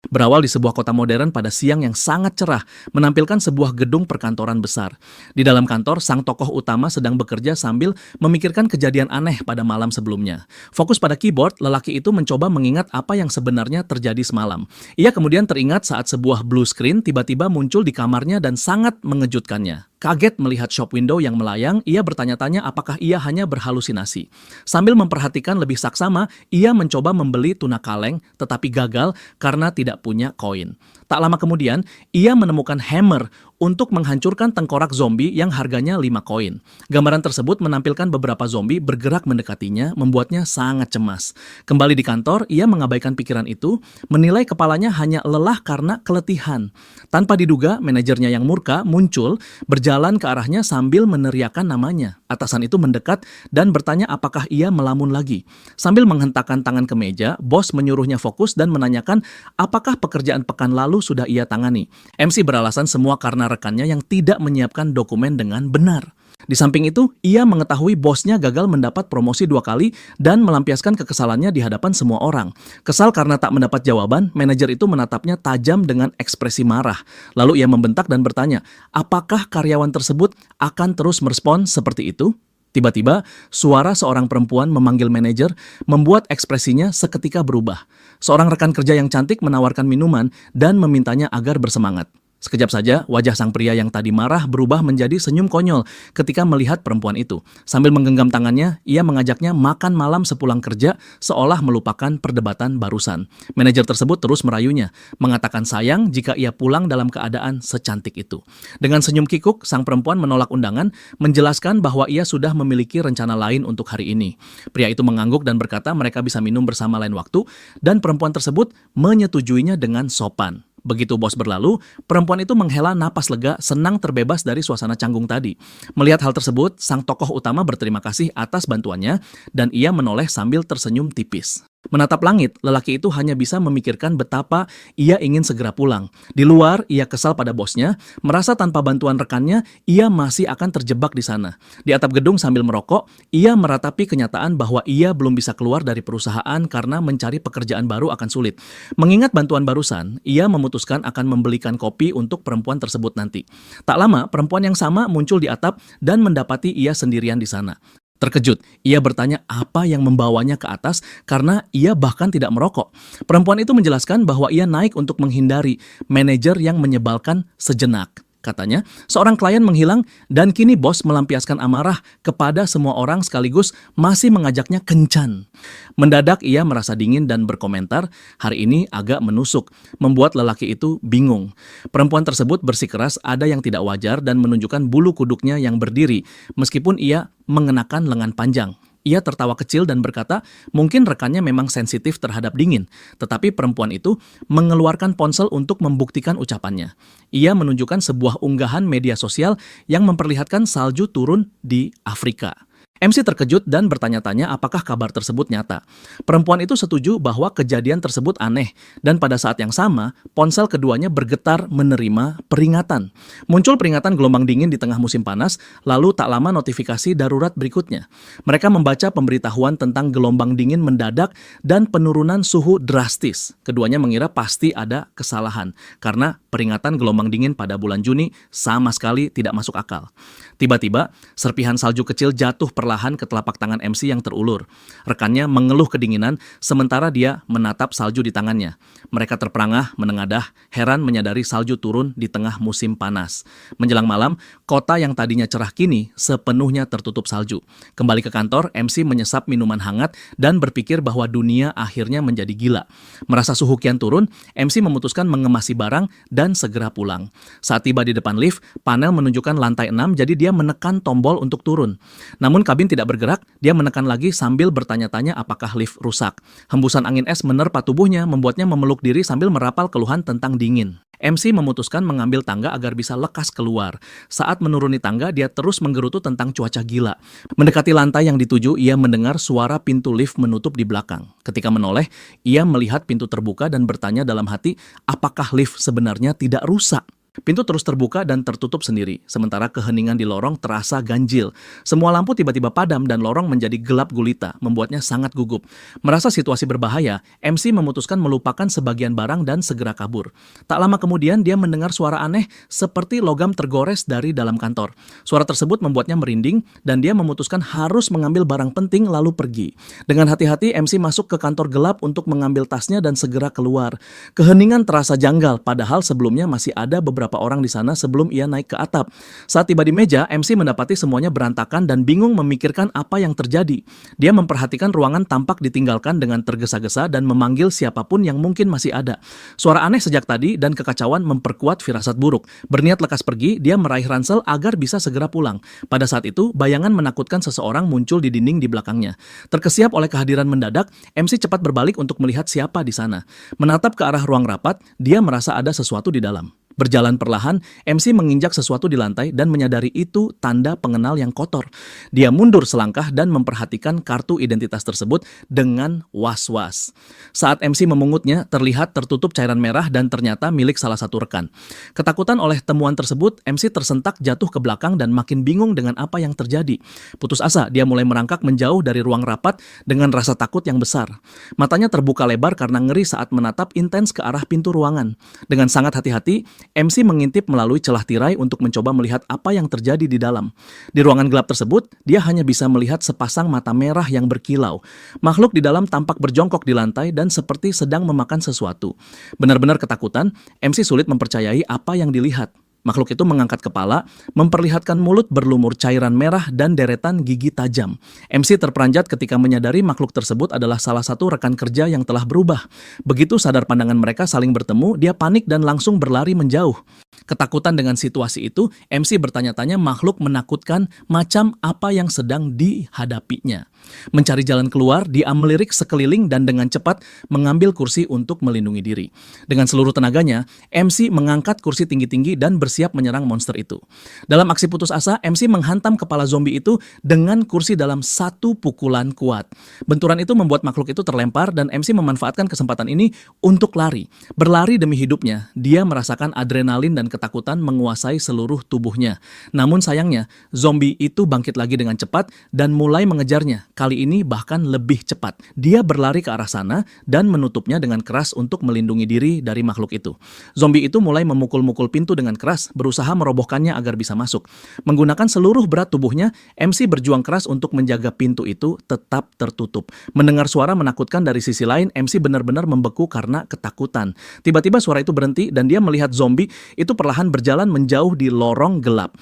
Berawal di sebuah kota modern pada siang yang sangat cerah, menampilkan sebuah gedung perkantoran besar. Di dalam kantor, sang tokoh utama sedang bekerja sambil memikirkan kejadian aneh pada malam sebelumnya. Fokus pada keyboard, lelaki itu mencoba mengingat apa yang sebenarnya terjadi semalam. Ia kemudian teringat saat sebuah blue screen tiba-tiba muncul di kamarnya dan sangat mengejutkannya. Kaget melihat shop window yang melayang, ia bertanya-tanya apakah ia hanya berhalusinasi. Sambil memperhatikan lebih saksama, ia mencoba membeli tuna kaleng tetapi gagal karena tidak punya koin. Tak lama kemudian, ia menemukan hammer untuk menghancurkan tengkorak zombie yang harganya 5 koin. Gambaran tersebut menampilkan beberapa zombie bergerak mendekatinya, membuatnya sangat cemas. Kembali di kantor, ia mengabaikan pikiran itu, menilai kepalanya hanya lelah karena keletihan. Tanpa diduga, manajernya yang murka muncul, berjalan ke arahnya sambil meneriakkan namanya. Atasan itu mendekat dan bertanya apakah ia melamun lagi. Sambil menghentakkan tangan ke meja, bos menyuruhnya fokus dan menanyakan apakah pekerjaan pekan lalu sudah ia tangani. MC beralasan semua karena rekannya yang tidak menyiapkan dokumen dengan benar. Di samping itu, ia mengetahui bosnya gagal mendapat promosi 2 kali dan melampiaskan kekesalannya di hadapan semua orang. Kesal karena tak mendapat jawaban, manajer itu menatapnya tajam dengan ekspresi marah. Lalu ia membentak dan bertanya, apakah karyawan tersebut akan terus merespon seperti itu? Tiba-tiba, suara seorang perempuan memanggil manajer membuat ekspresinya seketika berubah. Seorang rekan kerja yang cantik menawarkan minuman dan memintanya agar bersemangat. Sekejap saja, wajah sang pria yang tadi marah berubah menjadi senyum konyol ketika melihat perempuan itu. Sambil menggenggam tangannya, ia mengajaknya makan malam sepulang kerja seolah melupakan perdebatan barusan. Manajer tersebut terus merayunya, mengatakan sayang jika ia pulang dalam keadaan secantik itu. Dengan senyum kikuk, sang perempuan menolak undangan, menjelaskan bahwa ia sudah memiliki rencana lain untuk hari ini. Pria itu mengangguk dan berkata mereka bisa minum bersama lain waktu, dan perempuan tersebut menyetujuinya dengan sopan. Begitu bos berlalu, perempuan itu menghela napas lega, senang terbebas dari suasana canggung tadi. Melihat hal tersebut, sang tokoh utama berterima kasih atas bantuannya dan ia menoleh sambil tersenyum tipis. Menatap langit, lelaki itu hanya bisa memikirkan betapa ia ingin segera pulang. Di luar, ia kesal pada bosnya, merasa tanpa bantuan rekannya, ia masih akan terjebak di sana. Di atap gedung sambil merokok, ia meratapi kenyataan bahwa ia belum bisa keluar dari perusahaan karena mencari pekerjaan baru akan sulit. Mengingat bantuan barusan, ia memutuskan akan membelikan kopi untuk perempuan tersebut nanti. Tak lama, perempuan yang sama muncul di atap dan mendapati ia sendirian di sana. Terkejut, ia bertanya apa yang membawanya ke atas karena ia bahkan tidak merokok. Perempuan itu menjelaskan bahwa ia naik untuk menghindari manajer yang menyebalkan sejenak. Katanya, seorang klien menghilang dan kini bos melampiaskan amarah kepada semua orang sekaligus masih mengajaknya kencan. Mendadak ia merasa dingin dan berkomentar, hari ini agak menusuk, membuat lelaki itu bingung. Perempuan tersebut bersikeras ada yang tidak wajar dan menunjukkan bulu kuduknya yang berdiri, meskipun ia mengenakan lengan panjang. Ia tertawa kecil dan berkata, mungkin rekannya memang sensitif terhadap dingin, tetapi perempuan itu mengeluarkan ponsel untuk membuktikan ucapannya. Ia menunjukkan sebuah unggahan media sosial yang memperlihatkan salju turun di Afrika. MC terkejut dan bertanya-tanya apakah kabar tersebut nyata. Perempuan itu setuju bahwa kejadian tersebut aneh dan pada saat yang sama, ponsel keduanya bergetar menerima peringatan. Muncul peringatan gelombang dingin di tengah musim panas, lalu tak lama notifikasi darurat berikutnya. Mereka membaca pemberitahuan tentang gelombang dingin mendadak dan penurunan suhu drastis. Keduanya mengira pasti ada kesalahan karena peringatan gelombang dingin pada bulan Juni sama sekali tidak masuk akal. Tiba-tiba, serpihan salju kecil jatuh perlahan ke telapak tangan MC yang terulur. Rekannya mengeluh kedinginan, sementara dia menatap salju di tangannya. Mereka terperangah, menengadah, heran menyadari salju turun di tengah musim panas. Menjelang malam, kota yang tadinya cerah kini sepenuhnya tertutup salju. Kembali ke kantor, MC menyesap minuman hangat dan berpikir bahwa dunia akhirnya menjadi gila. Merasa suhu kian turun, MC memutuskan mengemasi barang dan segera pulang. Saat tiba di depan lift, panel menunjukkan lantai 6, jadi dia menekan tombol untuk turun. Namun kabin tidak bergerak, dia menekan lagi sambil bertanya-tanya apakah lift rusak. Hembusan angin es menerpa tubuhnya, membuatnya memeluk diri sambil merapal keluhan tentang dingin. MC memutuskan mengambil tangga agar bisa lekas keluar. Saat menuruni tangga, dia terus menggerutu tentang cuaca gila. Mendekati lantai yang dituju, ia mendengar suara pintu lift menutup di belakang. Ketika menoleh, ia melihat pintu terbuka dan bertanya dalam hati, apakah lift sebenarnya tidak rusak? Pintu terus terbuka dan tertutup sendiri, sementara keheningan di lorong terasa ganjil. Semua lampu tiba-tiba padam dan lorong menjadi gelap gulita, membuatnya sangat gugup. Merasa situasi berbahaya, MC memutuskan melupakan sebagian barang dan segera kabur. Tak lama kemudian dia mendengar suara aneh seperti logam tergores dari dalam kantor. Suara tersebut membuatnya merinding dan dia memutuskan harus mengambil barang penting lalu pergi. Dengan hati-hati MC masuk ke kantor gelap untuk mengambil tasnya dan segera keluar. Keheningan terasa janggal, padahal sebelumnya masih ada beberapa orang di sana sebelum ia naik ke atap. Saat tiba di meja, MC mendapati semuanya berantakan dan bingung memikirkan apa yang terjadi. Dia memperhatikan ruangan tampak ditinggalkan dengan tergesa-gesa dan memanggil siapapun yang mungkin masih ada. Suara aneh sejak tadi dan kekacauan memperkuat firasat buruk. Berniat lekas pergi, dia meraih ransel agar bisa segera pulang. Pada saat itu, bayangan menakutkan seseorang muncul di dinding di belakangnya. Terkesiap oleh kehadiran mendadak, MC cepat berbalik untuk melihat siapa di sana. Menatap ke arah ruang rapat, dia merasa ada sesuatu di dalam. Berjalan perlahan, MC menginjak sesuatu di lantai dan menyadari itu tanda pengenal yang kotor. Dia mundur selangkah dan memperhatikan kartu identitas tersebut dengan was-was. Saat MC memungutnya, terlihat tertutup cairan merah dan ternyata milik salah satu rekan. Ketakutan oleh temuan tersebut, MC tersentak jatuh ke belakang dan makin bingung dengan apa yang terjadi. Putus asa, dia mulai merangkak menjauh dari ruang rapat dengan rasa takut yang besar. Matanya terbuka lebar karena ngeri saat menatap intens ke arah pintu ruangan. Dengan sangat hati-hati, MC mengintip melalui celah tirai untuk mencoba melihat apa yang terjadi di dalam. Di ruangan gelap tersebut, dia hanya bisa melihat sepasang mata merah yang berkilau. Makhluk di dalam tampak berjongkok di lantai dan seperti sedang memakan sesuatu. Benar-benar ketakutan, MC sulit mempercayai apa yang dilihat. Makhluk itu mengangkat kepala, memperlihatkan mulut berlumur cairan merah dan deretan gigi tajam. MC terperanjat ketika menyadari makhluk tersebut adalah salah satu rekan kerja yang telah berubah. Begitu sadar pandangan mereka saling bertemu, dia panik dan langsung berlari menjauh. Ketakutan dengan situasi itu, MC bertanya-tanya makhluk menakutkan macam apa yang sedang dihadapinya. Mencari jalan keluar, dia melirik sekeliling dan dengan cepat mengambil kursi untuk melindungi diri. Dengan seluruh tenaganya, MC mengangkat kursi tinggi-tinggi dan bersiap menyerang monster itu. Dalam aksi putus asa, MC menghantam kepala zombie itu dengan kursi dalam satu pukulan kuat. Benturan itu membuat makhluk itu terlempar dan MC memanfaatkan kesempatan ini untuk lari. Berlari demi hidupnya, dia merasakan adrenalin dan ketakutan menguasai seluruh tubuhnya. Namun sayangnya, zombie itu bangkit lagi dengan cepat dan mulai mengejarnya. Kali ini bahkan lebih cepat. Dia berlari ke arah sana dan menutupnya dengan keras untuk melindungi diri dari makhluk itu. Zombie itu mulai memukul-mukul pintu dengan keras, berusaha merobohkannya agar bisa masuk. Menggunakan seluruh berat tubuhnya, MC berjuang keras untuk menjaga pintu itu tetap tertutup. Mendengar suara menakutkan dari sisi lain, MC benar-benar membeku karena ketakutan. Tiba-tiba suara itu berhenti dan dia melihat zombie itu perlahan berjalan menjauh di lorong gelap.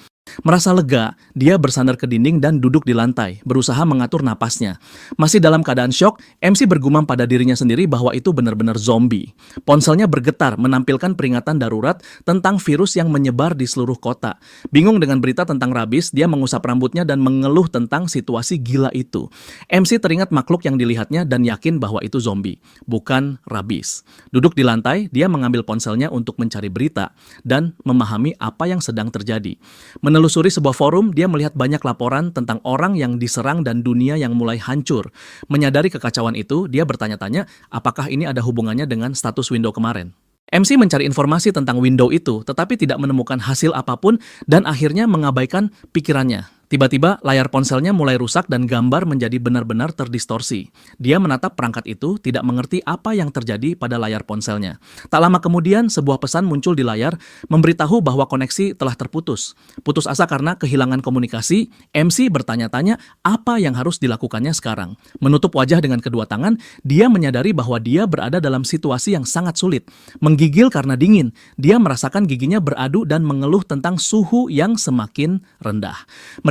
Merasa lega, dia bersandar ke dinding dan duduk di lantai, berusaha mengatur napasnya. Masih dalam keadaan syok, MC bergumam pada dirinya sendiri bahwa itu benar-benar zombie. Ponselnya bergetar menampilkan peringatan darurat tentang virus yang menyebar di seluruh kota. Bingung dengan berita tentang rabies, dia mengusap rambutnya dan mengeluh tentang situasi gila itu. MC teringat makhluk yang dilihatnya dan yakin bahwa itu zombie, bukan rabies. Duduk di lantai, dia mengambil ponselnya untuk mencari berita dan memahami apa yang sedang terjadi. Menelusuri sebuah forum, dia melihat banyak laporan tentang orang yang diserang dan dunia yang mulai hancur. Menyadari kekacauan itu, dia bertanya-tanya apakah ini ada hubungannya dengan status Windows kemarin. MC mencari informasi tentang Windows itu, tetapi tidak menemukan hasil apapun dan akhirnya mengabaikan pikirannya. Tiba-tiba layar ponselnya mulai rusak dan gambar menjadi benar-benar terdistorsi. Dia menatap perangkat itu, tidak mengerti apa yang terjadi pada layar ponselnya. Tak lama kemudian, sebuah pesan muncul di layar, memberitahu bahwa koneksi telah terputus. Putus asa karena kehilangan komunikasi, MC bertanya-tanya apa yang harus dilakukannya sekarang. Menutup wajah dengan kedua tangan, dia menyadari bahwa dia berada dalam situasi yang sangat sulit. Menggigil karena dingin, dia merasakan giginya beradu dan mengeluh tentang suhu yang semakin rendah.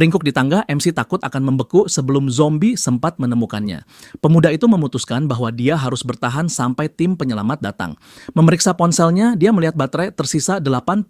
Meringkuk di tangga, MC takut akan membeku sebelum zombie sempat menemukannya. Pemuda itu memutuskan bahwa dia harus bertahan sampai tim penyelamat datang. Memeriksa ponselnya, dia melihat baterai tersisa 83%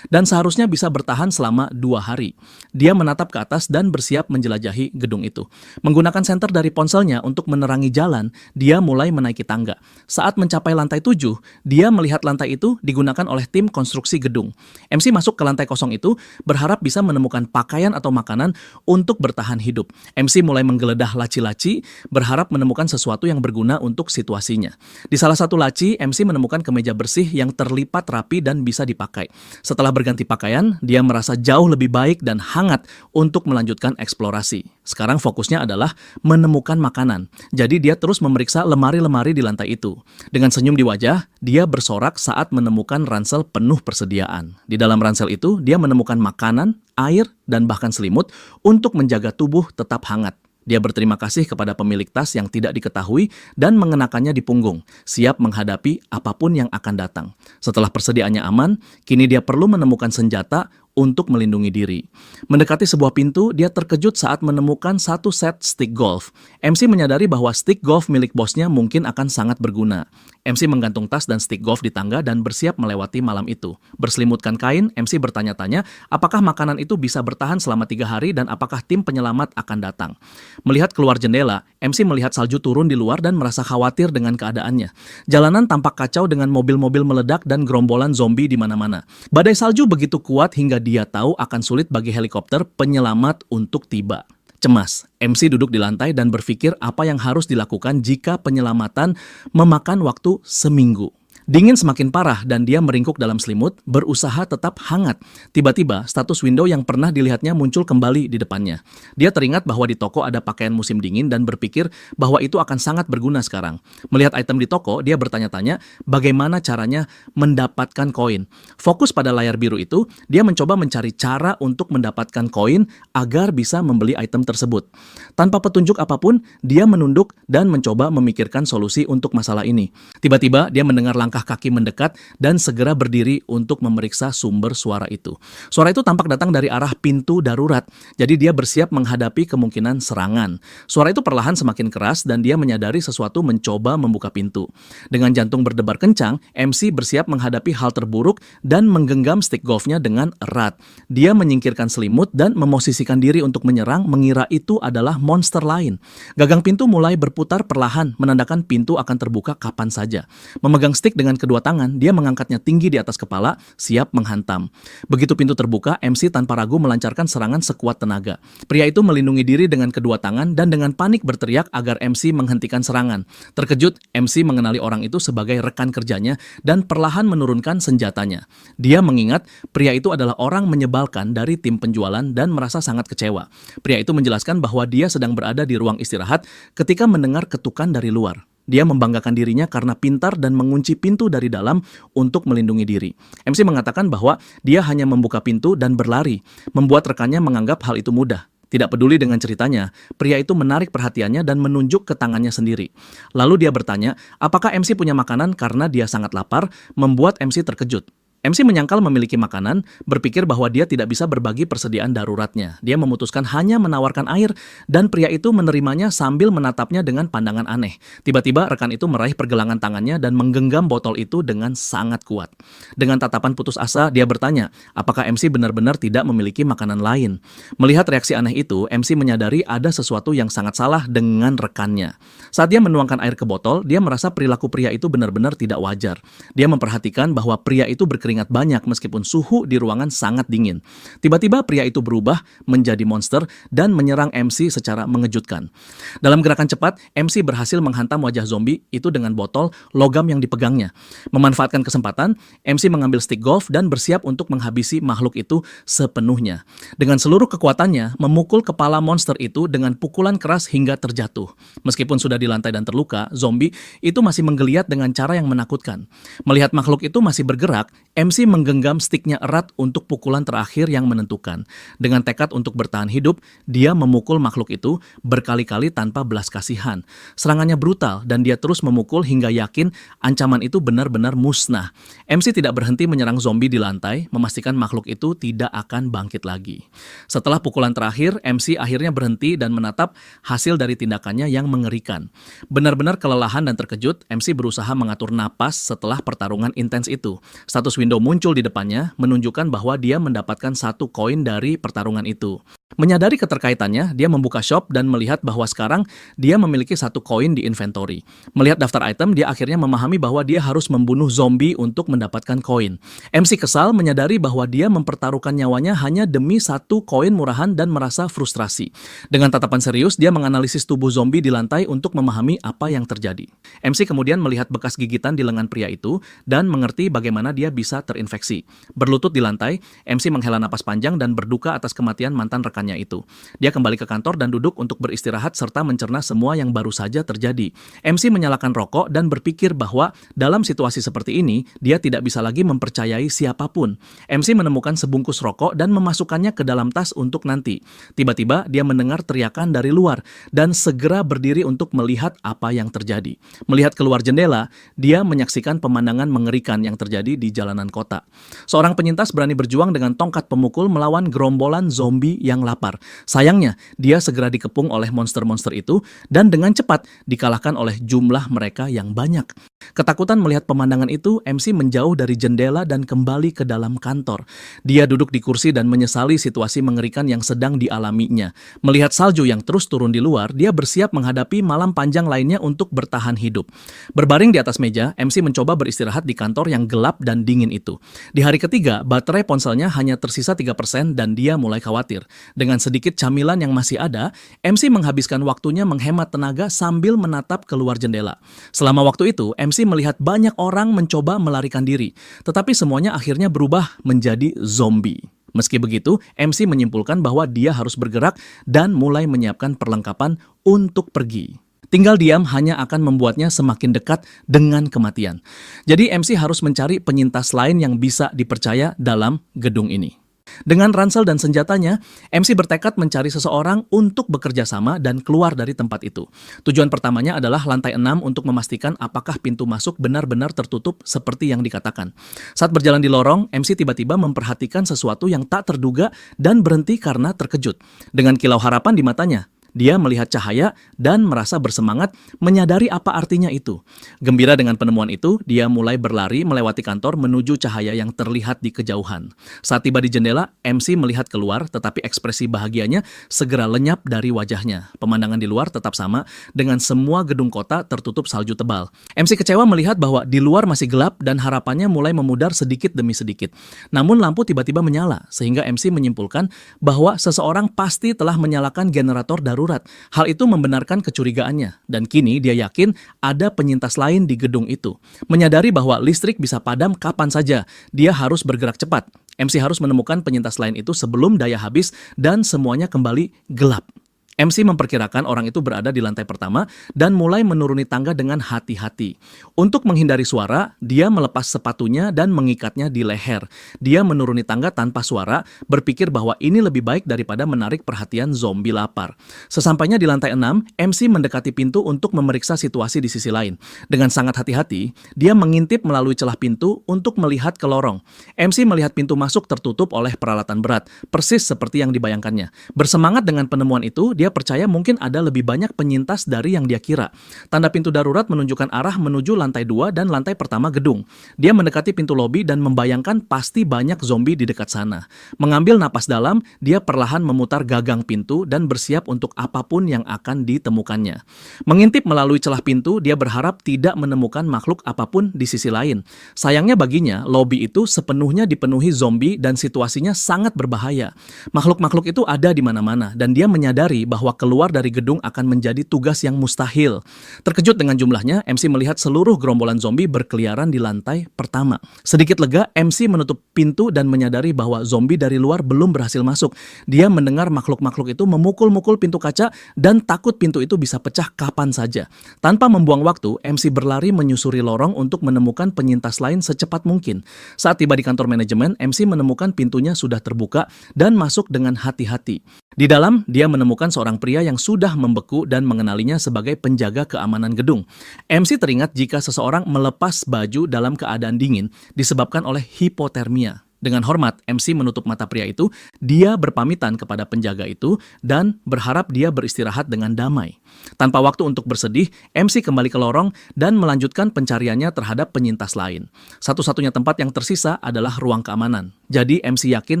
dan seharusnya bisa bertahan selama 2 hari. Dia menatap ke atas dan bersiap menjelajahi gedung itu. Menggunakan senter dari ponselnya untuk menerangi jalan, dia mulai menaiki tangga. Saat mencapai lantai 7, dia melihat lantai itu digunakan oleh tim konstruksi gedung. MC masuk ke lantai kosong itu, berharap bisa menemukan pakaian pakaian atau makanan untuk bertahan hidup. MC mulai menggeledah laci-laci, berharap menemukan sesuatu yang berguna untuk situasinya. Di salah satu laci, MC menemukan kemeja bersih yang terlipat rapi dan bisa dipakai. Setelah berganti pakaian, dia merasa jauh lebih baik dan hangat untuk melanjutkan eksplorasi. Sekarang fokusnya adalah menemukan makanan. Jadi dia terus memeriksa lemari-lemari di lantai itu. Dengan senyum di wajah, dia bersorak saat menemukan ransel penuh persediaan. Di dalam ransel itu, dia menemukan makanan, air, dan bahkan selimut untuk menjaga tubuh tetap hangat. Dia berterima kasih kepada pemilik tas yang tidak diketahui dan mengenakannya di punggung, siap menghadapi apapun yang akan datang. Setelah persediaannya aman, kini dia perlu menemukan senjata untuk melindungi diri. Mendekati sebuah pintu, dia terkejut saat menemukan satu set stick golf. MC menyadari bahwa stick golf milik bosnya mungkin akan sangat berguna. MC menggantung tas dan stick golf di tangga dan bersiap melewati malam itu. Berselimutkan kain, MC bertanya-tanya apakah makanan itu bisa bertahan selama 3 hari dan apakah tim penyelamat akan datang. Melihat keluar jendela, MC melihat salju turun di luar dan merasa khawatir dengan keadaannya. Jalanan tampak kacau dengan mobil-mobil meledak dan gerombolan zombie di mana-mana. Badai salju begitu kuat hingga dia tahu akan sulit bagi helikopter penyelamat untuk tiba. Cemas, MC duduk di lantai dan berpikir apa yang harus dilakukan jika penyelamatan memakan waktu seminggu. Dingin semakin parah dan dia meringkuk dalam selimut, berusaha tetap hangat. Tiba-tiba, status window yang pernah dilihatnya muncul kembali di depannya. Dia teringat bahwa di toko ada pakaian musim dingin dan berpikir bahwa itu akan sangat berguna sekarang. Melihat item di toko, dia bertanya-tanya bagaimana caranya mendapatkan koin. Fokus pada layar biru itu, dia mencoba mencari cara untuk mendapatkan koin agar bisa membeli item tersebut. Tanpa petunjuk apapun, dia menunduk dan mencoba memikirkan solusi untuk masalah ini. Tiba-tiba, dia mendengar langkah kaki mendekat dan segera berdiri untuk memeriksa sumber suara itu. Suara itu tampak datang dari arah pintu darurat, jadi dia bersiap menghadapi kemungkinan serangan. Suara itu perlahan semakin keras dan dia menyadari sesuatu mencoba membuka pintu. Dengan jantung berdebar kencang, MC bersiap menghadapi hal terburuk dan menggenggam stick golfnya dengan erat. Dia menyingkirkan selimut dan memosisikan diri untuk menyerang, mengira itu adalah monster lain. Gagang pintu mulai berputar perlahan, menandakan pintu akan terbuka kapan saja. Memegang stick dengan kedua tangan, dia mengangkatnya tinggi di atas kepala, siap menghantam. Begitu pintu terbuka, MC tanpa ragu melancarkan serangan sekuat tenaga. Pria itu melindungi diri dengan kedua tangan dan dengan panik berteriak agar MC menghentikan serangan. Terkejut, MC mengenali orang itu sebagai rekan kerjanya dan perlahan menurunkan senjatanya. Dia mengingat pria itu adalah orang menyebalkan dari tim penjualan dan merasa sangat kecewa. Pria itu menjelaskan bahwa dia sedang berada di ruang istirahat ketika mendengar ketukan dari luar. Dia membanggakan dirinya karena pintar dan mengunci pintu dari dalam untuk melindungi diri. MC mengatakan bahwa dia hanya membuka pintu dan berlari, membuat rekannya menganggap hal itu mudah. Tidak peduli dengan ceritanya, pria itu menarik perhatiannya dan menunjuk ke tangannya sendiri. Lalu dia bertanya, apakah MC punya makanan karena dia sangat lapar, membuat MC terkejut. MC menyangkal memiliki makanan, berpikir bahwa dia tidak bisa berbagi persediaan daruratnya. Dia memutuskan hanya menawarkan air, dan pria itu menerimanya sambil menatapnya dengan pandangan aneh. Tiba-tiba rekan itu meraih pergelangan tangannya dan menggenggam botol itu dengan sangat kuat. Dengan tatapan putus asa, dia bertanya, apakah MC benar-benar tidak memiliki makanan lain? Melihat reaksi aneh itu, MC menyadari ada sesuatu yang sangat salah dengan rekannya. Saat dia menuangkan air ke botol, dia merasa perilaku pria itu benar-benar tidak wajar. Dia memperhatikan bahwa pria itu berkeringat banyak meskipun suhu di ruangan sangat dingin. Tiba-tiba pria itu berubah menjadi monster dan menyerang MC secara mengejutkan. Dalam gerakan cepat, MC berhasil menghantam wajah zombie itu dengan botol logam yang dipegangnya. Memanfaatkan kesempatan, MC mengambil stick golf dan bersiap untuk menghabisi makhluk itu sepenuhnya. Dengan seluruh kekuatannya, memukul kepala monster itu dengan pukulan keras hingga terjatuh. Meskipun sudah di lantai dan terluka, zombie itu masih menggeliat dengan cara yang menakutkan. Melihat makhluk itu masih bergerak, MC menggenggam sticknya erat untuk pukulan terakhir yang menentukan. Dengan tekad untuk bertahan hidup, dia memukul makhluk itu berkali-kali tanpa belas kasihan. Serangannya brutal dan dia terus memukul hingga yakin ancaman itu benar-benar musnah. MC tidak berhenti menyerang zombie di lantai, memastikan makhluk itu tidak akan bangkit lagi. Setelah pukulan terakhir, MC akhirnya berhenti dan menatap hasil dari tindakannya yang mengerikan. Benar-benar kelelahan dan terkejut, MC berusaha mengatur napas setelah pertarungan intens itu. Status window crescendo muncul di depannya, menunjukkan bahwa dia mendapatkan satu koin dari pertarungan itu. Menyadari keterkaitannya, dia membuka shop dan melihat bahwa sekarang dia memiliki satu koin di inventory. Melihat daftar item, dia akhirnya memahami bahwa dia harus membunuh zombie untuk mendapatkan koin. MC kesal menyadari bahwa dia mempertaruhkan nyawanya hanya demi satu koin murahan dan merasa frustrasi. Dengan tatapan serius, dia menganalisis tubuh zombie di lantai untuk memahami apa yang terjadi. MC kemudian melihat bekas gigitan di lengan pria itu dan mengerti bagaimana dia bisa terinfeksi. Berlutut di lantai, MC menghela napas panjang dan berduka atas kematian mantan rekannya itu. Dia kembali ke kantor dan duduk untuk beristirahat serta mencerna semua yang baru saja terjadi. MC menyalakan rokok dan berpikir bahwa dalam situasi seperti ini, dia tidak bisa lagi mempercayai siapapun. MC menemukan sebungkus rokok dan memasukkannya ke dalam tas untuk nanti. Tiba-tiba dia mendengar teriakan dari luar dan segera berdiri untuk melihat apa yang terjadi. Melihat keluar jendela, dia menyaksikan pemandangan mengerikan yang terjadi di jalanan kota. Seorang penyintas berani berjuang dengan tongkat pemukul melawan gerombolan zombie yang lapar. Sayangnya, dia segera dikepung oleh monster-monster itu dan dengan cepat dikalahkan oleh jumlah mereka yang banyak. Ketakutan melihat pemandangan itu, MC menjauh dari jendela dan kembali ke dalam kantor. Dia duduk di kursi dan menyesali situasi mengerikan yang sedang dialaminya. Melihat salju yang terus turun di luar, dia bersiap menghadapi malam panjang lainnya untuk bertahan hidup. Berbaring di atas meja, MC mencoba beristirahat di kantor yang gelap dan dingin itu. Di hari ketiga, baterai ponselnya hanya tersisa 3% dan dia mulai khawatir. Dengan sedikit camilan yang masih ada, MC menghabiskan waktunya menghemat tenaga sambil menatap keluar jendela. Selama waktu itu, MC melihat banyak orang mencoba melarikan diri, tetapi semuanya akhirnya berubah menjadi zombie. Meski begitu, MC menyimpulkan bahwa dia harus bergerak dan mulai menyiapkan perlengkapan untuk pergi. Tinggal diam hanya akan membuatnya semakin dekat dengan kematian. Jadi MC harus mencari penyintas lain yang bisa dipercaya dalam gedung ini. Dengan ransel dan senjatanya, MC bertekad mencari seseorang untuk bekerja sama dan keluar dari tempat itu. Tujuan pertamanya adalah lantai 6 untuk memastikan apakah pintu masuk benar-benar tertutup seperti yang dikatakan. Saat berjalan di lorong, MC tiba-tiba memperhatikan sesuatu yang tak terduga dan berhenti karena terkejut. Dengan kilau harapan di matanya, dia melihat cahaya dan merasa bersemangat menyadari apa artinya itu. Gembira dengan penemuan itu, dia mulai berlari melewati kantor menuju cahaya yang terlihat di kejauhan. Saat tiba di jendela, MC melihat keluar, tetapi ekspresi bahagianya segera lenyap dari wajahnya. Pemandangan di luar tetap sama, dengan semua gedung kota tertutup salju tebal. MC kecewa melihat bahwa di luar masih gelap dan harapannya mulai memudar sedikit demi sedikit. Namun lampu tiba-tiba menyala, sehingga MC menyimpulkan bahwa seseorang pasti telah menyalakan generator darurat. Hal itu membenarkan kecurigaannya, dan kini dia yakin ada penyintas lain di gedung itu. Menyadari bahwa listrik bisa padam kapan saja, dia harus bergerak cepat. MC harus menemukan penyintas lain itu sebelum daya habis dan semuanya kembali gelap. MC memperkirakan orang itu berada di lantai pertama dan mulai menuruni tangga dengan hati-hati. Untuk menghindari suara, dia melepas sepatunya dan mengikatnya di leher. Dia menuruni tangga tanpa suara, berpikir bahwa ini lebih baik daripada menarik perhatian zombie lapar. Sesampainya di lantai 6, MC mendekati pintu untuk memeriksa situasi di sisi lain. Dengan sangat hati-hati, dia mengintip melalui celah pintu untuk melihat ke lorong. MC melihat pintu masuk tertutup oleh peralatan berat, persis seperti yang dibayangkannya. Bersemangat dengan penemuan itu, dia percaya mungkin ada lebih banyak penyintas dari yang dia kira. Tanda pintu darurat menunjukkan arah menuju lantai 2 dan lantai pertama gedung. Dia mendekati pintu lobi dan membayangkan pasti banyak zombie di dekat sana. Mengambil napas dalam, dia perlahan memutar gagang pintu dan bersiap untuk apapun yang akan ditemukannya. Mengintip melalui celah pintu, dia berharap tidak menemukan makhluk apapun di sisi lain. Sayangnya baginya, lobi itu sepenuhnya dipenuhi zombie dan situasinya sangat berbahaya. Makhluk-makhluk itu ada di mana-mana dan dia menyadari bahwa keluar dari gedung akan menjadi tugas yang mustahil. Terkejut dengan jumlahnya, MC melihat seluruh gerombolan zombie berkeliaran di lantai pertama. Sedikit lega, MC menutup pintu dan menyadari bahwa zombie dari luar belum berhasil masuk. Dia mendengar makhluk-makhluk itu memukul-mukul pintu kaca dan takut pintu itu bisa pecah kapan saja. Tanpa membuang waktu, MC berlari menyusuri lorong untuk menemukan penyintas lain secepat mungkin. Saat tiba di kantor manajemen, MC menemukan pintunya sudah terbuka dan masuk dengan hati-hati. Di dalam, dia menemukan seorang pria yang sudah membeku dan mengenalinya sebagai penjaga keamanan gedung. MC teringat jika seseorang melepas baju dalam keadaan dingin disebabkan oleh hipotermia. Dengan hormat, MC menutup mata pria itu, dia berpamitan kepada penjaga itu, dan berharap dia beristirahat dengan damai. Tanpa waktu untuk bersedih, MC kembali ke lorong dan melanjutkan pencariannya terhadap penyintas lain. Satu-satunya tempat yang tersisa adalah ruang keamanan. Jadi MC yakin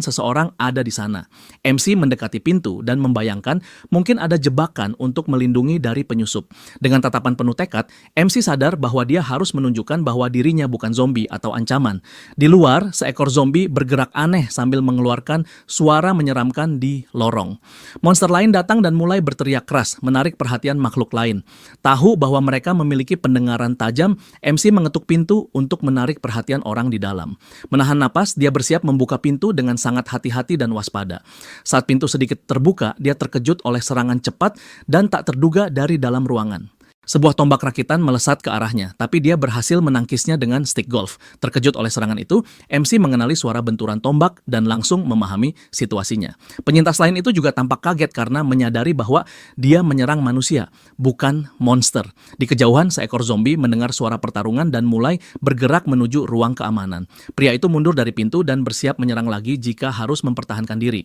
seseorang ada di sana. MC mendekati pintu dan membayangkan mungkin ada jebakan untuk melindungi dari penyusup. Dengan tatapan penuh tekad, MC sadar bahwa dia harus menunjukkan bahwa dirinya bukan zombie atau ancaman. Di luar, seekor zombie bergerak aneh sambil mengeluarkan suara menyeramkan di lorong. Monster lain datang dan mulai berteriak keras, menarik perhatian makhluk lain. Tahu bahwa mereka memiliki pendengaran tajam, MC mengetuk pintu untuk menarik perhatian orang di dalam. Menahan napas, dia bersiap membuka pintu dengan sangat hati-hati dan waspada. Saat pintu sedikit terbuka, dia terkejut oleh serangan cepat dan tak terduga dari dalam ruangan. Sebuah tombak rakitan melesat ke arahnya, tapi dia berhasil menangkisnya dengan stick golf. Terkejut oleh serangan itu, MC mengenali suara benturan tombak dan langsung memahami situasinya. Penyintas lain itu juga tampak kaget karena menyadari bahwa dia menyerang manusia, bukan monster. Di kejauhan, seekor zombie mendengar suara pertarungan dan mulai bergerak menuju ruang keamanan. Pria itu mundur dari pintu dan bersiap menyerang lagi jika harus mempertahankan diri.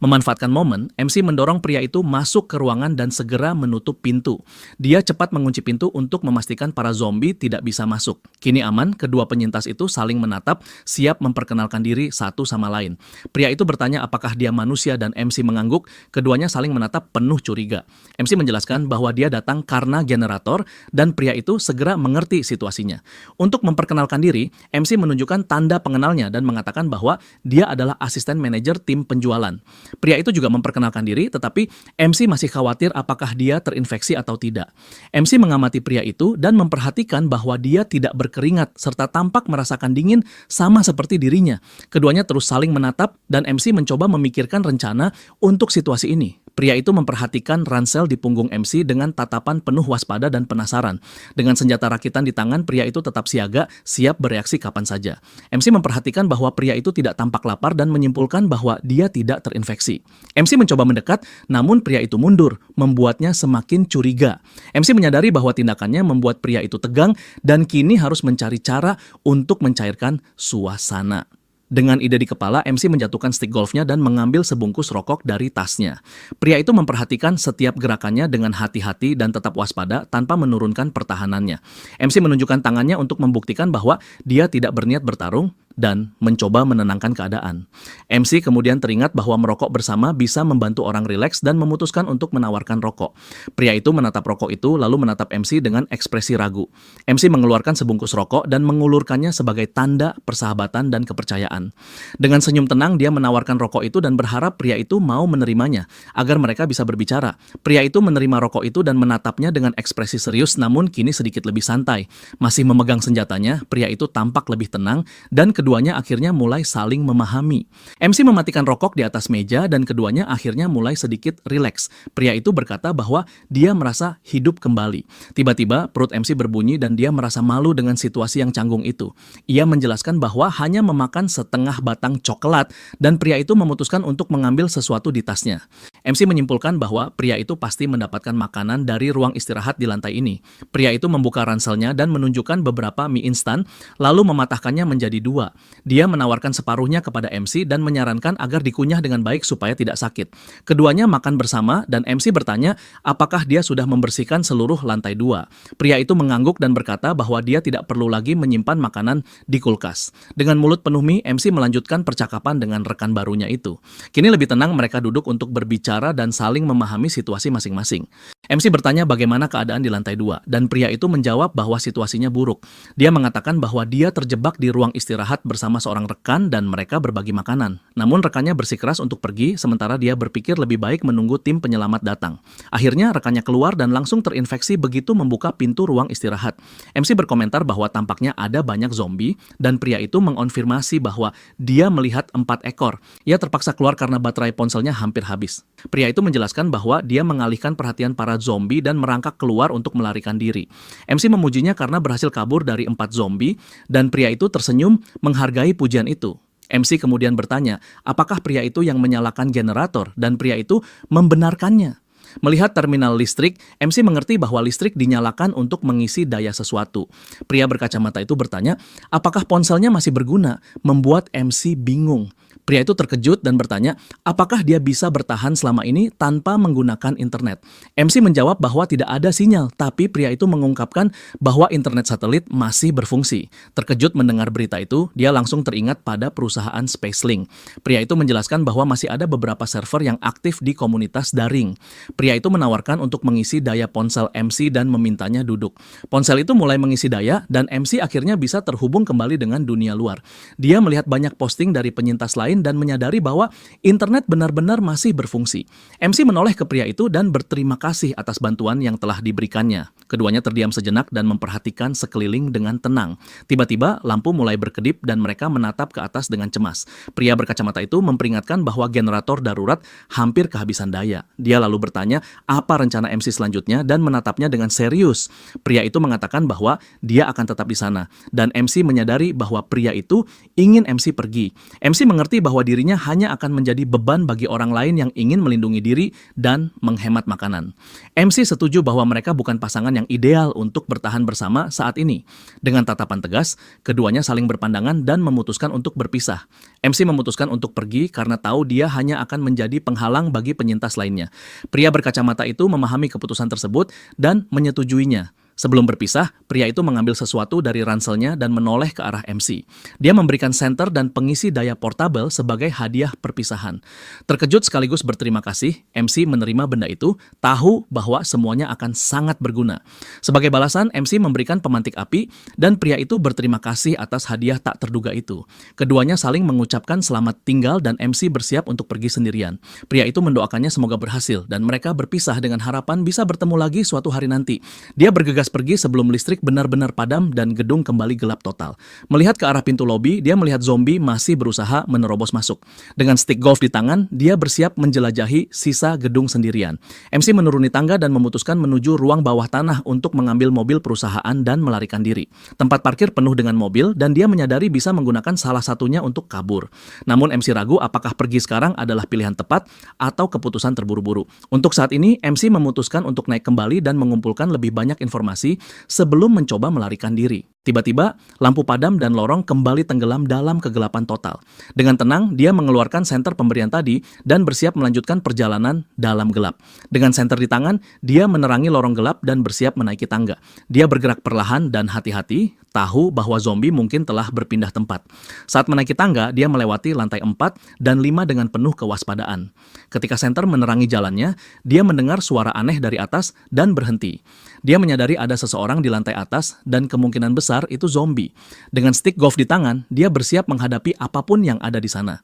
Memanfaatkan momen, MC mendorong pria itu masuk ke ruangan dan segera menutup pintu. Dia cepat mengunci pintu untuk memastikan para zombie tidak bisa masuk. Kini aman, kedua penyintas itu saling menatap, siap memperkenalkan diri satu sama lain. Pria itu bertanya apakah dia manusia dan MC mengangguk, keduanya saling menatap penuh curiga. MC menjelaskan bahwa dia datang karena generator dan pria itu segera mengerti situasinya. Untuk memperkenalkan diri, MC menunjukkan tanda pengenalnya dan mengatakan bahwa dia adalah asisten manajer tim penjualan. Pria itu juga memperkenalkan diri, tetapi MC masih khawatir apakah dia terinfeksi atau tidak. MC mengamati pria itu dan memperhatikan bahwa dia tidak berkeringat serta tampak merasakan dingin sama seperti dirinya. Keduanya terus saling menatap dan MC mencoba memikirkan rencana untuk situasi ini. Pria itu memperhatikan ransel di punggung MC dengan tatapan penuh waspada dan penasaran. Dengan senjata rakitan di tangan, pria itu tetap siaga, siap bereaksi kapan saja. MC memperhatikan bahwa pria itu tidak tampak lapar dan menyimpulkan bahwa dia tidak terinfeksi. MC mencoba mendekat, namun pria itu mundur, membuatnya semakin curiga. MC menyadari bahwa tindakannya membuat pria itu tegang dan kini harus mencari cara untuk mencairkan suasana. Dengan ide di kepala, MC menjatuhkan stick golfnya dan mengambil sebungkus rokok dari tasnya. Pria itu memperhatikan setiap gerakannya dengan hati-hati dan tetap waspada tanpa menurunkan pertahanannya. MC menunjukkan tangannya untuk membuktikan bahwa dia tidak berniat bertarung dan mencoba menenangkan keadaan. MC kemudian teringat bahwa merokok bersama bisa membantu orang rileks dan memutuskan untuk menawarkan rokok. Pria itu menatap rokok itu lalu menatap MC dengan ekspresi ragu. MC mengeluarkan sebungkus rokok dan mengulurkannya sebagai tanda persahabatan dan kepercayaan. Dengan senyum tenang, dia menawarkan rokok itu dan berharap pria itu mau menerimanya agar mereka bisa berbicara. Pria itu menerima rokok itu dan menatapnya dengan ekspresi serius namun kini sedikit lebih santai. Masih memegang senjatanya, pria itu tampak lebih tenang dan keduanya akhirnya mulai saling memahami. MC mematikan rokok di atas meja dan keduanya akhirnya mulai sedikit rileks. Pria itu berkata bahwa dia merasa hidup kembali. Tiba-tiba perut MC berbunyi dan dia merasa malu dengan situasi yang canggung itu. Ia menjelaskan bahwa hanya memakan setengah batang coklat dan pria itu memutuskan untuk mengambil sesuatu di tasnya. MC menyimpulkan bahwa pria itu pasti mendapatkan makanan dari ruang istirahat di lantai ini. Pria itu membuka ranselnya dan menunjukkan beberapa mie instan lalu mematahkannya menjadi dua. Dia menawarkan separuhnya kepada MC dan menyarankan agar dikunyah dengan baik supaya tidak sakit. Keduanya makan bersama dan MC bertanya apakah dia sudah membersihkan seluruh lantai 2. Pria itu mengangguk dan berkata bahwa dia tidak perlu lagi menyimpan makanan di kulkas. Dengan mulut penuh mie, MC melanjutkan percakapan dengan rekan barunya itu. Kini lebih tenang mereka duduk untuk berbicara dan saling memahami situasi masing-masing. MC bertanya bagaimana keadaan di lantai 2 dan pria itu menjawab bahwa situasinya buruk. Dia mengatakan bahwa dia terjebak di ruang istirahat bersama seorang rekan dan mereka berbagi makanan. Namun rekannya bersikeras untuk pergi sementara dia berpikir lebih baik menunggu tim penyelamat datang. Akhirnya rekannya keluar dan langsung terinfeksi begitu membuka pintu ruang istirahat. MC berkomentar bahwa tampaknya ada banyak zombie dan pria itu mengonfirmasi bahwa dia melihat 4 ekor. Ia terpaksa keluar karena baterai ponselnya hampir habis. Pria itu menjelaskan bahwa dia mengalihkan perhatian para zombie dan merangkak keluar untuk melarikan diri. MC memujinya karena berhasil kabur dari 4 zombie dan pria itu tersenyum menghargai pujian itu. MC kemudian bertanya, apakah pria itu yang menyalakan generator dan pria itu membenarkannya. Melihat terminal listrik, MC mengerti bahwa listrik dinyalakan untuk mengisi daya sesuatu. Pria berkacamata itu bertanya, apakah ponselnya masih berguna? Membuat MC bingung. Pria itu terkejut dan bertanya, apakah dia bisa bertahan selama ini tanpa menggunakan internet? MC menjawab bahwa tidak ada sinyal, tapi pria itu mengungkapkan bahwa internet satelit masih berfungsi. Terkejut mendengar berita itu, dia langsung teringat pada perusahaan SpaceLink. Pria itu menjelaskan bahwa masih ada beberapa server yang aktif di komunitas daring. Pria itu menawarkan untuk mengisi daya ponsel MC dan memintanya duduk. Ponsel itu mulai mengisi daya dan MC akhirnya bisa terhubung kembali dengan dunia luar. Dia melihat banyak posting dari penyintas lain dan menyadari bahwa internet benar-benar masih berfungsi. MC menoleh ke pria itu dan berterima kasih atas bantuan yang telah diberikannya. Keduanya terdiam sejenak dan memperhatikan sekeliling dengan tenang. Tiba-tiba lampu mulai berkedip dan mereka menatap ke atas dengan cemas. Pria berkacamata itu memperingatkan bahwa generator darurat hampir kehabisan daya. Dia lalu bertanya apa rencana MC selanjutnya dan menatapnya dengan serius. Pria itu mengatakan bahwa dia akan tetap di sana dan MC menyadari bahwa pria itu ingin MC pergi. MC mengerti bahwa dirinya hanya akan menjadi beban bagi orang lain yang ingin melindungi diri dan menghemat makanan. MC setuju bahwa mereka bukan pasangan yang ideal untuk bertahan bersama saat ini. Dengan tatapan tegas, keduanya saling berpandangan dan memutuskan untuk berpisah. MC memutuskan untuk pergi karena tahu dia hanya akan menjadi penghalang bagi penyintas lainnya. Pria berkacamata itu memahami keputusan tersebut dan menyetujuinya. Sebelum berpisah, pria itu mengambil sesuatu dari ranselnya dan menoleh ke arah MC. Dia memberikan senter dan pengisi daya portabel sebagai hadiah perpisahan. Terkejut sekaligus berterima kasih, MC menerima benda itu, tahu bahwa semuanya akan sangat berguna. Sebagai balasan, MC memberikan pemantik api dan pria itu berterima kasih atas hadiah tak terduga itu. Keduanya saling mengucapkan selamat tinggal dan MC bersiap untuk pergi sendirian. Pria itu mendoakannya semoga berhasil dan mereka berpisah dengan harapan bisa bertemu lagi suatu hari nanti. Dia bergegas pergi sebelum listrik benar-benar padam dan gedung kembali gelap total. Melihat ke arah pintu lobi, dia melihat zombie masih berusaha menerobos masuk. Dengan stick golf di tangan, dia bersiap menjelajahi sisa gedung sendirian. MC menuruni tangga dan memutuskan menuju ruang bawah tanah untuk mengambil mobil perusahaan dan melarikan diri. Tempat parkir penuh dengan mobil dan dia menyadari bisa menggunakan salah satunya untuk kabur. Namun MC ragu apakah pergi sekarang adalah pilihan tepat atau keputusan terburu-buru. Untuk saat ini, MC memutuskan untuk naik kembali dan mengumpulkan lebih banyak informasi sebelum mencoba melarikan diri. Tiba-tiba, lampu padam dan lorong kembali tenggelam dalam kegelapan total. Dengan tenang, dia mengeluarkan senter pemberian tadi dan bersiap melanjutkan perjalanan dalam gelap. Dengan senter di tangan, dia menerangi lorong gelap dan bersiap menaiki tangga. Dia bergerak perlahan dan hati-hati, tahu bahwa zombie mungkin telah berpindah tempat. Saat menaiki tangga, dia melewati lantai 4 dan 5 dengan penuh kewaspadaan. Ketika senter menerangi jalannya, dia mendengar suara aneh dari atas dan berhenti. Dia menyadari ada seseorang di lantai atas dan kemungkinan besar itu zombie. Dengan stick golf di tangan, dia bersiap menghadapi apapun yang ada di sana.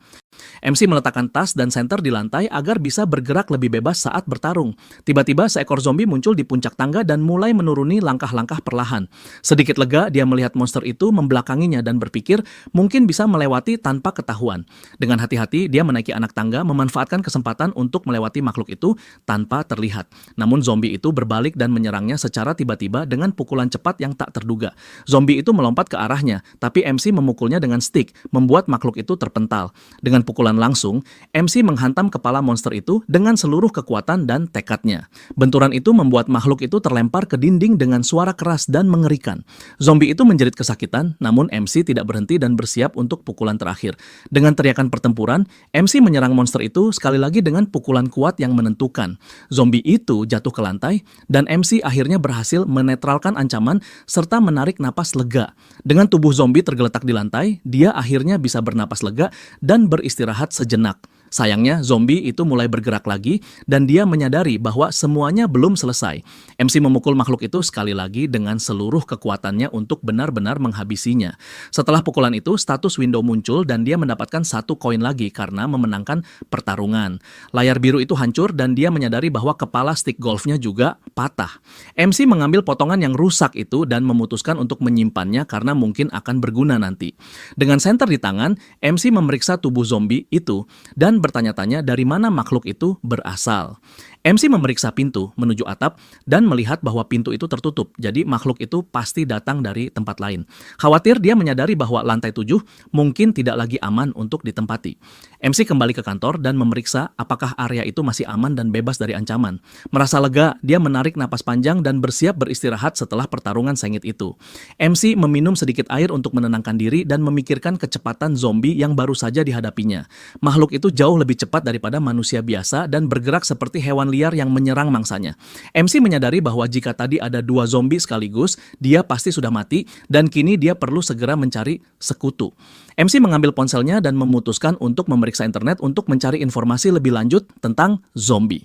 MC meletakkan tas dan senter di lantai agar bisa bergerak lebih bebas saat bertarung. Tiba-tiba seekor zombie muncul di puncak tangga dan mulai menuruni langkah-langkah perlahan. Sedikit lega, dia melihat monster itu membelakanginya dan berpikir mungkin bisa melewati tanpa ketahuan. Dengan hati-hati, dia menaiki anak tangga, memanfaatkan kesempatan untuk melewati makhluk itu tanpa terlihat. Namun zombie itu berbalik dan menyerangnya secara tiba-tiba dengan pukulan cepat yang tak terduga. Zombie itu melompat ke arahnya, tapi MC memukulnya dengan stick, membuat makhluk itu terpental. Dengan pukulan langsung, MC menghantam kepala monster itu dengan seluruh kekuatan dan tekadnya. Benturan itu membuat makhluk itu terlempar ke dinding dengan suara keras dan mengerikan. Zombie itu menjerit kesakitan, namun MC tidak berhenti dan bersiap untuk pukulan terakhir. Dengan teriakan pertempuran, MC menyerang monster itu sekali lagi dengan pukulan kuat yang menentukan. Zombie itu jatuh ke lantai, dan MC akhirnya berhasil menetralkan ancaman serta menarik napas lega. Dengan tubuh zombie tergeletak di lantai, dia akhirnya bisa bernapas lega dan beristirahat sejenak. Sayangnya, zombie itu mulai bergerak lagi dan dia menyadari bahwa semuanya belum selesai. MC memukul makhluk itu sekali lagi dengan seluruh kekuatannya untuk benar-benar menghabisinya. Setelah pukulan itu, status window muncul dan dia mendapatkan 1 koin lagi karena memenangkan pertarungan. Layar biru itu hancur dan dia menyadari bahwa kepala stick golfnya juga patah. MC mengambil potongan yang rusak itu dan memutuskan untuk menyimpannya karena mungkin akan berguna nanti. Dengan senter di tangan, MC memeriksa tubuh zombie itu dan bertanya-tanya dari mana makhluk itu berasal. MC memeriksa pintu menuju atap dan melihat bahwa pintu itu tertutup, jadi makhluk itu pasti datang dari tempat lain. Khawatir, dia menyadari bahwa lantai 7 mungkin tidak lagi aman untuk ditempati. MC kembali ke kantor dan memeriksa apakah area itu masih aman dan bebas dari ancaman. Merasa lega, dia menarik napas panjang dan bersiap beristirahat setelah pertarungan sengit itu. MC meminum sedikit air untuk menenangkan diri dan memikirkan kecepatan zombie yang baru saja dihadapinya. Makhluk itu jauh lebih cepat daripada manusia biasa dan bergerak seperti hewan liar yang menyerang mangsanya. MC menyadari bahwa jika tadi ada 2 zombie sekaligus, dia pasti sudah mati dan kini dia perlu segera mencari sekutu. MC mengambil ponselnya dan memutuskan untuk memeriksa internet untuk mencari informasi lebih lanjut tentang zombie.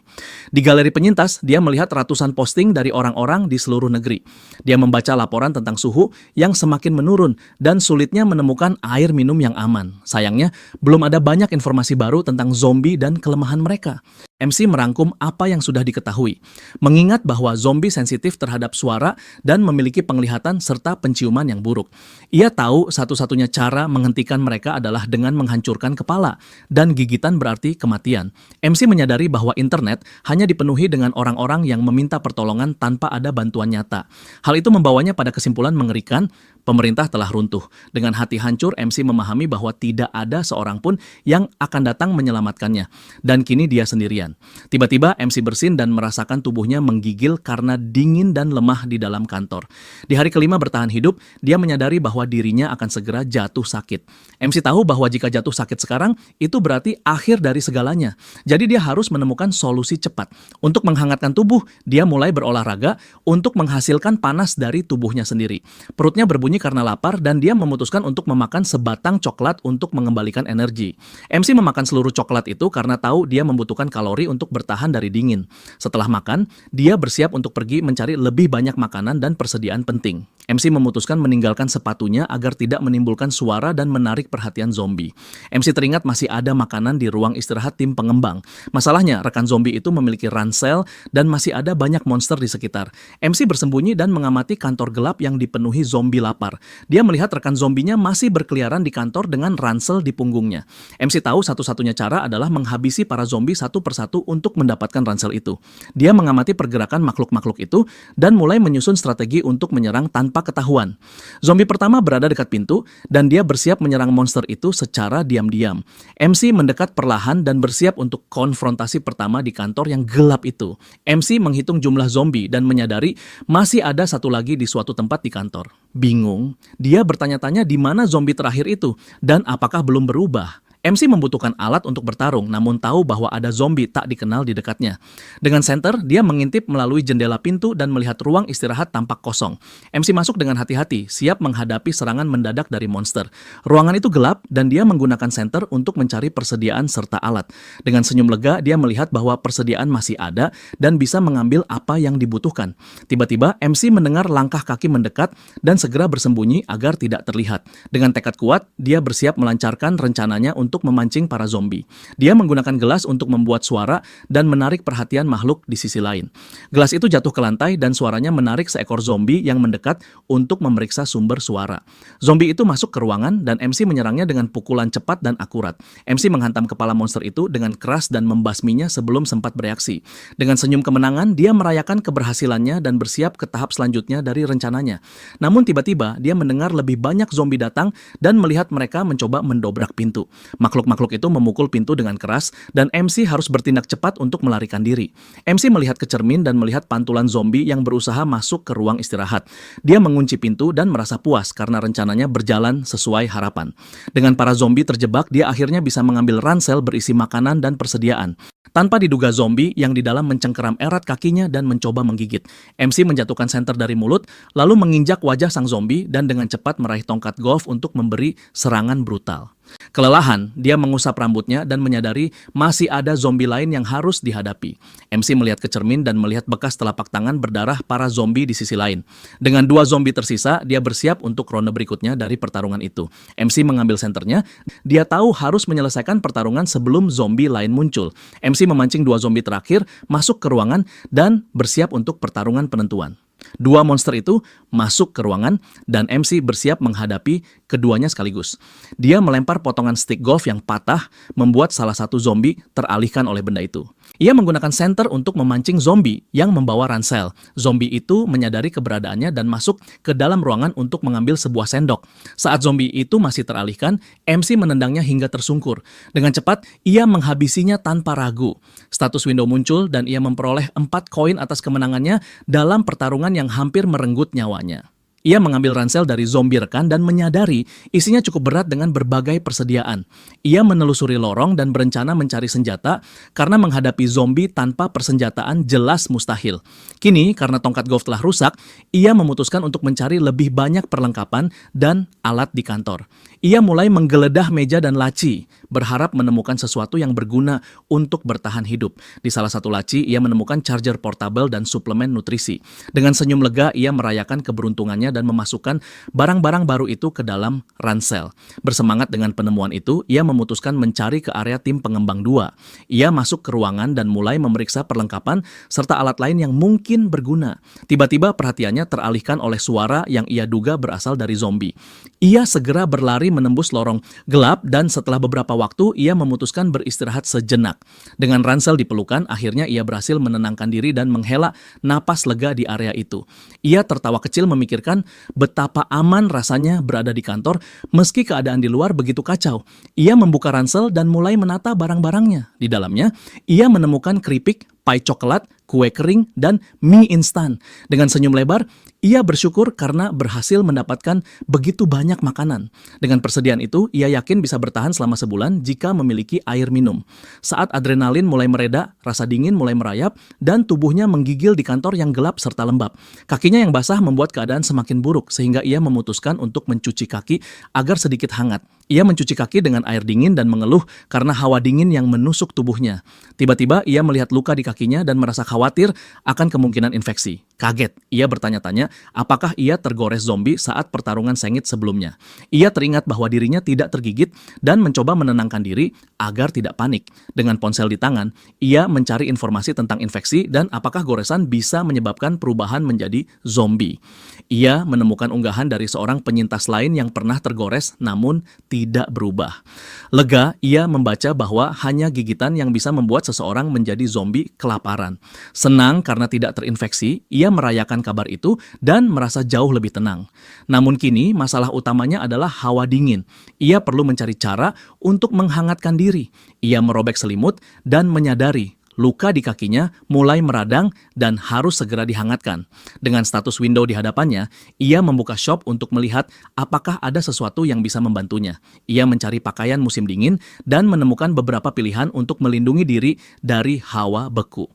Di galeri penyintas, dia melihat ratusan posting dari orang-orang di seluruh negeri. Dia membaca laporan tentang suhu yang semakin menurun dan sulitnya menemukan air minum yang aman. Sayangnya, belum ada banyak informasi baru tentang zombie dan kelemahan mereka. MC merangkum apa yang sudah diketahui, mengingat bahwa zombie sensitif terhadap suara dan memiliki penglihatan serta penciuman yang buruk. Ia tahu satu-satunya cara menghentikan mereka adalah dengan menghancurkan kepala, dan gigitan berarti kematian. MC menyadari bahwa internet hanya dipenuhi dengan orang-orang yang meminta pertolongan tanpa ada bantuan nyata. Hal itu membawanya pada kesimpulan mengerikan. Pemerintah telah runtuh. Dengan hati hancur, MC memahami bahwa tidak ada seorang pun yang akan datang menyelamatkannya. Dan kini dia sendirian. Tiba-tiba MC bersin dan merasakan tubuhnya menggigil karena dingin dan lemah di dalam kantor. Di hari kelima bertahan hidup, dia menyadari bahwa dirinya akan segera jatuh sakit. MC tahu bahwa jika jatuh sakit sekarang, itu berarti akhir dari segalanya. Jadi dia harus menemukan solusi cepat. Untuk menghangatkan tubuh, dia mulai berolahraga untuk menghasilkan panas dari tubuhnya sendiri. Perutnya berbunyi karena lapar dan dia memutuskan untuk memakan sebatang coklat untuk mengembalikan energi. MC memakan seluruh coklat itu karena tahu dia membutuhkan kalori untuk bertahan dari dingin. Setelah makan, dia bersiap untuk pergi mencari lebih banyak makanan dan persediaan penting. MC memutuskan meninggalkan sepatunya agar tidak menimbulkan suara dan menarik perhatian zombie. MC teringat masih ada makanan di ruang istirahat tim pengembang. Masalahnya, rekan zombie itu memiliki ransel dan masih ada banyak monster di sekitar. MC bersembunyi dan mengamati kantor gelap yang dipenuhi zombie lapar. Dia melihat rekan zombinya masih berkeliaran di kantor dengan ransel di punggungnya. MC tahu satu-satunya cara adalah menghabisi para zombie satu persatu untuk mendapatkan ransel itu. Dia mengamati pergerakan makhluk-makhluk itu dan mulai menyusun strategi untuk menyerang tanpa ketahuan. Zombie pertama berada dekat pintu dan dia bersiap menyerang monster itu secara diam-diam. MC mendekat perlahan dan bersiap untuk konfrontasi pertama di kantor yang gelap itu. MC menghitung jumlah zombie dan menyadari masih ada satu lagi di suatu tempat di kantor. Bingung, dia bertanya-tanya di mana zombie terakhir itu dan apakah belum berubah. MC membutuhkan alat untuk bertarung, namun tahu bahwa ada zombie tak dikenal di dekatnya. Dengan senter, dia mengintip melalui jendela pintu dan melihat ruang istirahat tampak kosong. MC masuk dengan hati-hati, siap menghadapi serangan mendadak dari monster. Ruangan itu gelap dan dia menggunakan senter untuk mencari persediaan serta alat. Dengan senyum lega, dia melihat bahwa persediaan masih ada dan bisa mengambil apa yang dibutuhkan. Tiba-tiba, MC mendengar langkah kaki mendekat dan segera bersembunyi agar tidak terlihat. Dengan tekad kuat, dia bersiap melancarkan rencananya untuk memancing para zombie. Dia menggunakan gelas untuk membuat suara dan menarik perhatian makhluk di sisi lain. Gelas itu jatuh ke lantai dan suaranya menarik seekor zombie yang mendekat untuk memeriksa sumber suara. Zombie itu masuk ke ruangan dan MC menyerangnya dengan pukulan cepat dan akurat. MC menghantam kepala monster itu dengan keras dan membasminya sebelum sempat bereaksi. Dengan senyum kemenangan, dia merayakan keberhasilannya dan bersiap ke tahap selanjutnya dari rencananya. Namun tiba-tiba, dia mendengar lebih banyak zombie datang dan melihat mereka mencoba mendobrak pintu. Makhluk-makhluk itu memukul pintu dengan keras dan MC harus bertindak cepat untuk melarikan diri. MC melihat ke cermin dan melihat pantulan zombie yang berusaha masuk ke ruang istirahat. Dia mengunci pintu dan merasa puas karena rencananya berjalan sesuai harapan. Dengan para zombie terjebak, dia akhirnya bisa mengambil ransel berisi makanan dan persediaan. Tanpa diduga zombie yang di dalam mencengkeram erat kakinya dan mencoba menggigit. MC menjatuhkan senter dari mulut, lalu menginjak wajah sang zombie dan dengan cepat meraih tongkat golf untuk memberi serangan brutal. Kelelahan, dia mengusap rambutnya dan menyadari masih ada zombie lain yang harus dihadapi. MC melihat ke cermin dan melihat bekas telapak tangan berdarah para zombie di sisi lain. Dengan 2 zombie tersisa, dia bersiap untuk ronde berikutnya dari pertarungan itu. MC mengambil senternya, dia tahu harus menyelesaikan pertarungan sebelum zombie lain muncul. MC memancing 2 zombie terakhir, masuk ke ruangan dan bersiap untuk pertarungan penentuan. Dua monster itu masuk ke ruangan dan MC bersiap menghadapi keduanya sekaligus. Dia melempar potongan stick golf yang patah, membuat salah satu zombie teralihkan oleh benda itu. Ia menggunakan senter untuk memancing zombie yang membawa ransel. Zombie itu menyadari keberadaannya dan masuk ke dalam ruangan untuk mengambil sebuah sendok. Saat zombie itu masih teralihkan, MC menendangnya hingga tersungkur. Dengan cepat, ia menghabisinya tanpa ragu. Status window muncul dan ia memperoleh 4 koin atas kemenangannya dalam pertarungan yang hampir merenggut nyawanya. Ia mengambil ransel dari zombie rekan dan menyadari isinya cukup berat dengan berbagai persediaan. Ia menelusuri lorong dan berencana mencari senjata karena menghadapi zombie tanpa persenjataan jelas mustahil. Kini, karena tongkat golf telah rusak, ia memutuskan untuk mencari lebih banyak perlengkapan dan alat di kantor. Ia mulai menggeledah meja dan laci, berharap menemukan sesuatu yang berguna untuk bertahan hidup. Di salah satu laci, ia menemukan charger portable dan suplemen nutrisi. Dengan senyum lega, ia merayakan keberuntungannya dan memasukkan barang-barang baru itu ke dalam ransel. Bersemangat dengan penemuan itu, ia memutuskan mencari ke area tim pengembang 2. Ia masuk ke ruangan dan mulai memeriksa perlengkapan serta alat lain yang mungkin berguna. Tiba-tiba perhatiannya teralihkan oleh suara yang ia duga berasal dari zombie. Ia segera berlari menembus lorong gelap dan setelah beberapa waktu ia memutuskan beristirahat sejenak. Dengan ransel di pelukan, akhirnya ia berhasil menenangkan diri dan menghela napas lega di area itu. Ia tertawa kecil memikirkan betapa aman rasanya berada di kantor meski keadaan di luar begitu kacau. Ia membuka ransel dan mulai menata barang-barangnya. Di dalamnya, ia menemukan keripik, pai coklat, kue kering, dan mie instan. Dengan senyum lebar, ia bersyukur karena berhasil mendapatkan begitu banyak makanan. Dengan persediaan itu, ia yakin bisa bertahan selama sebulan jika memiliki air minum. Saat adrenalin mulai mereda, rasa dingin mulai merayap, dan tubuhnya menggigil di kantor yang gelap serta lembab. Kakinya yang basah membuat keadaan semakin buruk, sehingga ia memutuskan untuk mencuci kaki agar sedikit hangat. Ia mencuci kaki dengan air dingin dan mengeluh karena hawa dingin yang menusuk tubuhnya. Tiba-tiba ia melihat luka di kakinya dan merasa khawatir akan kemungkinan infeksi. Kaget, ia bertanya-tanya apakah ia tergores zombie saat pertarungan sengit sebelumnya. Ia teringat bahwa dirinya tidak tergigit dan mencoba menenangkan diri agar tidak panik. Dengan ponsel di tangan, ia mencari informasi tentang infeksi dan apakah goresan bisa menyebabkan perubahan menjadi zombie. Ia menemukan unggahan dari seorang penyintas lain yang pernah tergores namun tidak berubah. Lega, ia membaca bahwa hanya gigitan yang bisa membuat seseorang menjadi zombie kelaparan. Senang karena tidak terinfeksi, ia merayakan kabar itu dan merasa jauh lebih tenang. Namun kini masalah utamanya adalah hawa dingin. Ia perlu mencari cara untuk menghangatkan diri. Ia merobek selimut dan menyadari luka di kakinya mulai meradang dan harus segera dihangatkan. Dengan status window di hadapannya, ia membuka shop untuk melihat apakah ada sesuatu yang bisa membantunya. Ia mencari pakaian musim dingin dan menemukan beberapa pilihan untuk melindungi diri dari hawa beku.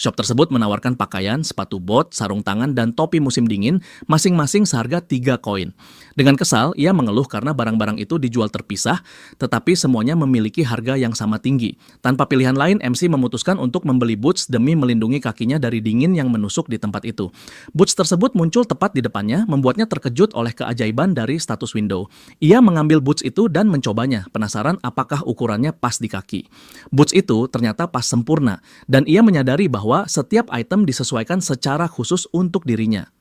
Shop tersebut menawarkan pakaian, sepatu bot, sarung tangan, dan topi musim dingin, masing-masing seharga 3 koin. Dengan kesal, ia mengeluh karena barang-barang itu dijual terpisah, tetapi semuanya memiliki harga yang sama tinggi. Tanpa pilihan lain, MC memutuskan untuk membeli boots demi melindungi kakinya dari dingin yang menusuk di tempat itu. Boots tersebut muncul tepat di depannya, membuatnya terkejut oleh keajaiban dari status window. Ia mengambil boots itu dan mencobanya, penasaran apakah ukurannya pas di kaki. Boots itu ternyata pas sempurna, dan ia menyadari bahwa setiap item disesuaikan secara khusus untuk dirinya.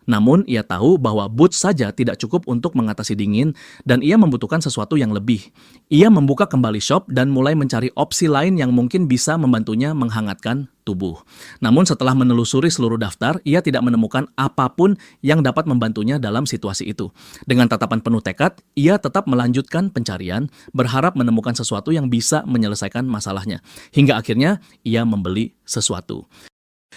Namun, ia tahu bahwa boots saja tidak cukup untuk mengatasi dingin dan ia membutuhkan sesuatu yang lebih. Ia membuka kembali shop dan mulai mencari opsi lain yang mungkin bisa membantunya menghangatkan tubuh. Namun setelah menelusuri seluruh daftar, ia tidak menemukan apapun yang dapat membantunya dalam situasi itu. Dengan tatapan penuh tekad, ia tetap melanjutkan pencarian, berharap menemukan sesuatu yang bisa menyelesaikan masalahnya. Hingga akhirnya, ia membeli sesuatu.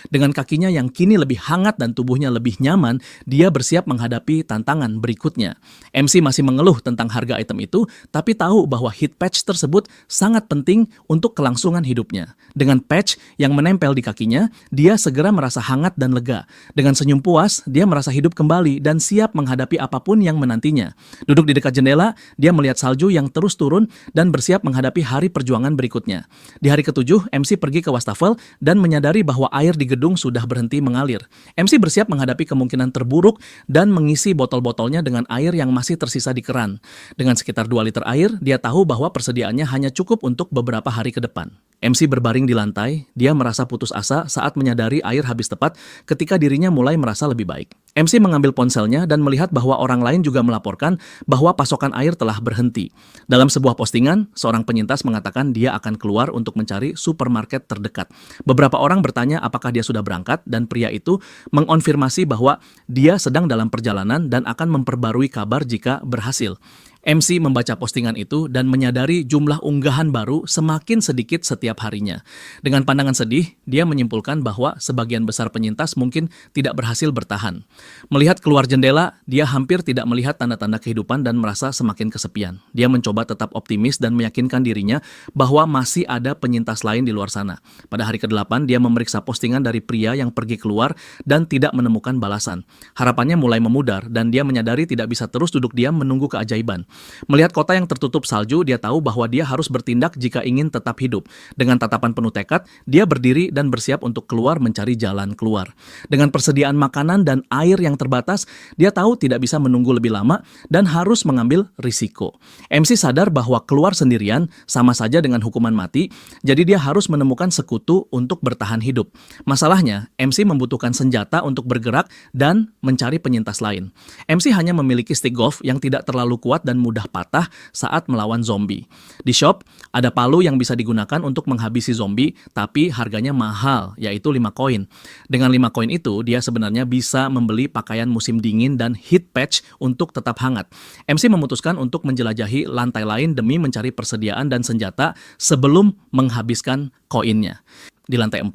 Dengan kakinya yang kini lebih hangat dan tubuhnya lebih nyaman, dia bersiap menghadapi tantangan berikutnya. MC masih mengeluh tentang harga item itu, tapi tahu bahwa heat patch tersebut sangat penting untuk kelangsungan hidupnya. Dengan patch yang menempel di kakinya, dia segera merasa hangat dan lega. Dengan senyum puas, dia merasa hidup kembali dan siap menghadapi apapun yang menantinya. Duduk di dekat jendela, dia melihat salju yang terus turun dan bersiap menghadapi hari perjuangan berikutnya. Di hari ke-7, MC pergi ke wastafel dan menyadari bahwa air di di gedung sudah berhenti mengalir. MC bersiap menghadapi kemungkinan terburuk dan mengisi botol-botolnya dengan air yang masih tersisa di keran. Dengan sekitar 2 liter air, dia tahu bahwa persediaannya hanya cukup untuk beberapa hari ke depan. MC berbaring di lantai, dia merasa putus asa saat menyadari air habis tepat ketika dirinya mulai merasa lebih baik. MC mengambil ponselnya dan melihat bahwa orang lain juga melaporkan bahwa pasokan air telah berhenti. Dalam sebuah postingan, seorang penyintas mengatakan dia akan keluar untuk mencari supermarket terdekat. Beberapa orang bertanya apakah dia sudah berangkat dan pria itu mengonfirmasi bahwa dia sedang dalam perjalanan dan akan memperbarui kabar jika berhasil. MC membaca postingan itu dan menyadari jumlah unggahan baru semakin sedikit setiap harinya. Dengan pandangan sedih, dia menyimpulkan bahwa sebagian besar penyintas mungkin tidak berhasil bertahan. Melihat keluar jendela, dia hampir tidak melihat tanda-tanda kehidupan dan merasa semakin kesepian. Dia mencoba tetap optimis dan meyakinkan dirinya bahwa masih ada penyintas lain di luar sana. Pada hari ke-8, dia memeriksa postingan dari pria yang pergi keluar dan tidak menemukan balasan. Harapannya mulai memudar dan dia menyadari tidak bisa terus duduk diam menunggu keajaiban. Melihat kota yang tertutup salju, dia tahu bahwa dia harus bertindak jika ingin tetap hidup. Dengan tatapan penuh tekad, dia berdiri dan bersiap untuk keluar mencari jalan keluar. Dengan persediaan makanan dan air yang terbatas, dia tahu tidak bisa menunggu lebih lama dan harus mengambil risiko. MC sadar bahwa keluar sendirian sama saja dengan hukuman mati, jadi dia harus menemukan sekutu untuk bertahan hidup. Masalahnya, MC membutuhkan senjata untuk bergerak dan mencari penyintas lain. MC hanya memiliki stick golf yang tidak terlalu kuat dan mudah patah saat melawan zombie. Di shop, ada palu yang bisa digunakan untuk menghabisi zombie, tapi harganya mahal, yaitu 5 koin. Dengan 5 koin itu, dia sebenarnya bisa membeli pakaian musim dingin dan heat patch untuk tetap hangat. MC memutuskan untuk menjelajahi lantai lain demi mencari persediaan dan senjata sebelum menghabiskan koinnya. Di lantai 4,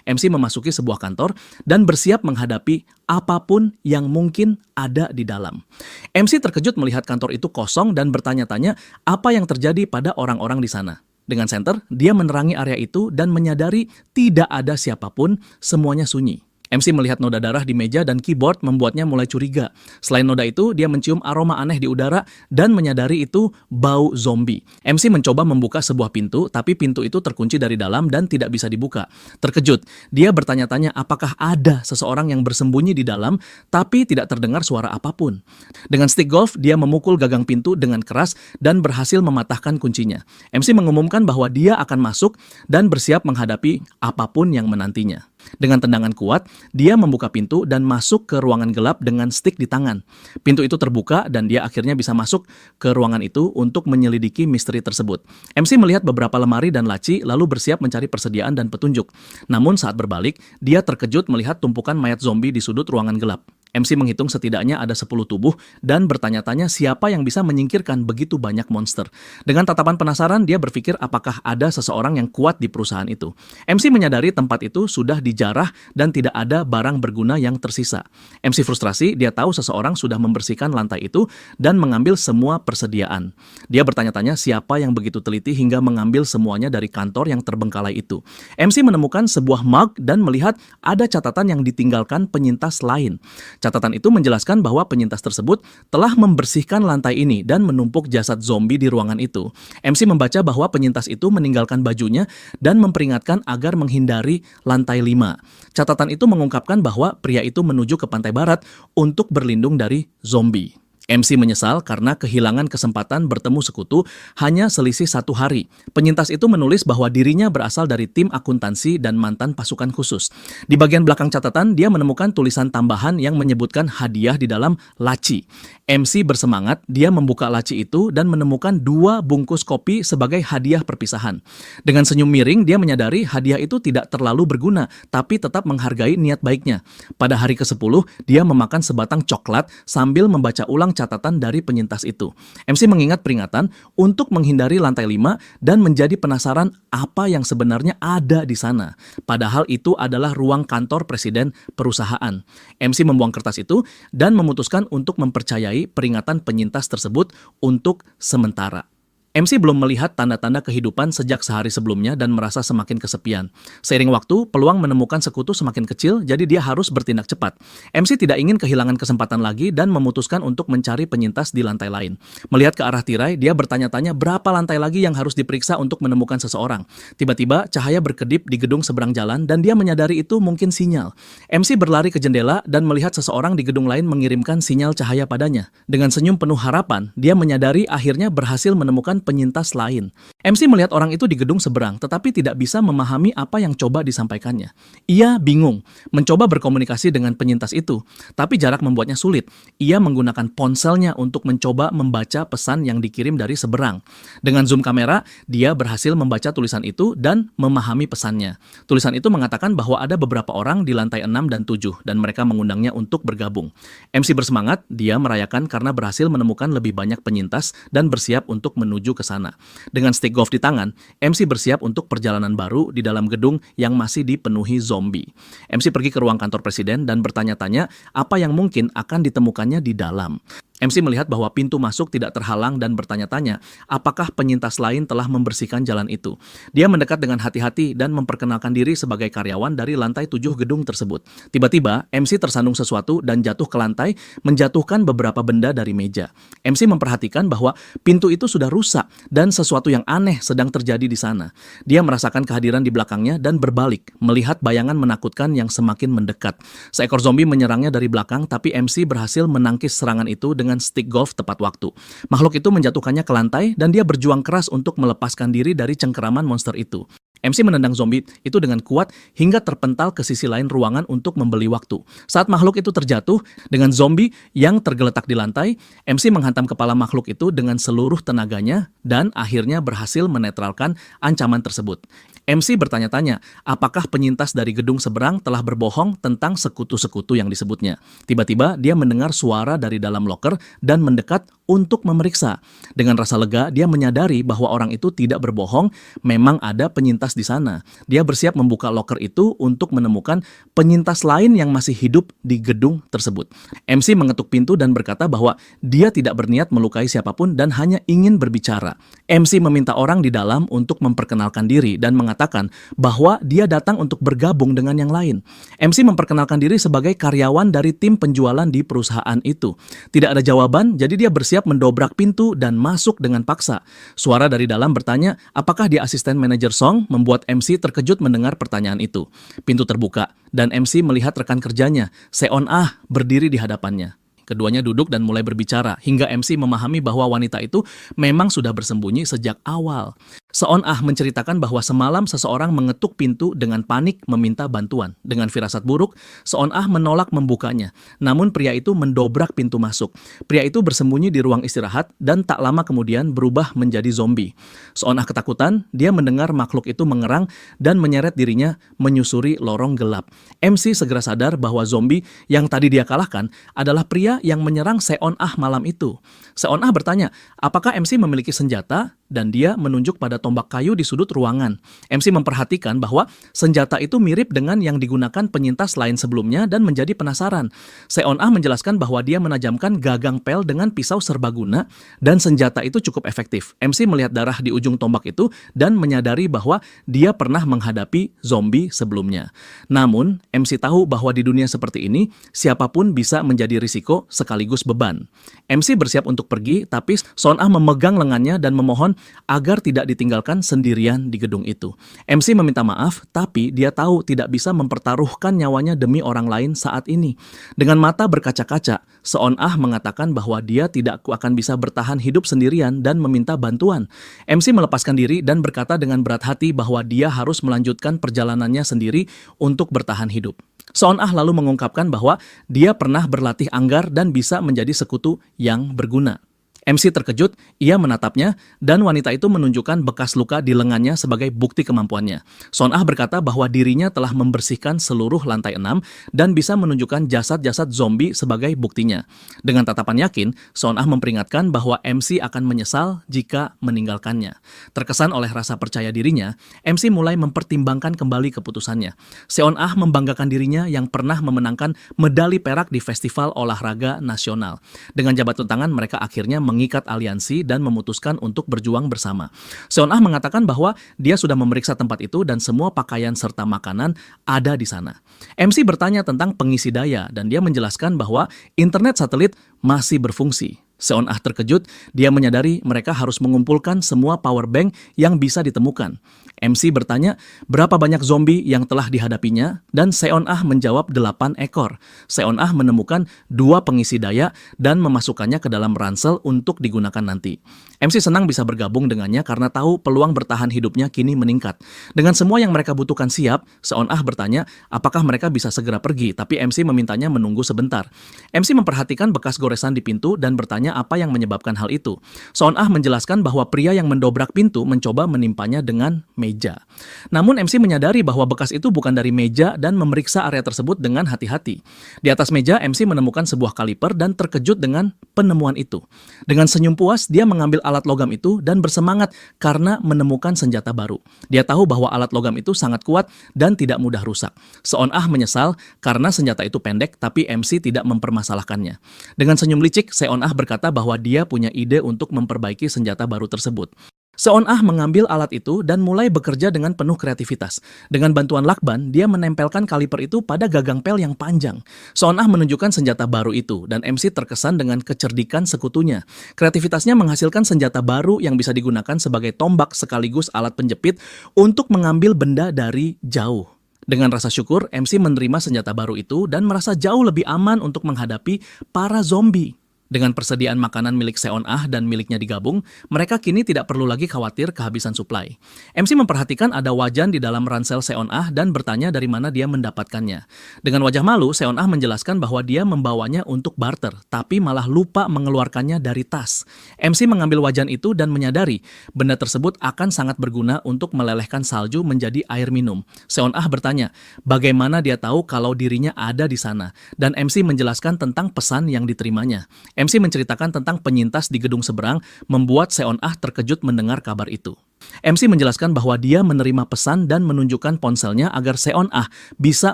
MC memasuki sebuah kantor dan bersiap menghadapi apapun yang mungkin ada di dalam. MC terkejut melihat kantor itu kosong dan bertanya-tanya apa yang terjadi pada orang-orang di sana. Dengan senter, dia menerangi area itu dan menyadari tidak ada siapapun, semuanya sunyi. MC melihat noda darah di meja dan keyboard membuatnya mulai curiga. Selain noda itu, dia mencium aroma aneh di udara dan menyadari itu bau zombie. MC mencoba membuka sebuah pintu, tapi pintu itu terkunci dari dalam dan tidak bisa dibuka. Terkejut, dia bertanya-tanya apakah ada seseorang yang bersembunyi di dalam, tapi tidak terdengar suara apapun. Dengan stick golf, dia memukul gagang pintu dengan keras dan berhasil mematahkan kuncinya. MC mengumumkan bahwa dia akan masuk dan bersiap menghadapi apapun yang menantinya. Dengan tendangan kuat, dia membuka pintu dan masuk ke ruangan gelap dengan stick di tangan. Pintu itu terbuka dan dia akhirnya bisa masuk ke ruangan itu untuk menyelidiki misteri tersebut. MC melihat beberapa lemari dan laci lalu bersiap mencari persediaan dan petunjuk. Namun saat berbalik, dia terkejut melihat tumpukan mayat zombie di sudut ruangan gelap. MC menghitung setidaknya ada 10 tubuh dan bertanya-tanya siapa yang bisa menyingkirkan begitu banyak monster. Dengan tatapan penasaran, dia berpikir apakah ada seseorang yang kuat di perusahaan itu. MC menyadari tempat itu sudah dijarah dan tidak ada barang berguna yang tersisa. MC frustrasi, dia tahu seseorang sudah membersihkan lantai itu dan mengambil semua persediaan. Dia bertanya-tanya siapa yang begitu teliti hingga mengambil semuanya dari kantor yang terbengkalai itu. MC menemukan sebuah mug dan melihat ada catatan yang ditinggalkan penyintas lain. Catatan itu menjelaskan bahwa penyintas tersebut telah membersihkan lantai ini dan menumpuk jasad zombie di ruangan itu. MC membaca bahwa penyintas itu meninggalkan bajunya dan memperingatkan agar menghindari lantai 5. Catatan itu mengungkapkan bahwa pria itu menuju ke pantai barat untuk berlindung dari zombie. MC menyesal karena kehilangan kesempatan bertemu sekutu hanya selisih 1 hari. Penyintas itu menulis bahwa dirinya berasal dari tim akuntansi dan mantan pasukan khusus. Di bagian belakang catatan, dia menemukan tulisan tambahan yang menyebutkan hadiah di dalam laci. MC bersemangat, dia membuka laci itu dan menemukan 2 bungkus kopi sebagai hadiah perpisahan. Dengan senyum miring, dia menyadari hadiah itu tidak terlalu berguna, tapi tetap menghargai niat baiknya. Pada hari ke-10, dia memakan sebatang coklat sambil membaca ulang catatan dari penyintas itu. MC mengingat peringatan untuk menghindari lantai 5 dan menjadi penasaran apa yang sebenarnya ada di sana. Padahal itu adalah ruang kantor presiden perusahaan. MC membuang kertas itu dan memutuskan untuk mempercayai peringatan penyintas tersebut untuk sementara. MC belum melihat tanda-tanda kehidupan sejak sehari sebelumnya dan merasa semakin kesepian. Seiring waktu, peluang menemukan sekutu semakin kecil, jadi dia harus bertindak cepat. MC tidak ingin kehilangan kesempatan lagi dan memutuskan untuk mencari penyintas di lantai lain. Melihat ke arah tirai, dia bertanya-tanya berapa lantai lagi yang harus diperiksa untuk menemukan seseorang. Tiba-tiba, cahaya berkedip di gedung seberang jalan dan dia menyadari itu mungkin sinyal. MC berlari ke jendela dan melihat seseorang di gedung lain mengirimkan sinyal cahaya padanya. Dengan senyum penuh harapan, dia menyadari akhirnya berhasil menemukan penyintas lain. MC melihat orang itu di gedung seberang, tetapi tidak bisa memahami apa yang coba disampaikannya. Ia bingung, mencoba berkomunikasi dengan penyintas itu, tapi jarak membuatnya sulit. Ia menggunakan ponselnya untuk mencoba membaca pesan yang dikirim dari seberang. Dengan zoom kamera, dia berhasil membaca tulisan itu dan memahami pesannya. Tulisan itu mengatakan bahwa ada beberapa orang di lantai 6 dan 7 dan mereka mengundangnya untuk bergabung. MC bersemangat, dia merayakan karena berhasil menemukan lebih banyak penyintas dan bersiap untuk menuju ke sana. Dengan stick golf di tangan, MC bersiap untuk perjalanan baru di dalam gedung yang masih dipenuhi zombie. MC pergi ke ruang kantor presiden dan bertanya-tanya apa yang mungkin akan ditemukannya di dalam. MC melihat bahwa pintu masuk tidak terhalang dan bertanya-tanya apakah penyintas lain telah membersihkan jalan itu. Dia mendekat dengan hati-hati dan memperkenalkan diri sebagai karyawan dari lantai 7 gedung tersebut. Tiba-tiba, MC tersandung sesuatu dan jatuh ke lantai, menjatuhkan beberapa benda dari meja. MC memperhatikan bahwa pintu itu sudah rusak dan sesuatu yang aneh sedang terjadi di sana. Dia merasakan kehadiran di belakangnya dan berbalik, melihat bayangan menakutkan yang semakin mendekat. Seekor zombie menyerangnya dari belakang, tapi MC berhasil menangkis serangan itu dengan stick golf tepat waktu. Makhluk itu menjatuhkannya ke lantai dan dia berjuang keras untuk melepaskan diri dari cengkeraman monster itu. MC menendang zombie itu dengan kuat hingga terpental ke sisi lain ruangan untuk membeli waktu. Saat makhluk itu terjatuh dengan zombie yang tergeletak di lantai, MC menghantam kepala makhluk itu dengan seluruh tenaganya dan akhirnya berhasil menetralkan ancaman tersebut. MC bertanya-tanya apakah penyintas dari gedung seberang telah berbohong tentang sekutu-sekutu yang disebutnya. Tiba-tiba dia mendengar suara dari dalam loker dan mendekat untuk memeriksa. Dengan rasa lega, dia menyadari bahwa orang itu tidak berbohong, memang ada penyintas di sana. Dia bersiap membuka loker itu untuk menemukan penyintas lain yang masih hidup di gedung tersebut. MC mengetuk pintu dan berkata bahwa dia tidak berniat melukai siapapun dan hanya ingin berbicara. MC meminta orang di dalam untuk memperkenalkan diri dan mengatakan bahwa dia datang untuk bergabung dengan yang lain. MC memperkenalkan diri sebagai karyawan dari tim penjualan di perusahaan itu. Tidak ada jawaban, jadi dia bersiap mendobrak pintu dan masuk dengan paksa. Suara dari dalam bertanya, apakah dia asisten manajer Song, membuat MC terkejut mendengar pertanyaan itu. Pintu terbuka, dan MC melihat rekan kerjanya, Seon Ah, berdiri di hadapannya. Keduanya duduk dan mulai berbicara, hingga MC memahami bahwa wanita itu memang sudah bersembunyi sejak awal. Seon Ah menceritakan bahwa semalam seseorang mengetuk pintu dengan panik meminta bantuan. Dengan firasat buruk, Seon Ah menolak membukanya. Namun pria itu mendobrak pintu masuk. Pria itu bersembunyi di ruang istirahat dan tak lama kemudian berubah menjadi zombie. Seon Ah ketakutan, dia mendengar makhluk itu mengerang dan menyeret dirinya menyusuri lorong gelap. MC segera sadar bahwa zombie yang tadi dia kalahkan adalah pria yang menyerang Seon Ah malam itu. Seon Ah bertanya, apakah MC memiliki senjata? Dan dia menunjuk pada tombak kayu di sudut ruangan. MC memperhatikan bahwa senjata itu mirip dengan yang digunakan penyintas lain sebelumnya dan menjadi penasaran. Seon Ah menjelaskan bahwa dia menajamkan gagang pel dengan pisau serbaguna dan senjata itu cukup efektif. MC melihat darah di ujung tombak itu dan menyadari bahwa dia pernah menghadapi zombie sebelumnya. Namun, MC tahu bahwa di dunia seperti ini, siapapun bisa menjadi risiko sekaligus beban. MC bersiap untuk pergi, tapi Seon Ah memegang lengannya dan memohon agar tidak ditinggalkan sendirian di gedung itu. MC meminta maaf, tapi dia tahu tidak bisa mempertaruhkan nyawanya demi orang lain saat ini. Dengan mata berkaca-kaca, Seon Ah mengatakan bahwa dia tidak akan bisa bertahan hidup sendirian dan meminta bantuan. MC melepaskan diri dan berkata dengan berat hati bahwa dia harus melanjutkan perjalanannya sendiri untuk bertahan hidup. Seon Ah lalu mengungkapkan bahwa dia pernah berlatih anggar dan bisa menjadi sekutu yang berguna. MC terkejut, ia menatapnya, dan wanita itu menunjukkan bekas luka di lengannya sebagai bukti kemampuannya. Seon Ah berkata bahwa dirinya telah membersihkan seluruh lantai 6 dan bisa menunjukkan jasad-jasad zombie sebagai buktinya. Dengan tatapan yakin, Seon Ah memperingatkan bahwa MC akan menyesal jika meninggalkannya. Terkesan oleh rasa percaya dirinya, MC mulai mempertimbangkan kembali keputusannya. Seon Ah membanggakan dirinya yang pernah memenangkan medali perak di Festival Olahraga Nasional. Dengan jabat tangan, mereka akhirnya mengikat aliansi dan memutuskan untuk berjuang bersama. Seon Ah mengatakan bahwa dia sudah memeriksa tempat itu dan semua pakaian serta makanan ada di sana. MC bertanya tentang pengisi daya dan dia menjelaskan bahwa internet satelit masih berfungsi. Seon Ah terkejut, dia menyadari mereka harus mengumpulkan semua power bank yang bisa ditemukan. MC bertanya berapa banyak zombie yang telah dihadapinya dan Seon Ah menjawab 8 ekor. Seon Ah menemukan 2 pengisi daya dan memasukkannya ke dalam ransel untuk digunakan nanti. MC senang bisa bergabung dengannya karena tahu peluang bertahan hidupnya kini meningkat. Dengan semua yang mereka butuhkan siap, Seon Ah bertanya apakah mereka bisa segera pergi, tapi MC memintanya menunggu sebentar. MC memperhatikan bekas goresan di pintu dan bertanya apa yang menyebabkan hal itu. Seon Ah menjelaskan bahwa pria yang mendobrak pintu mencoba menimpanya dengan meja. Namun MC menyadari bahwa bekas itu bukan dari meja dan memeriksa area tersebut dengan hati-hati. Di atas meja MC menemukan sebuah kaliper dan terkejut dengan penemuan itu. Dengan senyum puas dia mengambil alat logam itu dan bersemangat karena menemukan senjata baru. Dia tahu bahwa alat logam itu sangat kuat dan tidak mudah rusak. Seon Ah menyesal karena senjata itu pendek tapi MC tidak mempermasalahkannya. Dengan senyum licik, Seon Ah berkata bahwa dia punya ide untuk memperbaiki senjata baru tersebut. Seon Ah mengambil alat itu dan mulai bekerja dengan penuh kreativitas. Dengan bantuan lakban, dia menempelkan kaliper itu pada gagang pel yang panjang. Seon Ah menunjukkan senjata baru itu dan MC terkesan dengan kecerdikan sekutunya. Kreativitasnya menghasilkan senjata baru yang bisa digunakan sebagai tombak sekaligus alat penjepit untuk mengambil benda dari jauh. Dengan rasa syukur, MC menerima senjata baru itu dan merasa jauh lebih aman untuk menghadapi para zombie. Dengan persediaan makanan milik Seon Ah dan miliknya digabung, mereka kini tidak perlu lagi khawatir kehabisan suplai. MC memperhatikan ada wajan di dalam ransel Seon Ah dan bertanya dari mana dia mendapatkannya. Dengan wajah malu, Seon Ah menjelaskan bahwa dia membawanya untuk barter, tapi malah lupa mengeluarkannya dari tas. MC mengambil wajan itu dan menyadari benda tersebut akan sangat berguna untuk melelehkan salju menjadi air minum. Seon Ah bertanya, bagaimana dia tahu kalau dirinya ada di sana, dan MC menjelaskan tentang pesan yang diterimanya. MC menceritakan tentang penyintas di gedung seberang, membuat Seon Ah terkejut mendengar kabar itu. MC menjelaskan bahwa dia menerima pesan dan menunjukkan ponselnya agar Seon Ah bisa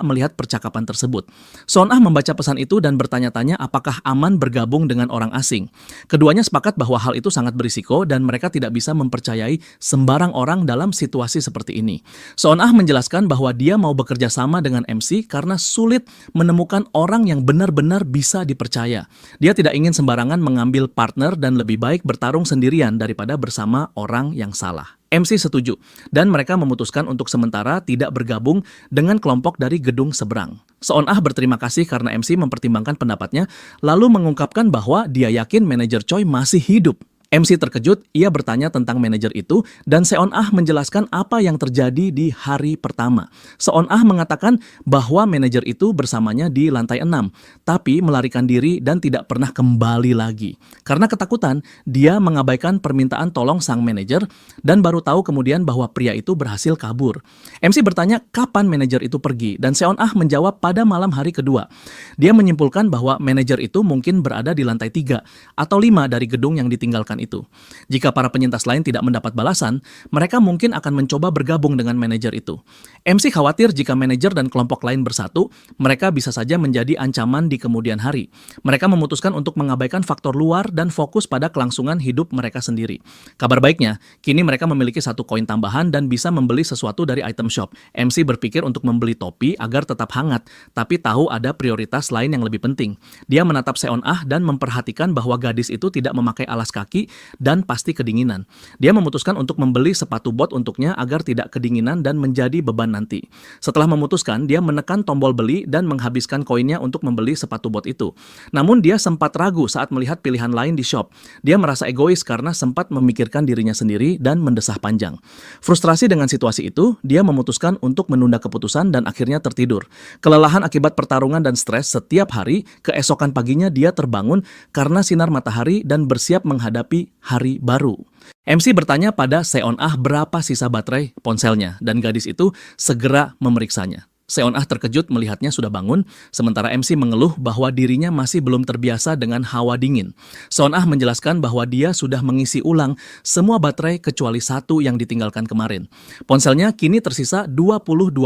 melihat percakapan tersebut. Seon Ah membaca pesan itu dan bertanya-tanya apakah aman bergabung dengan orang asing. Keduanya sepakat bahwa hal itu sangat berisiko dan mereka tidak bisa mempercayai sembarang orang dalam situasi seperti ini. Seon Ah menjelaskan bahwa dia mau bekerja sama dengan MC karena sulit menemukan orang yang benar-benar bisa dipercaya. Dia tidak ingin sembarangan mengambil partner dan lebih baik bertarung sendirian daripada bersama orang yang salah. MC setuju, dan mereka memutuskan untuk sementara tidak bergabung dengan kelompok dari gedung seberang. Seon Ah berterima kasih karena MC mempertimbangkan pendapatnya, lalu mengungkapkan bahwa dia yakin manajer Choi masih hidup. MC terkejut, ia bertanya tentang manajer itu dan Seon Ah menjelaskan apa yang terjadi di hari pertama. Seon Ah mengatakan bahwa manajer itu bersamanya di lantai 6, tapi melarikan diri dan tidak pernah kembali lagi. Karena ketakutan, dia mengabaikan permintaan tolong sang manajer dan baru tahu kemudian bahwa pria itu berhasil kabur. MC bertanya kapan manajer itu pergi dan Seon Ah menjawab pada malam hari kedua. Dia menyimpulkan bahwa manajer itu mungkin berada di lantai 3 atau 5 dari gedung yang ditinggalkan itu. Jika para penyintas lain tidak mendapat balasan, mereka mungkin akan mencoba bergabung dengan manajer itu. MC khawatir jika manajer dan kelompok lain bersatu, mereka bisa saja menjadi ancaman di kemudian hari. Mereka memutuskan untuk mengabaikan faktor luar dan fokus pada kelangsungan hidup mereka sendiri. Kabar baiknya, kini mereka memiliki 1 koin tambahan dan bisa membeli sesuatu dari item shop. MC berpikir untuk membeli topi agar tetap hangat, tapi tahu ada prioritas lain yang lebih penting. Dia menatap Seon Ah dan memperhatikan bahwa gadis itu tidak memakai alas kaki dan pasti kedinginan. Dia memutuskan untuk membeli sepatu bot untuknya agar tidak kedinginan dan menjadi beban nanti. Setelah memutuskan, dia menekan tombol beli dan menghabiskan koinnya untuk membeli sepatu bot itu. Namun dia sempat ragu saat melihat pilihan lain di shop. Dia merasa egois karena sempat memikirkan dirinya sendiri dan mendesah panjang. Frustrasi dengan situasi itu, dia memutuskan untuk menunda keputusan dan akhirnya tertidur. Kelelahan akibat pertarungan dan stres setiap hari, keesokan paginya dia terbangun karena sinar matahari dan bersiap menghadapi hari baru. MC bertanya pada Seon Ah berapa sisa baterai ponselnya dan gadis itu segera memeriksanya. Seon Ah terkejut melihatnya sudah bangun, sementara MC mengeluh bahwa dirinya masih belum terbiasa dengan hawa dingin. Seon Ah menjelaskan bahwa dia sudah mengisi ulang semua baterai kecuali satu yang ditinggalkan kemarin. Ponselnya kini tersisa 22%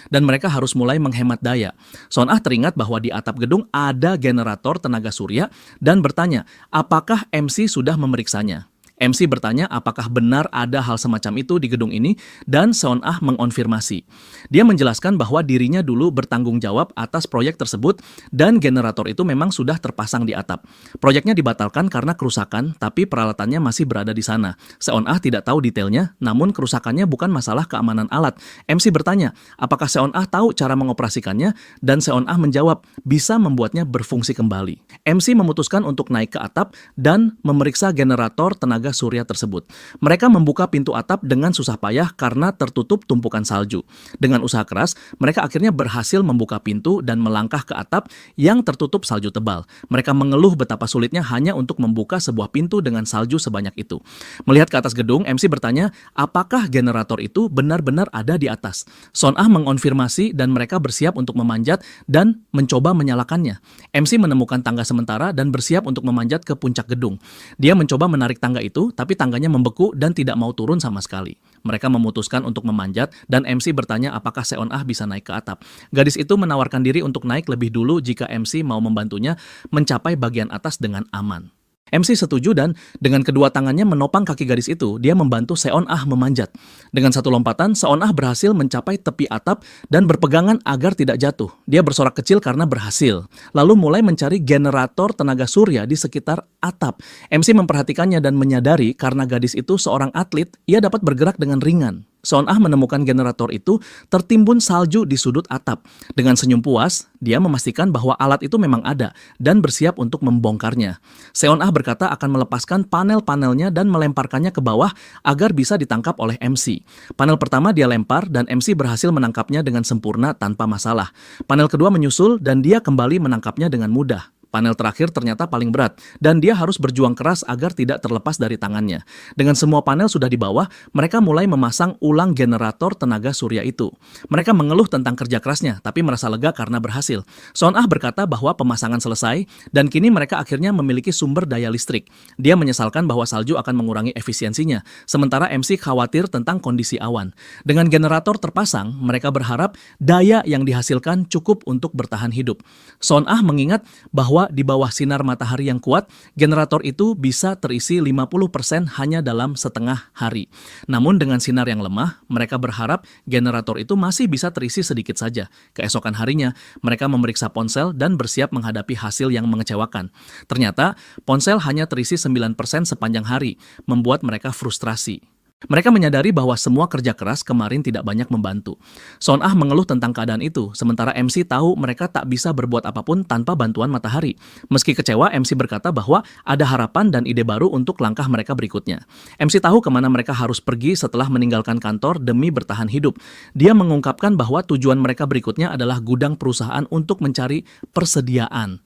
dan mereka harus mulai menghemat daya. Seon Ah teringat bahwa di atap gedung ada generator tenaga surya dan bertanya apakah MC sudah memeriksanya. MC bertanya apakah benar ada hal semacam itu di gedung ini dan Seon Ah mengonfirmasi. Dia menjelaskan bahwa dirinya dulu bertanggung jawab atas proyek tersebut dan generator itu memang sudah terpasang di atap. Proyeknya dibatalkan karena kerusakan, tapi peralatannya masih berada di sana. Seon Ah tidak tahu detailnya, namun kerusakannya bukan masalah keamanan alat. MC bertanya, apakah Seon Ah tahu cara mengoperasikannya? Dan Seon Ah menjawab, bisa membuatnya berfungsi kembali. MC memutuskan untuk naik ke atap dan memeriksa generator tenaga surya tersebut. Mereka membuka pintu atap dengan susah payah karena tertutup tumpukan salju. Dengan usaha keras, mereka akhirnya berhasil membuka pintu dan melangkah ke atap yang tertutup salju tebal. Mereka mengeluh betapa sulitnya hanya untuk membuka sebuah pintu dengan salju sebanyak itu. Melihat ke atas gedung, MC bertanya, apakah generator itu benar-benar ada di atas? Seon Ah mengonfirmasi dan mereka bersiap untuk memanjat dan mencoba menyalakannya. MC menemukan tangga sementara dan bersiap untuk memanjat ke puncak gedung. Dia mencoba menarik tangga itu, tapi tangganya membeku dan tidak mau turun sama sekali. Mereka memutuskan untuk memanjat dan MC bertanya apakah Seon Ah bisa naik ke atap. Gadis itu menawarkan diri untuk naik lebih dulu jika MC mau membantunya mencapai bagian atas dengan aman. MC setuju dan dengan kedua tangannya menopang kaki gadis itu, dia membantu Seon Ah memanjat. Dengan satu lompatan, Seon Ah berhasil mencapai tepi atap dan berpegangan agar tidak jatuh. Dia bersorak kecil karena berhasil. Lalu mulai mencari generator tenaga surya di sekitar atap. MC memperhatikannya dan menyadari karena gadis itu seorang atlet, ia dapat bergerak dengan ringan. Seon Ah menemukan generator itu tertimbun salju di sudut atap. Dengan senyum puas, dia memastikan bahwa alat itu memang ada dan bersiap untuk membongkarnya. Seon Ah berkata akan melepaskan panel-panelnya dan melemparkannya ke bawah agar bisa ditangkap oleh MC. Panel pertama dia lempar dan MC berhasil menangkapnya dengan sempurna tanpa masalah. Panel kedua menyusul dan dia kembali menangkapnya dengan mudah. Panel terakhir ternyata paling berat, dan dia harus berjuang keras agar tidak terlepas dari tangannya. Dengan semua panel sudah di bawah, mereka mulai memasang ulang generator tenaga surya itu. Mereka mengeluh tentang kerja kerasnya, tapi merasa lega karena berhasil. Seon Ah berkata bahwa pemasangan selesai, dan kini mereka akhirnya memiliki sumber daya listrik. Dia menyesalkan bahwa salju akan mengurangi efisiensinya, sementara MC khawatir tentang kondisi awan. Dengan generator terpasang, mereka berharap daya yang dihasilkan cukup untuk bertahan hidup. Seon Ah mengingat bahwa di bawah sinar matahari yang kuat, generator itu bisa terisi 50% hanya dalam setengah hari. Namun dengan sinar yang lemah, mereka berharap generator itu masih bisa terisi sedikit saja. Keesokan harinya, mereka memeriksa ponsel dan bersiap menghadapi hasil yang mengecewakan. Ternyata, ponsel hanya terisi 9% sepanjang hari, membuat mereka frustrasi. Mereka menyadari bahwa semua kerja keras kemarin tidak banyak membantu. Seon Ah mengeluh tentang keadaan itu, sementara MC tahu mereka tak bisa berbuat apapun tanpa bantuan matahari. Meski kecewa, MC berkata bahwa ada harapan dan ide baru untuk langkah mereka berikutnya. MC tahu kemana mereka harus pergi setelah meninggalkan kantor demi bertahan hidup. Dia mengungkapkan bahwa tujuan mereka berikutnya adalah gudang perusahaan untuk mencari persediaan.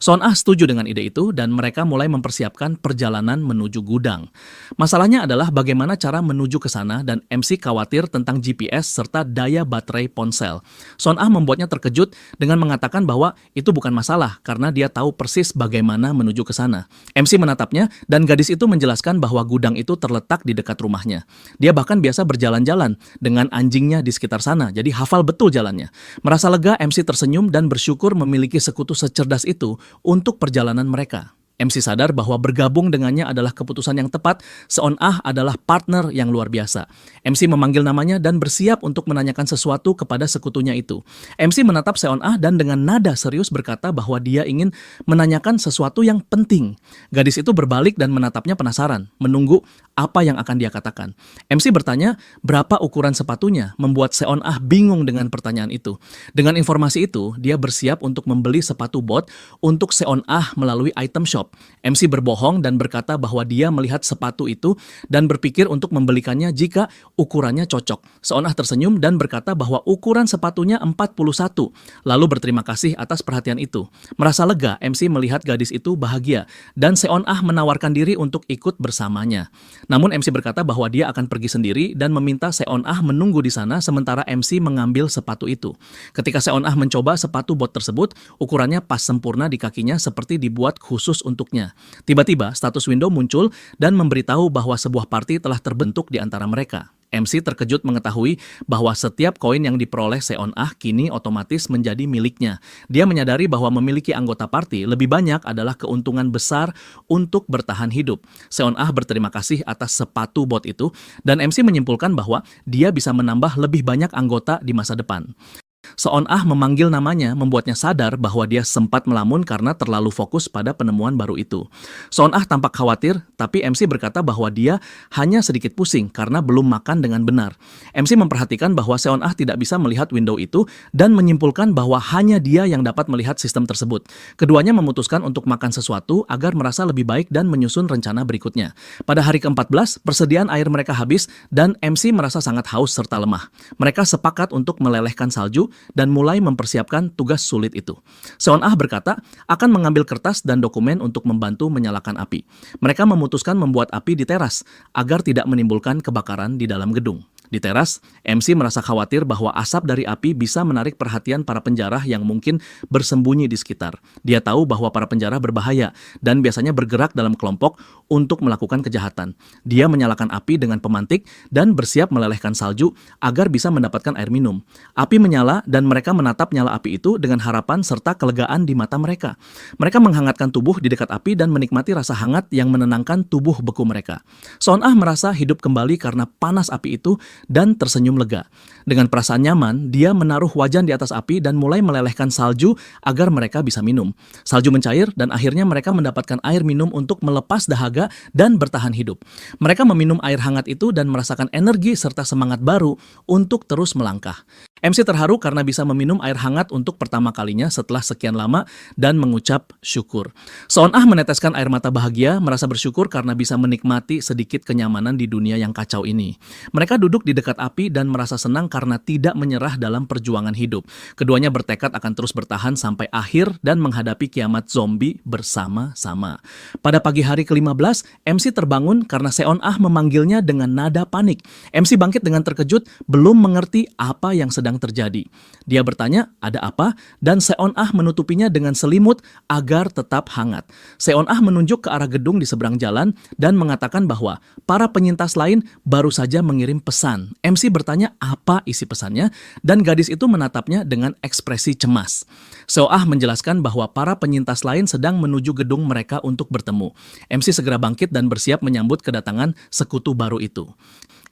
Seon Ah setuju dengan ide itu dan mereka mulai mempersiapkan perjalanan menuju gudang. Masalahnya adalah bagaimana cara menuju ke sana dan MC khawatir tentang GPS serta daya baterai ponsel. Seon Ah membuatnya terkejut dengan mengatakan bahwa itu bukan masalah karena dia tahu persis bagaimana menuju ke sana. MC menatapnya dan gadis itu menjelaskan bahwa gudang itu terletak di dekat rumahnya. Dia bahkan biasa berjalan-jalan dengan anjingnya di sekitar sana, jadi hafal betul jalannya. Merasa lega, MC tersenyum dan bersyukur memiliki sekutu secerdas itu untuk perjalanan mereka. MC sadar bahwa bergabung dengannya adalah keputusan yang tepat. Seon Ah adalah partner yang luar biasa. MC memanggil namanya dan bersiap untuk menanyakan sesuatu kepada sekutunya itu. MC menatap Seon Ah dan dengan nada serius berkata bahwa dia ingin menanyakan sesuatu yang penting. Gadis itu berbalik dan menatapnya penasaran, menunggu apa yang akan dia katakan. MC bertanya berapa ukuran sepatunya, membuat Seon Ah bingung dengan pertanyaan itu. Dengan informasi itu, dia bersiap untuk membeli sepatu bot untuk Seon Ah melalui item shop. MC berbohong dan berkata bahwa dia melihat sepatu itu dan berpikir untuk membelikannya jika ukurannya cocok. Seon-ah tersenyum dan berkata bahwa ukuran sepatunya 41, lalu berterima kasih atas perhatian itu. Merasa lega, MC melihat gadis itu bahagia dan Seon-ah menawarkan diri untuk ikut bersamanya. Namun MC berkata bahwa dia akan pergi sendiri dan meminta Seon-ah menunggu di sana sementara MC mengambil sepatu itu. Ketika Seon-ah mencoba sepatu bot tersebut, ukurannya pas sempurna di kakinya seperti dibuat khusus untuknya. Tiba-tiba status window muncul dan memberitahu bahwa sebuah party telah terbentuk di antara mereka. MC terkejut mengetahui bahwa setiap koin yang diperoleh Seon-ah kini otomatis menjadi miliknya. Dia menyadari bahwa memiliki anggota party lebih banyak adalah keuntungan besar untuk bertahan hidup. Seon-ah berterima kasih atas sepatu bot itu dan MC menyimpulkan bahwa dia bisa menambah lebih banyak anggota di masa depan. Seon-ah memanggil namanya membuatnya sadar bahwa dia sempat melamun karena terlalu fokus pada penemuan baru itu. Seon-ah tampak khawatir, tapi MC berkata bahwa dia hanya sedikit pusing karena belum makan dengan benar. MC memperhatikan bahwa Seon-ah tidak bisa melihat window itu dan menyimpulkan bahwa hanya dia yang dapat melihat sistem tersebut. Keduanya memutuskan untuk makan sesuatu agar merasa lebih baik dan menyusun rencana berikutnya. Pada hari ke-14, persediaan air mereka habis dan MC merasa sangat haus serta lemah. Mereka sepakat untuk melelehkan salju dan mulai mempersiapkan tugas sulit itu. Seon-ah berkata akan mengambil kertas dan dokumen untuk membantu menyalakan api. Mereka memutuskan membuat api di teras agar tidak menimbulkan kebakaran di dalam gedung. Di teras, MC merasa khawatir bahwa asap dari api bisa menarik perhatian para penjara yang mungkin bersembunyi di sekitar. Dia tahu bahwa para penjara berbahaya dan biasanya bergerak dalam kelompok untuk melakukan kejahatan. Dia menyalakan api dengan pemantik dan bersiap melelehkan salju agar bisa mendapatkan air minum. Api menyala dan mereka menatap nyala api itu dengan harapan serta kelegaan di mata mereka. Mereka menghangatkan tubuh di dekat api dan menikmati rasa hangat yang menenangkan tubuh beku mereka. Seon-ah merasa hidup kembali karena panas api itu dan tersenyum lega. Dengan perasaan nyaman, dia menaruh wajan di atas api dan mulai melelehkan salju agar mereka bisa minum. Salju mencair dan akhirnya mereka mendapatkan air minum untuk melepas dahaga dan bertahan hidup. Mereka meminum air hangat itu dan merasakan energi serta semangat baru untuk terus melangkah. MC terharu karena bisa meminum air hangat untuk pertama kalinya setelah sekian lama dan mengucap syukur. Seon-ah meneteskan air mata bahagia, merasa bersyukur karena bisa menikmati sedikit kenyamanan di dunia yang kacau ini. Mereka duduk di dekat api dan merasa senang karena tidak menyerah dalam perjuangan hidup. Keduanya bertekad akan terus bertahan sampai akhir dan menghadapi kiamat zombie bersama-sama. Pada pagi hari ke-15, MC terbangun karena Seon-ah memanggilnya dengan nada panik. MC bangkit dengan terkejut, belum mengerti apa yang sedang terjadi. Dia bertanya, ada apa? Dan Seon-ah menutupinya dengan selimut agar tetap hangat. Seon-ah menunjuk ke arah gedung di seberang jalan dan mengatakan bahwa para penyintas lain baru saja mengirim pesan. MC bertanya apa isi pesannya dan gadis itu menatapnya dengan ekspresi cemas. Seon-ah menjelaskan bahwa para penyintas lain sedang menuju gedung mereka untuk bertemu. MC segera bangkit dan bersiap menyambut kedatangan sekutu baru itu.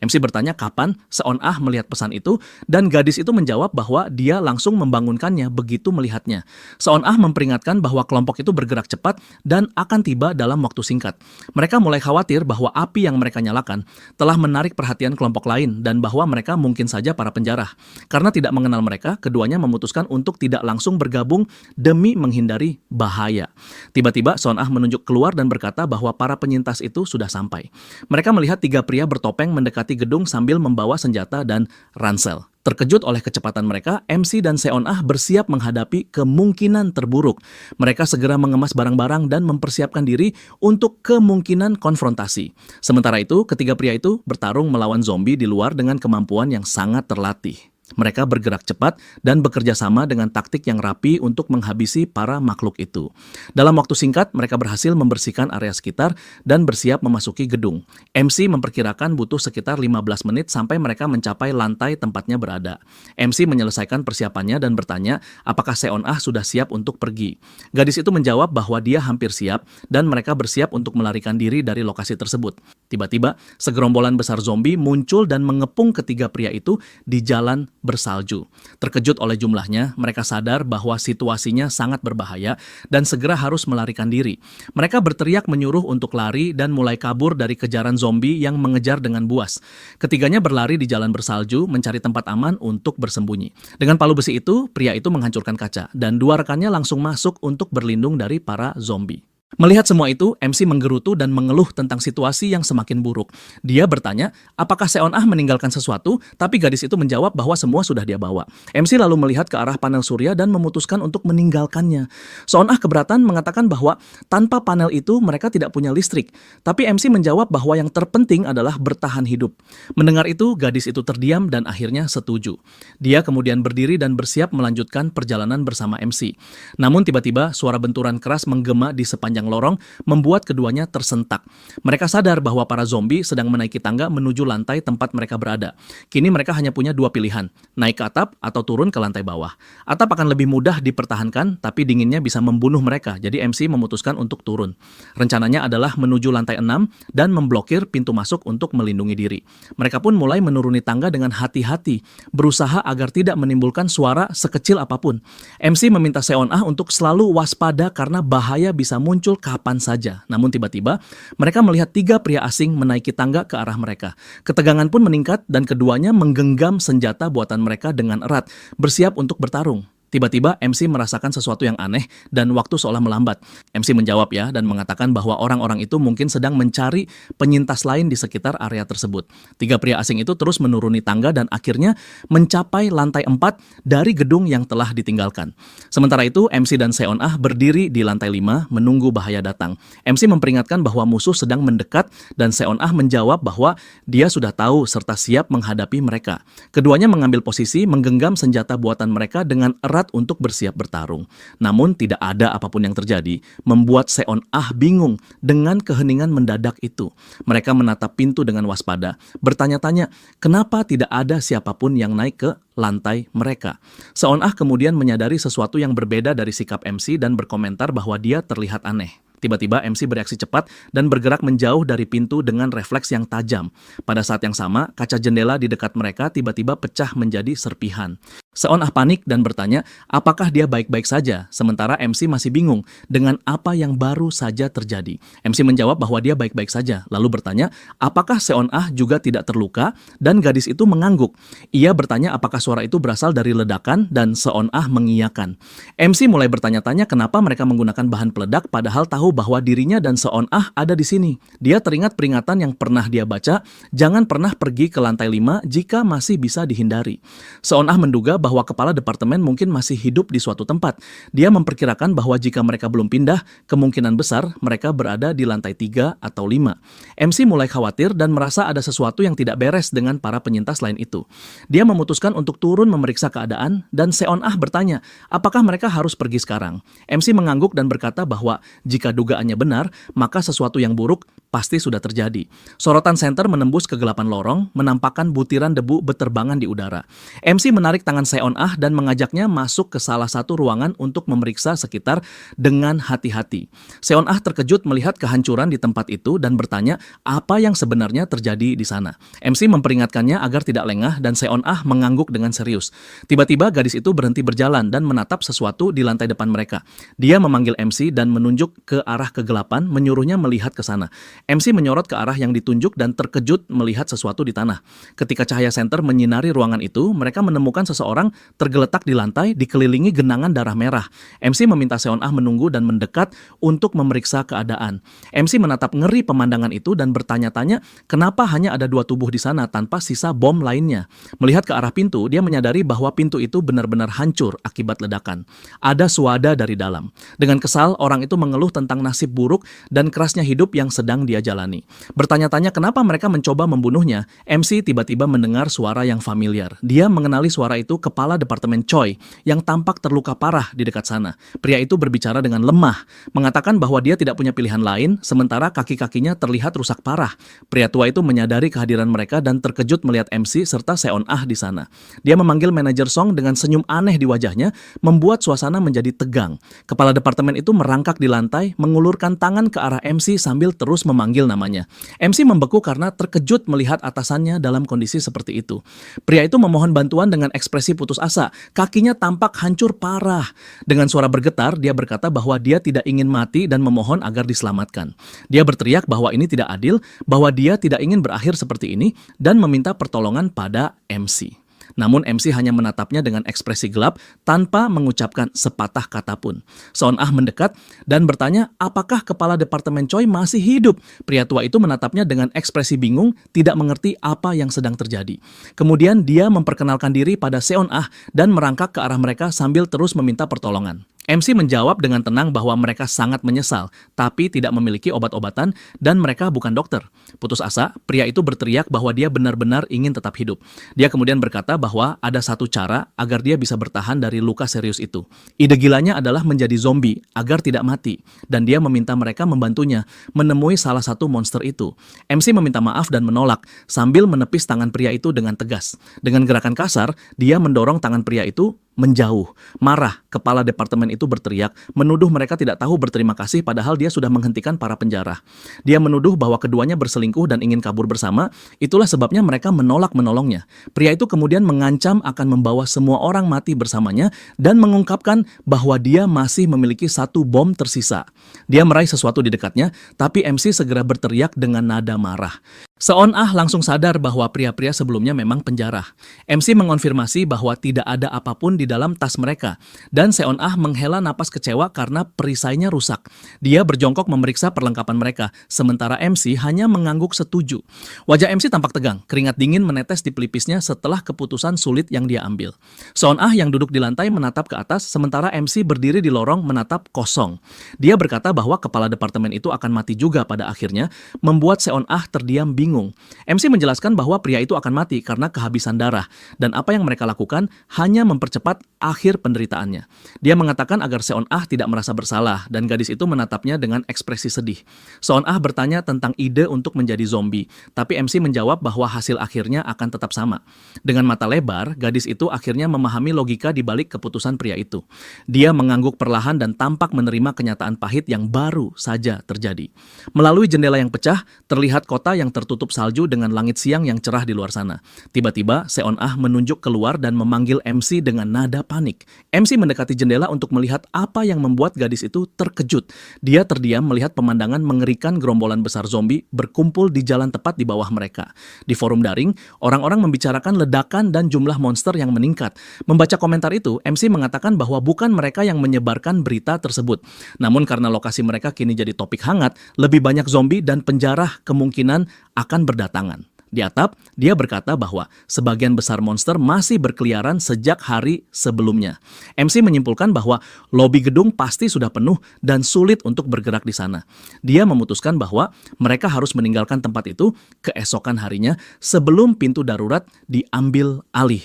MC bertanya kapan Seon-ah melihat pesan itu dan gadis itu menjawab bahwa dia langsung membangunkannya begitu melihatnya. Seon-ah memperingatkan bahwa kelompok itu bergerak cepat dan akan tiba dalam waktu singkat. Mereka mulai khawatir bahwa api yang mereka nyalakan telah menarik perhatian kelompok lain dan bahwa mereka mungkin saja para penjara. Karena tidak mengenal mereka, keduanya memutuskan untuk tidak langsung bergabung demi menghindari bahaya. Tiba-tiba Seon-ah menunjuk keluar dan berkata bahwa para penyintas itu sudah sampai. Mereka melihat 3 pria bertopeng mendekati gedung sambil membawa senjata dan ransel. Terkejut oleh kecepatan mereka, MC dan Seon-ah bersiap menghadapi kemungkinan terburuk. Mereka segera mengemas barang-barang dan mempersiapkan diri untuk kemungkinan konfrontasi. Sementara itu, ketiga pria itu bertarung melawan zombie di luar dengan kemampuan yang sangat terlatih. Mereka bergerak cepat dan bekerja sama dengan taktik yang rapi untuk menghabisi para makhluk itu. Dalam waktu singkat, mereka berhasil membersihkan area sekitar dan bersiap memasuki gedung. MC memperkirakan butuh sekitar 15 menit sampai mereka mencapai lantai tempatnya berada. MC menyelesaikan persiapannya dan bertanya apakah Seon-ah sudah siap untuk pergi. Gadis itu menjawab bahwa dia hampir siap dan mereka bersiap untuk melarikan diri dari lokasi tersebut. Tiba-tiba, segerombolan besar zombie muncul dan mengepung ketiga pria itu di jalan bersalju. Terkejut oleh jumlahnya, mereka sadar bahwa situasinya sangat berbahaya dan segera harus melarikan diri. Mereka berteriak menyuruh untuk lari dan mulai kabur dari kejaran zombie yang mengejar dengan buas. Ketiganya berlari di jalan bersalju mencari tempat aman untuk bersembunyi. Dengan palu besi itu, pria itu menghancurkan kaca dan 2 rekannya langsung masuk untuk berlindung dari para zombie. Melihat semua itu, MC menggerutu dan mengeluh tentang situasi yang semakin buruk. Dia bertanya, apakah Seon Ah meninggalkan sesuatu, tapi gadis itu menjawab bahwa semua sudah dia bawa. MC lalu melihat ke arah panel surya dan memutuskan untuk meninggalkannya. Seon Ah keberatan mengatakan bahwa tanpa panel itu mereka tidak punya listrik. Tapi MC menjawab bahwa yang terpenting adalah bertahan hidup. Mendengar itu, gadis itu terdiam dan akhirnya setuju. Dia kemudian berdiri dan bersiap melanjutkan perjalanan bersama MC. Namun tiba-tiba suara benturan keras menggema di sepanjang lorong membuat keduanya tersentak. Mereka sadar bahwa para zombie sedang menaiki tangga menuju lantai tempat mereka berada. Kini mereka hanya punya dua pilihan, naik ke atap atau turun ke lantai bawah. Atap akan lebih mudah dipertahankan, tapi dinginnya bisa membunuh mereka, jadi MC memutuskan untuk turun. Rencananya adalah menuju lantai 6 dan memblokir pintu masuk untuk melindungi diri. Mereka pun mulai menuruni tangga dengan hati-hati, berusaha agar tidak menimbulkan suara sekecil apapun. MC meminta Seon Ah untuk selalu waspada karena bahaya bisa muncul kapan saja. Namun tiba-tiba, mereka melihat 3 pria asing menaiki tangga ke arah mereka. Ketegangan pun meningkat dan keduanya menggenggam senjata buatan mereka dengan erat, bersiap untuk bertarung. Tiba-tiba MC merasakan sesuatu yang aneh dan waktu seolah melambat. MC menjawab ya dan mengatakan bahwa orang-orang itu mungkin sedang mencari penyintas lain di sekitar area tersebut. 3 pria asing itu terus menuruni tangga dan akhirnya mencapai lantai 4 dari gedung yang telah ditinggalkan. Sementara itu MC dan Seon Ah berdiri di lantai 5 menunggu bahaya datang. MC memperingatkan bahwa musuh sedang mendekat dan Seon Ah menjawab bahwa dia sudah tahu serta siap menghadapi mereka. Keduanya mengambil posisi menggenggam senjata buatan mereka dengan erat untuk bersiap bertarung. Namun tidak ada apapun yang terjadi, membuat Seon Ah bingung dengan keheningan mendadak itu. Mereka menatap pintu dengan waspada, bertanya-tanya kenapa tidak ada siapapun yang naik ke lantai mereka. Seon Ah kemudian menyadari sesuatu yang berbeda dari sikap MC dan berkomentar bahwa dia terlihat aneh. Tiba-tiba MC bereaksi cepat dan bergerak menjauh dari pintu dengan refleks yang tajam. Pada saat yang sama, kaca jendela di dekat mereka tiba-tiba pecah menjadi serpihan. Seon Ah panik dan bertanya, apakah dia baik-baik saja? Sementara MC masih bingung dengan apa yang baru saja terjadi. MC menjawab bahwa dia baik-baik saja, lalu bertanya, apakah Seon Ah juga tidak terluka? Dan gadis itu mengangguk. Ia bertanya apakah suara itu berasal dari ledakan dan Seon Ah mengiyakan. MC mulai bertanya-tanya kenapa mereka menggunakan bahan peledak padahal tahu bahwa dirinya dan Seon Ah ada di sini. Dia teringat peringatan yang pernah dia baca, jangan pernah pergi ke lantai 5 jika masih bisa dihindari. Seon Ah menduga bahwa kepala departemen mungkin masih hidup di suatu tempat. Dia memperkirakan bahwa jika mereka belum pindah, kemungkinan besar mereka berada di lantai 3 atau 5. MC mulai khawatir dan merasa ada sesuatu yang tidak beres dengan para penyintas lain itu. Dia memutuskan untuk turun memeriksa keadaan dan Seon Ah bertanya, apakah mereka harus pergi sekarang? MC mengangguk dan berkata bahwa jika dugaannya benar, maka sesuatu yang buruk pasti sudah terjadi. Sorotan senter menembus kegelapan lorong, menampakkan butiran debu beterbangan di udara. MC menarik tangan Seon Ah dan mengajaknya masuk ke salah satu ruangan untuk memeriksa sekitar dengan hati-hati. Seon Ah terkejut melihat kehancuran di tempat itu dan bertanya apa yang sebenarnya terjadi di sana. MC memperingatkannya agar tidak lengah dan Seon Ah mengangguk dengan serius. Tiba-tiba gadis itu berhenti berjalan dan menatap sesuatu di lantai depan mereka. Dia memanggil MC dan menunjuk ke arah kegelapan, menyuruhnya melihat ke sana. MC menyorot ke arah yang ditunjuk dan terkejut melihat sesuatu di tanah. Ketika cahaya senter menyinari ruangan itu, mereka menemukan seseorang tergeletak di lantai dikelilingi genangan darah merah. MC meminta Seon Ah menunggu dan mendekat untuk memeriksa keadaan. MC menatap ngeri pemandangan itu dan bertanya-tanya kenapa hanya ada 2 tubuh di sana tanpa sisa bom lainnya. Melihat ke arah pintu, dia menyadari bahwa pintu itu benar-benar hancur akibat ledakan. Ada suada dari dalam. Dengan kesal, orang itu mengeluh tentang nasib buruk dan kerasnya hidup yang sedang dia jalani. Bertanya-tanya kenapa mereka mencoba membunuhnya, MC tiba-tiba mendengar suara yang familiar. Dia mengenali suara itu kepala departemen Choi yang tampak terluka parah di dekat sana. Pria itu berbicara dengan lemah, mengatakan bahwa dia tidak punya pilihan lain, sementara kaki-kakinya terlihat rusak parah. Pria tua itu menyadari kehadiran mereka dan terkejut melihat MC serta Seon Ah di sana. Dia memanggil manajer Song dengan senyum aneh di wajahnya, membuat suasana menjadi tegang. Kepala departemen itu merangkak di lantai, mengulurkan tangan ke arah MC sambil terus memanggil namanya. MC membeku karena terkejut melihat atasannya dalam kondisi seperti itu. Pria itu memohon bantuan dengan ekspresi putus asa. Kakinya tampak hancur parah. Dengan suara bergetar, dia berkata bahwa dia tidak ingin mati dan memohon agar diselamatkan. Dia berteriak bahwa ini tidak adil, bahwa dia tidak ingin berakhir seperti ini, dan meminta pertolongan pada MC. Namun MC hanya menatapnya dengan ekspresi gelap tanpa mengucapkan sepatah kata pun. Seon Ah mendekat dan bertanya apakah kepala departemen Choi masih hidup. Pria tua itu menatapnya dengan ekspresi bingung, tidak mengerti apa yang sedang terjadi. Kemudian dia memperkenalkan diri pada Seon Ah dan merangkak ke arah mereka sambil terus meminta pertolongan. MC menjawab dengan tenang bahwa mereka sangat menyesal, tapi tidak memiliki obat-obatan dan mereka bukan dokter. Putus asa, pria itu berteriak bahwa dia benar-benar ingin tetap hidup. Dia kemudian berkata bahwa ada satu cara agar dia bisa bertahan dari luka serius itu. Ide gilanya adalah menjadi zombie agar tidak mati, dan dia meminta mereka membantunya menemui salah satu monster itu. MC meminta maaf dan menolak sambil menepis tangan pria itu dengan tegas. Dengan gerakan kasar, dia mendorong tangan pria itu menjauh. Marah, kepala departemen itu berteriak, menuduh mereka tidak tahu berterima kasih padahal dia sudah menghentikan para penjara. Dia menuduh bahwa keduanya berselingkuh dan ingin kabur bersama, itulah sebabnya mereka menolak menolongnya. Pria itu kemudian mengancam akan membawa semua orang mati bersamanya dan mengungkapkan bahwa dia masih memiliki satu bom tersisa. Dia meraih sesuatu di dekatnya, tapi MC segera berteriak dengan nada marah. Seon Ah langsung sadar bahwa pria-pria sebelumnya memang penjara. MC mengonfirmasi bahwa tidak ada apapun di dalam tas mereka, dan Seon Ah menghela napas kecewa karena perisainya rusak. Dia berjongkok memeriksa perlengkapan mereka, sementara MC hanya mengangguk setuju. Wajah MC tampak tegang, keringat dingin menetes di pelipisnya setelah keputusan sulit yang dia ambil. Seon Ah yang duduk di lantai menatap ke atas, sementara MC berdiri di lorong menatap kosong. Dia berkata bahwa kepala departemen itu akan mati juga pada akhirnya, membuat Seon Ah terdiam bingung. MC menjelaskan bahwa pria itu akan mati karena kehabisan darah, dan apa yang mereka lakukan hanya mempercepat akhir penderitaannya. Dia mengatakan agar Seon Ah tidak merasa bersalah, dan gadis itu menatapnya dengan ekspresi sedih. Seon Ah bertanya tentang ide untuk menjadi zombie, tapi MC menjawab bahwa hasil akhirnya akan tetap sama. Dengan mata lebar, gadis itu akhirnya memahami logika di balik keputusan pria itu. Dia mengangguk perlahan dan tampak menerima kenyataan pahit yang baru saja terjadi. Melalui jendela yang pecah, terlihat kota yang tertutup salju dengan langit siang yang cerah di luar sana. Tiba-tiba, Seon Ah menunjuk keluar dan memanggil MC dengan nada panik. MC mendekati jendela untuk melihat apa yang membuat gadis itu terkejut. Dia terdiam melihat pemandangan mengerikan gerombolan besar zombie berkumpul di jalan tepat di bawah mereka. Di forum daring, orang-orang membicarakan ledakan dan jumlah monster yang meningkat. Membaca komentar itu, MC mengatakan bahwa bukan mereka yang menyebarkan berita tersebut. Namun karena lokasi mereka kini jadi topik hangat, lebih banyak zombie dan penjara kemungkinan akan berdatangan. Di atap, dia berkata bahwa sebagian besar monster masih berkeliaran sejak hari sebelumnya. MC menyimpulkan bahwa lobi gedung pasti sudah penuh dan sulit untuk bergerak di sana. Dia memutuskan bahwa mereka harus meninggalkan tempat itu keesokan harinya sebelum pintu darurat diambil alih.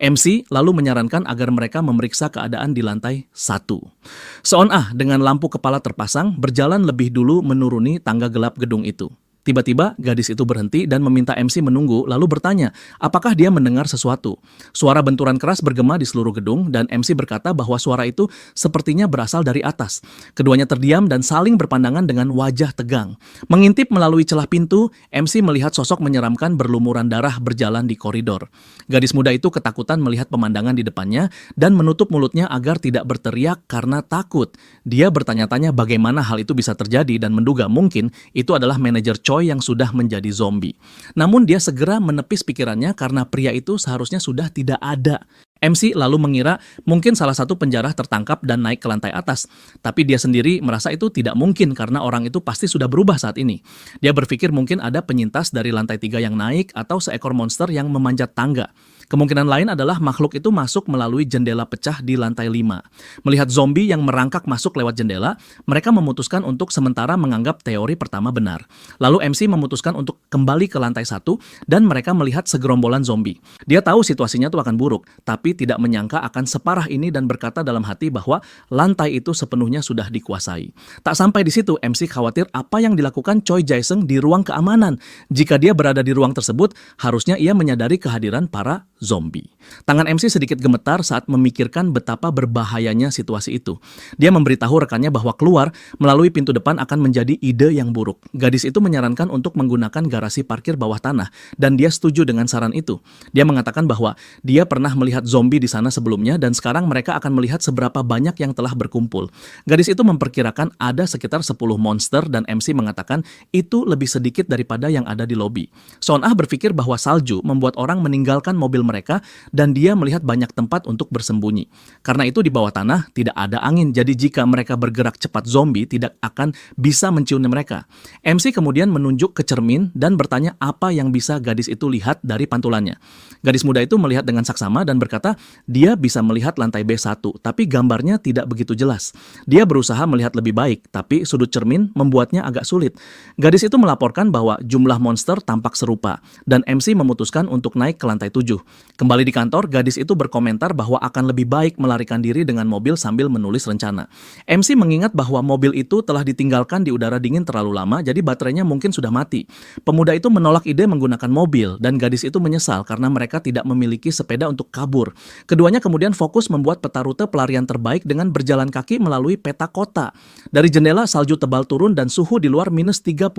MC lalu menyarankan agar mereka memeriksa keadaan di lantai 1. Seon Ah dengan lampu kepala terpasang berjalan lebih dulu menuruni tangga gelap gedung itu. Tiba-tiba, gadis itu berhenti dan meminta MC menunggu, lalu bertanya, apakah dia mendengar sesuatu. Suara benturan keras bergema di seluruh gedung, dan MC berkata bahwa suara itu sepertinya berasal dari atas. Keduanya terdiam dan saling berpandangan dengan wajah tegang. Mengintip melalui celah pintu, MC melihat sosok menyeramkan berlumuran darah berjalan di koridor. Gadis muda itu ketakutan melihat pemandangan di depannya, dan menutup mulutnya agar tidak berteriak karena takut. Dia bertanya-tanya bagaimana hal itu bisa terjadi dan menduga mungkin itu adalah manajer Choi yang sudah menjadi zombie. Namun dia segera menepis pikirannya karena pria itu seharusnya sudah tidak ada. MC lalu mengira mungkin salah satu penjara tertangkap dan naik ke lantai atas. Tapi dia sendiri merasa itu tidak mungkin karena orang itu pasti sudah berubah saat ini. Dia berpikir mungkin ada penyintas dari lantai 3 yang naik atau seekor monster yang memanjat tangga. Kemungkinan lain adalah makhluk itu masuk melalui jendela pecah di lantai 5. Melihat zombie yang merangkak masuk lewat jendela, mereka memutuskan untuk sementara menganggap teori pertama benar. Lalu MC memutuskan untuk kembali ke lantai 1 dan mereka melihat segerombolan zombie. Dia tahu situasinya itu akan buruk, tapi tidak menyangka akan separah ini dan berkata dalam hati bahwa lantai itu sepenuhnya sudah dikuasai. Tak sampai di situ, MC khawatir apa yang dilakukan Choi Jae-seung di ruang keamanan. Jika dia berada di ruang tersebut, harusnya ia menyadari kehadiran para zombie. Tangan MC sedikit gemetar saat memikirkan betapa berbahayanya situasi itu. Dia memberitahu rekannya bahwa keluar melalui pintu depan akan menjadi ide yang buruk. Gadis itu menyarankan untuk menggunakan garasi parkir bawah tanah, dan dia setuju dengan saran itu. Dia mengatakan bahwa dia pernah melihat zombie di sana sebelumnya dan sekarang mereka akan melihat seberapa banyak yang telah berkumpul. Gadis itu memperkirakan ada sekitar 10 monster dan MC mengatakan itu lebih sedikit daripada yang ada di lobi. Seon Ah berpikir bahwa salju membuat orang meninggalkan mobil mereka mereka dan dia melihat banyak tempat untuk bersembunyi. Karena itu di bawah tanah tidak ada angin, jadi jika mereka bergerak cepat zombie tidak akan bisa mencium mereka. MC kemudian menunjuk ke cermin dan bertanya apa yang bisa gadis itu lihat dari pantulannya. Gadis muda itu melihat dengan saksama dan berkata dia bisa melihat lantai B1, tapi gambarnya tidak begitu jelas. Dia berusaha melihat lebih baik, tapi sudut cermin membuatnya agak sulit. Gadis itu melaporkan bahwa jumlah monster tampak serupa, dan MC memutuskan untuk naik ke lantai 7. Kembali di kantor, gadis itu berkomentar bahwa akan lebih baik melarikan diri dengan mobil sambil menulis rencana. MC mengingat bahwa mobil itu telah ditinggalkan di udara dingin terlalu lama, jadi baterainya mungkin sudah mati. Pemuda itu menolak ide menggunakan mobil, dan gadis itu menyesal karena mereka tidak memiliki sepeda untuk kabur. Keduanya kemudian fokus membuat peta rute pelarian terbaik dengan berjalan kaki melalui peta kota. Dari jendela, salju tebal turun dan suhu di luar minus 35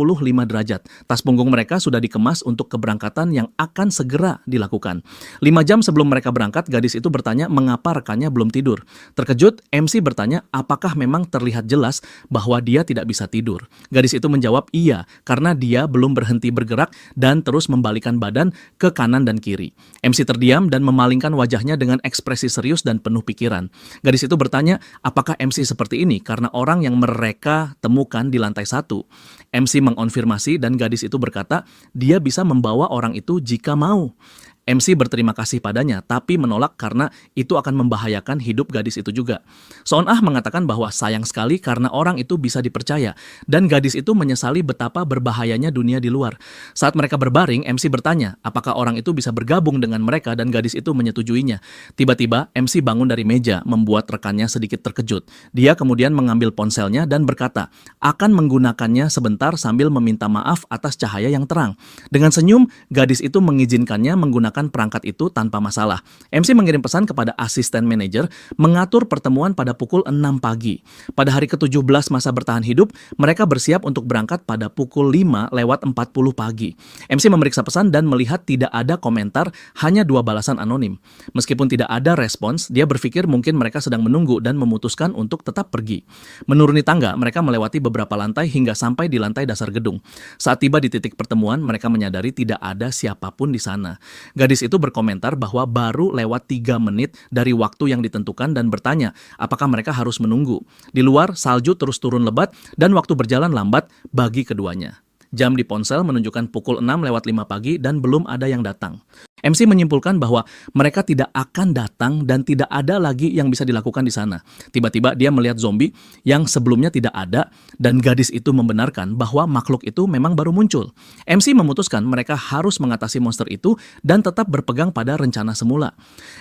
derajat. Tas punggung mereka sudah dikemas untuk keberangkatan yang akan segera dilakukan. 5 jam sebelum mereka berangkat, gadis itu bertanya mengapa rekannya belum tidur. Terkejut, MC bertanya apakah memang terlihat jelas bahwa dia tidak bisa tidur. Gadis itu menjawab iya, karena dia belum berhenti bergerak dan terus membalikan badan ke kanan dan kiri. MC terdiam dan memalingkan wajahnya dengan ekspresi serius dan penuh pikiran. Gadis itu bertanya apakah MC seperti ini karena orang yang mereka temukan di lantai 1. MC mengonfirmasi dan gadis itu berkata dia bisa membawa orang itu jika mau. MC berterima kasih padanya, tapi menolak karena itu akan membahayakan hidup gadis itu juga. Soon-ah mengatakan bahwa sayang sekali karena orang itu bisa dipercaya, dan gadis itu menyesali betapa berbahayanya dunia di luar. Saat mereka berbaring, MC bertanya apakah orang itu bisa bergabung dengan mereka dan gadis itu menyetujuinya. Tiba-tiba, MC bangun dari meja, membuat rekannya sedikit terkejut. Dia kemudian mengambil ponselnya dan berkata, akan menggunakannya sebentar sambil meminta maaf atas cahaya yang terang. Dengan senyum, gadis itu mengizinkannya menggunakan perangkat itu tanpa masalah. MC mengirim pesan kepada asisten manajer mengatur pertemuan pada pukul 6 pagi. Pada hari ke-17 masa bertahan hidup, mereka bersiap untuk berangkat pada pukul 5 lewat 40 pagi. MC memeriksa pesan dan melihat tidak ada komentar, hanya 2 balasan anonim. Meskipun tidak ada respons, dia berpikir mungkin mereka sedang menunggu dan memutuskan untuk tetap pergi. Menuruni tangga, mereka melewati beberapa lantai hingga sampai di lantai dasar gedung. Saat tiba di titik pertemuan, mereka menyadari tidak ada siapapun di sana. Gadis itu berkomentar bahwa baru lewat 3 menit dari waktu yang ditentukan dan bertanya apakah mereka harus menunggu. Di luar, salju terus turun lebat dan waktu berjalan lambat bagi keduanya. Jam di ponsel menunjukkan pukul 6 lewat 5 pagi dan belum ada yang datang. MC menyimpulkan bahwa mereka tidak akan datang dan tidak ada lagi yang bisa dilakukan di sana. Tiba-tiba dia melihat zombie yang sebelumnya tidak ada dan gadis itu membenarkan bahwa makhluk itu memang baru muncul. MC memutuskan mereka harus mengatasi monster itu dan tetap berpegang pada rencana semula.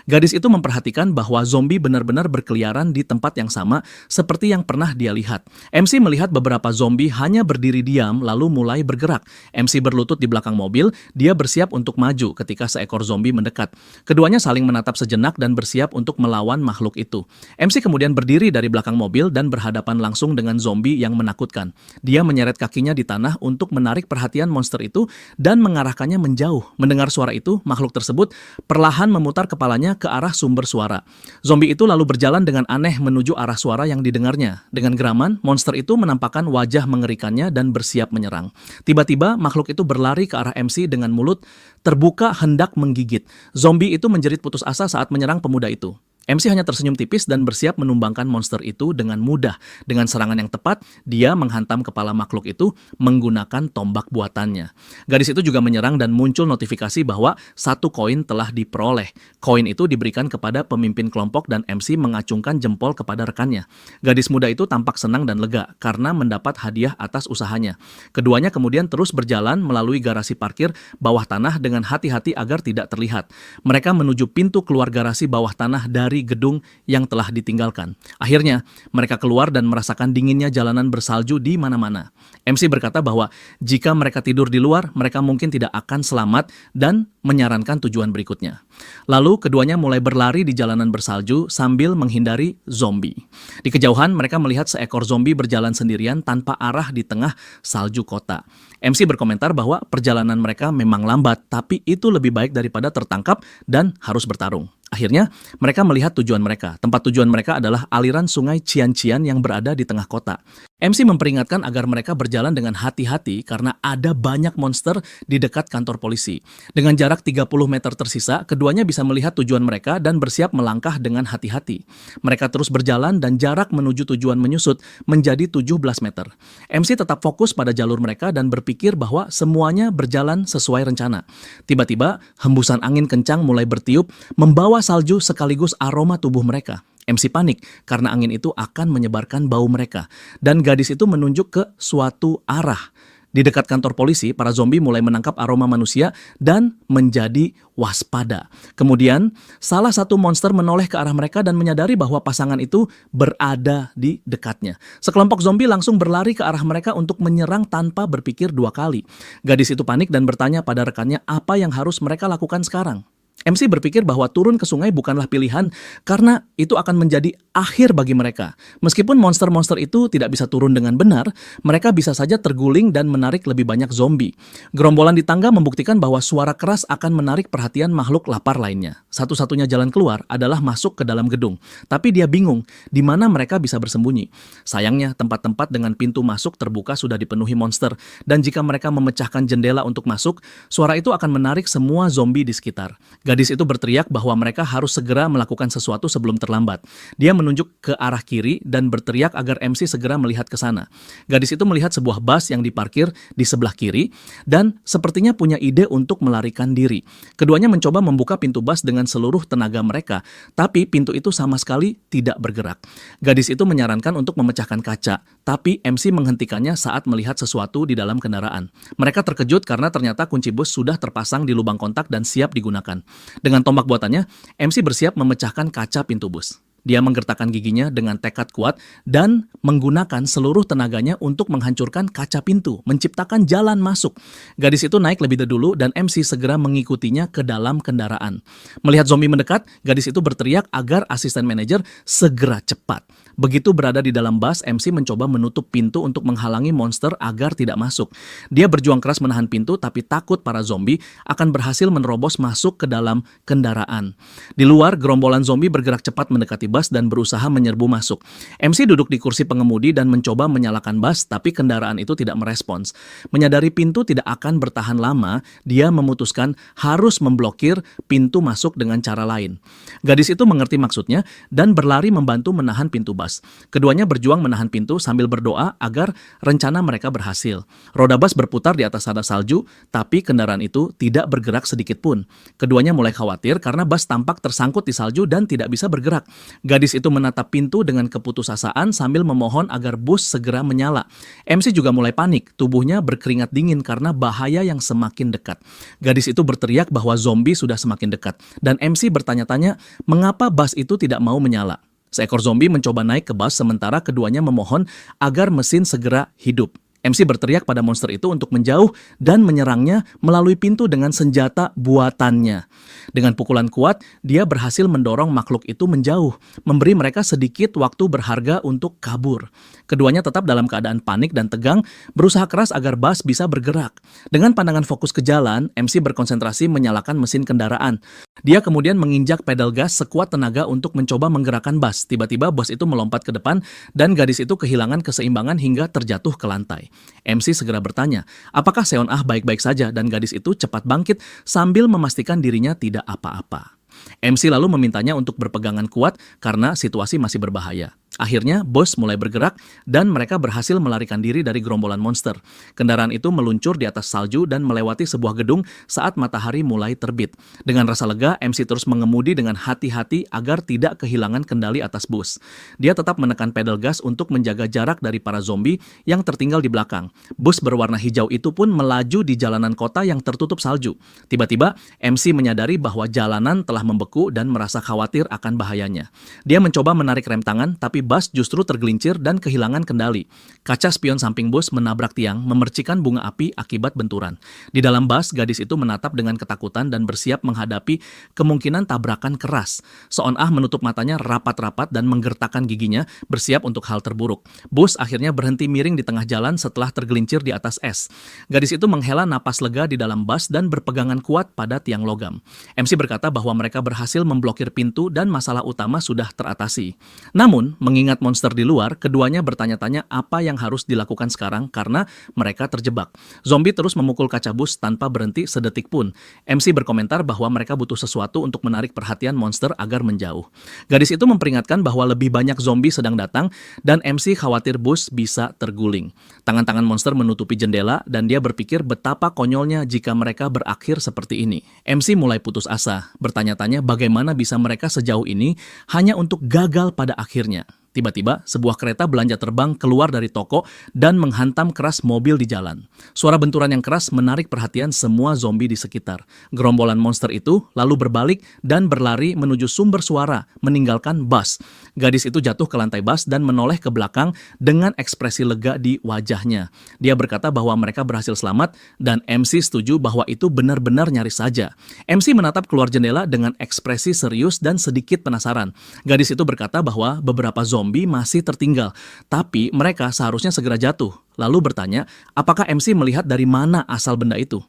Gadis itu memperhatikan bahwa zombie benar-benar berkeliaran di tempat yang sama seperti yang pernah dia lihat. MC melihat beberapa zombie hanya berdiri diam lalu mulai bergerak. MC berlutut di belakang mobil, dia bersiap untuk maju ketika seekor zombie mendekat. Keduanya saling menatap sejenak dan bersiap untuk melawan makhluk itu. MC kemudian berdiri dari belakang mobil dan berhadapan langsung dengan zombie yang menakutkan. Dia menyeret kakinya di tanah untuk menarik perhatian monster itu dan mengarahkannya menjauh. Mendengar suara itu, makhluk tersebut perlahan memutar kepalanya ke arah sumber suara. Zombie itu lalu berjalan dengan aneh menuju arah suara yang didengarnya. Dengan geraman, monster itu menampakkan wajah mengerikannya dan bersiap menyerang. Tiba-tiba, makhluk itu berlari ke arah MC dengan mulut terbuka hendak menggigit. Zombie itu menjerit putus asa saat menyerang pemuda itu. MC hanya tersenyum tipis dan bersiap menumbangkan monster itu dengan mudah. Dengan serangan yang tepat, dia menghantam kepala makhluk itu menggunakan tombak buatannya. Gadis itu juga menyerang dan muncul notifikasi bahwa 1 koin telah diperoleh. Koin itu diberikan kepada pemimpin kelompok dan MC mengacungkan jempol kepada rekannya. Gadis muda itu tampak senang dan lega karena mendapat hadiah atas usahanya. Keduanya kemudian terus berjalan melalui garasi parkir bawah tanah dengan hati-hati agar tidak terlihat. Mereka menuju pintu keluar garasi bawah tanah dari gedung yang telah ditinggalkan. Akhirnya, mereka keluar dan merasakan dinginnya jalanan bersalju di mana-mana. MC berkata bahwa jika mereka tidur di luar, mereka mungkin tidak akan selamat dan menyarankan tujuan berikutnya. Lalu, keduanya mulai berlari di jalanan bersalju sambil menghindari zombie. Di kejauhan, mereka melihat seekor zombie berjalan sendirian tanpa arah di tengah salju kota. MC berkomentar bahwa perjalanan mereka memang lambat, tapi itu lebih baik daripada tertangkap dan harus bertarung. Akhirnya, mereka melihat tujuan mereka. Tempat tujuan mereka adalah aliran sungai Cian-Cian yang berada di tengah kota. MC memperingatkan agar mereka berjalan dengan hati-hati karena ada banyak monster di dekat kantor polisi. Dengan jarak 30 meter tersisa, keduanya bisa melihat tujuan mereka dan bersiap melangkah dengan hati-hati. Mereka terus berjalan dan jarak menuju tujuan menyusut menjadi 17 meter. MC tetap fokus pada jalur mereka dan berpikir bahwa semuanya berjalan sesuai rencana. Tiba-tiba, hembusan angin kencang mulai bertiup, membawa salju sekaligus aroma tubuh mereka. MC panik karena angin itu akan menyebarkan bau mereka. Dan gadis itu menunjuk ke suatu arah. Di dekat kantor polisi, para zombie mulai menangkap aroma manusia dan menjadi waspada. Kemudian, salah satu monster menoleh ke arah mereka dan menyadari bahwa pasangan itu berada di dekatnya. Sekelompok zombie langsung berlari ke arah mereka untuk menyerang tanpa berpikir dua kali. Gadis itu panik dan bertanya pada rekannya apa yang harus mereka lakukan sekarang. MC berpikir bahwa turun ke sungai bukanlah pilihan karena itu akan menjadi akhir bagi mereka. Meskipun monster-monster itu tidak bisa turun dengan benar, mereka bisa saja terguling dan menarik lebih banyak zombie. Gerombolan di tangga membuktikan bahwa suara keras akan menarik perhatian makhluk lapar lainnya. Satu-satunya jalan keluar adalah masuk ke dalam gedung. Tapi dia bingung di mana mereka bisa bersembunyi. Sayangnya, tempat-tempat dengan pintu masuk terbuka sudah dipenuhi monster. Dan jika mereka memecahkan jendela untuk masuk, suara itu akan menarik semua zombie di sekitar. Gadis itu berteriak bahwa mereka harus segera melakukan sesuatu sebelum terlambat. Dia menunjuk ke arah kiri dan berteriak agar MC segera melihat ke sana. Gadis itu melihat sebuah bus yang diparkir di sebelah kiri dan sepertinya punya ide untuk melarikan diri. Keduanya mencoba membuka pintu bus dengan seluruh tenaga mereka, tapi pintu itu sama sekali tidak bergerak. Gadis itu menyarankan untuk memecahkan kaca, tapi MC menghentikannya saat melihat sesuatu di dalam kendaraan. Mereka terkejut karena ternyata kunci bus sudah terpasang di lubang kontak dan siap digunakan. Dengan tombak buatannya, MC bersiap memecahkan kaca pintu bus. Dia menggertakkan giginya dengan tekad kuat dan menggunakan seluruh tenaganya untuk menghancurkan kaca pintu, menciptakan jalan masuk. Gadis itu naik lebih dahulu dan MC segera mengikutinya ke dalam kendaraan. Melihat zombie mendekat, gadis itu berteriak agar asisten manajer segera cepat. Begitu berada di dalam bus, MC mencoba menutup pintu untuk menghalangi monster agar tidak masuk. Dia berjuang keras menahan pintu tapi takut para zombie akan berhasil menerobos masuk ke dalam kendaraan. Di luar, gerombolan zombie bergerak cepat mendekati bus dan berusaha menyerbu masuk. MC duduk di kursi pengemudi dan mencoba menyalakan bus, tapi kendaraan itu tidak merespons. Menyadari pintu tidak akan bertahan lama, dia memutuskan harus memblokir pintu masuk dengan cara lain. Gadis itu mengerti maksudnya dan berlari membantu menahan pintu bus. Keduanya berjuang menahan pintu sambil berdoa agar rencana mereka berhasil. Roda bus berputar di atas ada salju, tapi kendaraan itu tidak bergerak sedikit pun. Keduanya mulai khawatir karena bus tampak tersangkut di salju dan tidak bisa bergerak. Gadis itu menatap pintu dengan keputusasaan sambil memohon agar bus segera menyala. MC juga mulai panik, tubuhnya berkeringat dingin karena bahaya yang semakin dekat. Gadis itu berteriak bahwa zombie sudah semakin dekat, dan MC bertanya-tanya mengapa bus itu tidak mau menyala. Seekor zombie mencoba naik ke bus sementara keduanya memohon agar mesin segera hidup. MC berteriak pada monster itu untuk menjauh dan menyerangnya melalui pintu dengan senjata buatannya. Dengan pukulan kuat, dia berhasil mendorong makhluk itu menjauh, memberi mereka sedikit waktu berharga untuk kabur. Keduanya tetap dalam keadaan panik dan tegang, berusaha keras agar bus bisa bergerak. Dengan pandangan fokus ke jalan, MC berkonsentrasi menyalakan mesin kendaraan. Dia kemudian menginjak pedal gas sekuat tenaga untuk mencoba menggerakkan bus. Tiba-tiba bus itu melompat ke depan dan gadis itu kehilangan keseimbangan hingga terjatuh ke lantai. MC segera bertanya, apakah Seon-ah baik-baik saja, dan gadis itu cepat bangkit sambil memastikan dirinya tidak apa-apa. MC lalu memintanya untuk berpegangan kuat karena situasi masih berbahaya. Akhirnya, bus mulai bergerak dan mereka berhasil melarikan diri dari gerombolan monster. Kendaraan itu meluncur di atas salju dan melewati sebuah gedung saat matahari mulai terbit. Dengan rasa lega, MC terus mengemudi dengan hati-hati agar tidak kehilangan kendali atas bus. Dia tetap menekan pedal gas untuk menjaga jarak dari para zombie yang tertinggal di belakang. Bus berwarna hijau itu pun melaju di jalanan kota yang tertutup salju. Tiba-tiba, MC menyadari bahwa jalanan telah membeku dan merasa khawatir akan bahayanya. Dia mencoba menarik rem tangan, tapi tetapi bus justru tergelincir dan kehilangan kendali. Kaca spion samping bus menabrak tiang, memercikan bunga api akibat benturan. Di dalam bus, gadis itu menatap dengan ketakutan dan bersiap menghadapi kemungkinan tabrakan keras. Seon-ah menutup matanya rapat-rapat dan menggertakkan giginya, bersiap untuk hal terburuk. Bus akhirnya berhenti miring di tengah jalan setelah tergelincir di atas es. Gadis itu menghela napas lega di dalam bus dan berpegangan kuat pada tiang logam. MC berkata bahwa mereka berhasil memblokir pintu dan masalah utama sudah teratasi. Namun, mengingat monster di luar, keduanya bertanya-tanya apa yang harus dilakukan sekarang karena mereka terjebak. Zombie terus memukul kaca bus tanpa berhenti sedetik pun. MC berkomentar bahwa mereka butuh sesuatu untuk menarik perhatian monster agar menjauh. Gadis itu memperingatkan bahwa lebih banyak zombie sedang datang dan MC khawatir bus bisa terguling. Tangan-tangan monster menutupi jendela dan dia berpikir betapa konyolnya jika mereka berakhir seperti ini. MC mulai putus asa, bertanya-tanya bagaimana bisa mereka sejauh ini hanya untuk gagal pada akhirnya. Tiba-tiba, sebuah kereta belanja terbang keluar dari toko dan menghantam keras mobil di jalan. Suara benturan yang keras menarik perhatian semua zombie di sekitar. Gerombolan monster itu lalu berbalik dan berlari menuju sumber suara, meninggalkan bus. Gadis itu jatuh ke lantai bus dan menoleh ke belakang dengan ekspresi lega di wajahnya. Dia berkata bahwa mereka berhasil selamat dan MC setuju bahwa itu benar-benar nyaris saja. MC menatap keluar jendela dengan ekspresi serius dan sedikit penasaran. Gadis itu berkata bahwa beberapa zombie masih tertinggal, tapi mereka seharusnya segera jatuh. Lalu bertanya, apakah MC melihat dari mana asal benda itu?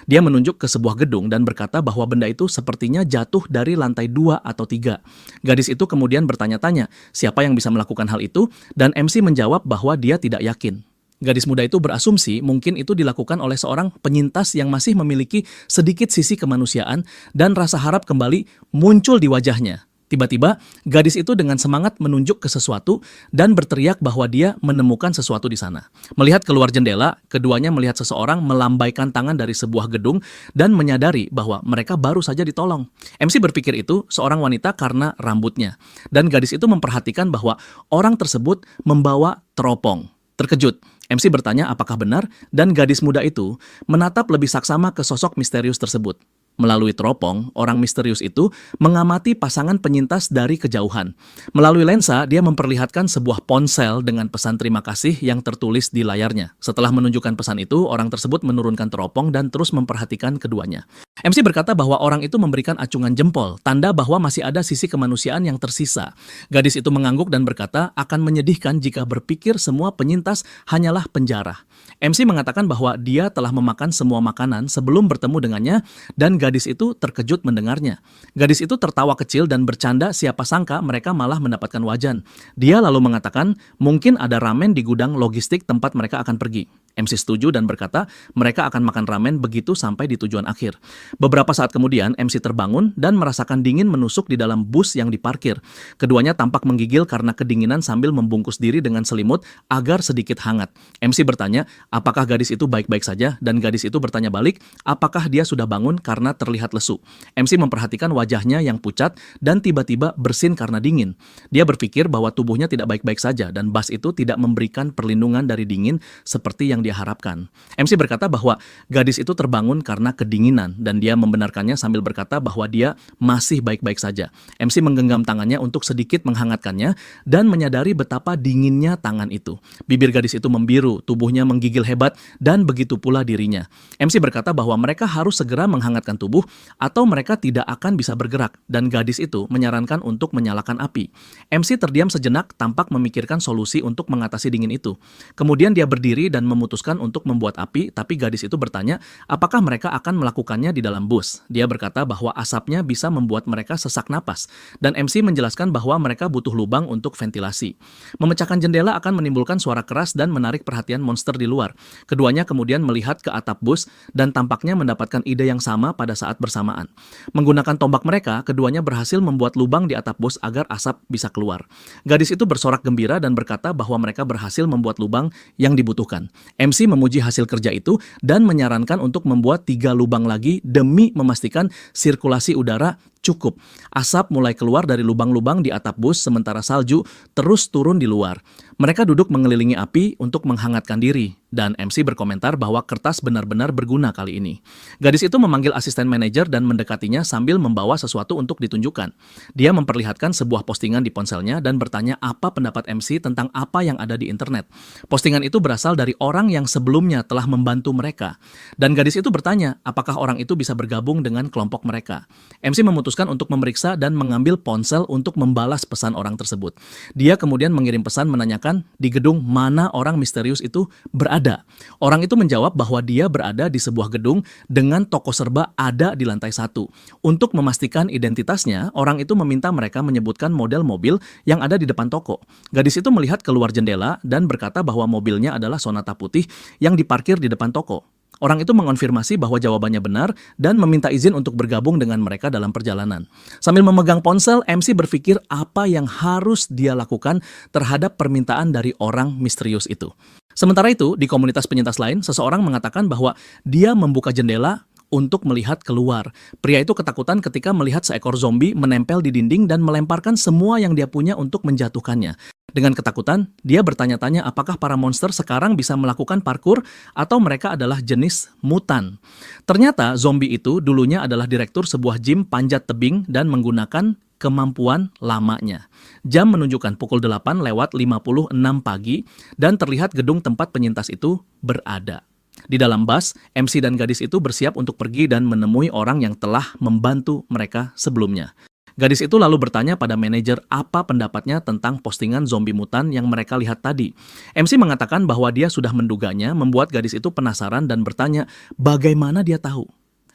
Dia menunjuk ke sebuah gedung dan berkata bahwa benda itu sepertinya jatuh dari lantai 2 atau 3. Gadis itu kemudian bertanya-tanya, siapa yang bisa melakukan hal itu? Dan MC menjawab bahwa dia tidak yakin. Gadis muda itu berasumsi mungkin itu dilakukan oleh seorang penyintas yang masih memiliki sedikit sisi kemanusiaan dan rasa harap kembali muncul di wajahnya. Tiba-tiba, gadis itu dengan semangat menunjuk ke sesuatu dan berteriak bahwa dia menemukan sesuatu di sana. Melihat keluar jendela, keduanya melihat seseorang melambaikan tangan dari sebuah gedung dan menyadari bahwa mereka baru saja ditolong. MC berpikir itu seorang wanita karena rambutnya. Dan gadis itu memperhatikan bahwa orang tersebut membawa teropong. Terkejut, MC bertanya apakah benar dan gadis muda itu menatap lebih saksama ke sosok misterius tersebut. Melalui teropong, orang misterius itu mengamati pasangan penyintas dari kejauhan. Melalui lensa, dia memperlihatkan sebuah ponsel dengan pesan terima kasih yang tertulis di layarnya. Setelah menunjukkan pesan itu, orang tersebut menurunkan teropong dan terus memperhatikan keduanya. MC berkata bahwa orang itu memberikan acungan jempol, tanda bahwa masih ada sisi kemanusiaan yang tersisa. Gadis itu mengangguk dan berkata akan menyedihkan jika berpikir semua penyintas hanyalah penjara. MC mengatakan bahwa dia telah memakan semua makanan sebelum bertemu dengannya dan gadis itu terkejut mendengarnya. Gadis itu tertawa kecil dan bercanda siapa sangka mereka malah mendapatkan wajan. Dia lalu mengatakan mungkin ada ramen di gudang logistik tempat mereka akan pergi. MC setuju dan berkata mereka akan makan ramen begitu sampai di tujuan akhir. Beberapa saat kemudian MC terbangun dan merasakan dingin menusuk di dalam bus yang diparkir. Keduanya tampak menggigil karena kedinginan sambil membungkus diri dengan selimut agar sedikit hangat. MC bertanya apakah gadis itu baik-baik saja dan gadis itu bertanya balik apakah dia sudah bangun karena terlihat lesu. MC memperhatikan wajahnya yang pucat dan tiba-tiba bersin karena dingin. Dia berpikir bahwa tubuhnya tidak baik-baik saja dan bus itu tidak memberikan perlindungan dari dingin seperti yang dia harapkan. MC berkata bahwa gadis itu terbangun karena kedinginan dan dia membenarkannya sambil berkata bahwa dia masih baik-baik saja. MC menggenggam tangannya untuk sedikit menghangatkannya dan menyadari betapa dinginnya tangan itu. Bibir gadis itu membiru, tubuhnya menggigil hebat dan begitu pula dirinya. MC berkata bahwa mereka harus segera menghangatkan tubuh atau mereka tidak akan bisa bergerak dan gadis itu menyarankan untuk menyalakan api. MC terdiam sejenak tampak memikirkan solusi untuk mengatasi dingin itu. Kemudian dia berdiri dan memutuskan untuk membuat api, tapi gadis itu bertanya apakah mereka akan melakukannya di dalam bus. Dia berkata bahwa asapnya bisa membuat mereka sesak napas, dan MC menjelaskan bahwa mereka butuh lubang untuk ventilasi. Memecahkan jendela akan menimbulkan suara keras dan menarik perhatian monster di luar. Keduanya kemudian melihat ke atap bus dan tampaknya mendapatkan ide yang sama pada saat bersamaan. Menggunakan tombak mereka, keduanya berhasil membuat lubang di atap bus agar asap bisa keluar. Gadis itu bersorak gembira dan berkata bahwa mereka berhasil membuat lubang yang dibutuhkan. MC memuji hasil kerja itu dan menyarankan untuk membuat 3 lubang lagi demi memastikan sirkulasi udara cukup. Asap mulai keluar dari lubang-lubang di atap bus sementara salju terus turun di luar. Mereka duduk mengelilingi api untuk menghangatkan diri, dan MC berkomentar bahwa kertas benar-benar berguna kali ini. Gadis itu memanggil asisten manajer dan mendekatinya sambil membawa sesuatu untuk ditunjukkan. Dia memperlihatkan sebuah postingan di ponselnya dan bertanya apa pendapat MC tentang apa yang ada di internet. Postingan itu berasal dari orang yang sebelumnya telah membantu mereka. Dan gadis itu bertanya apakah orang itu bisa bergabung dengan kelompok mereka. MC memutuskan untuk memeriksa dan mengambil ponsel untuk membalas pesan orang tersebut. Dia kemudian mengirim pesan menanyakan di gedung mana orang misterius itu berada. Orang itu menjawab bahwa dia berada di sebuah gedung dengan toko serba ada di lantai 1. Untuk memastikan identitasnya, orang itu meminta mereka menyebutkan model mobil yang ada di depan toko. Gadis itu melihat keluar jendela dan berkata bahwa mobilnya adalah Sonata putih yang diparkir di depan toko. Orang itu mengonfirmasi bahwa jawabannya benar dan meminta izin untuk bergabung dengan mereka dalam perjalanan. Sambil memegang ponsel, MC berpikir apa yang harus dia lakukan terhadap permintaan dari orang misterius itu. Sementara itu, di komunitas penyintas lain, seseorang mengatakan bahwa dia membuka jendela untuk melihat keluar. Pria itu ketakutan ketika melihat seekor zombie menempel di dinding dan melemparkan semua yang dia punya untuk menjatuhkannya. Dengan ketakutan, dia bertanya-tanya apakah para monster sekarang bisa melakukan parkur atau mereka adalah jenis mutan. Ternyata zombie itu dulunya adalah direktur sebuah gym panjat tebing dan menggunakan kemampuan lamanya. Jam menunjukkan pukul 8:56 pagi dan terlihat gedung tempat penyintas itu berada. Di dalam bus, MC dan gadis itu bersiap untuk pergi dan menemui orang yang telah membantu mereka sebelumnya. Gadis itu lalu bertanya pada manajer apa pendapatnya tentang postingan zombie mutan yang mereka lihat tadi. MC mengatakan bahwa dia sudah menduganya, membuat gadis itu penasaran dan bertanya bagaimana dia tahu.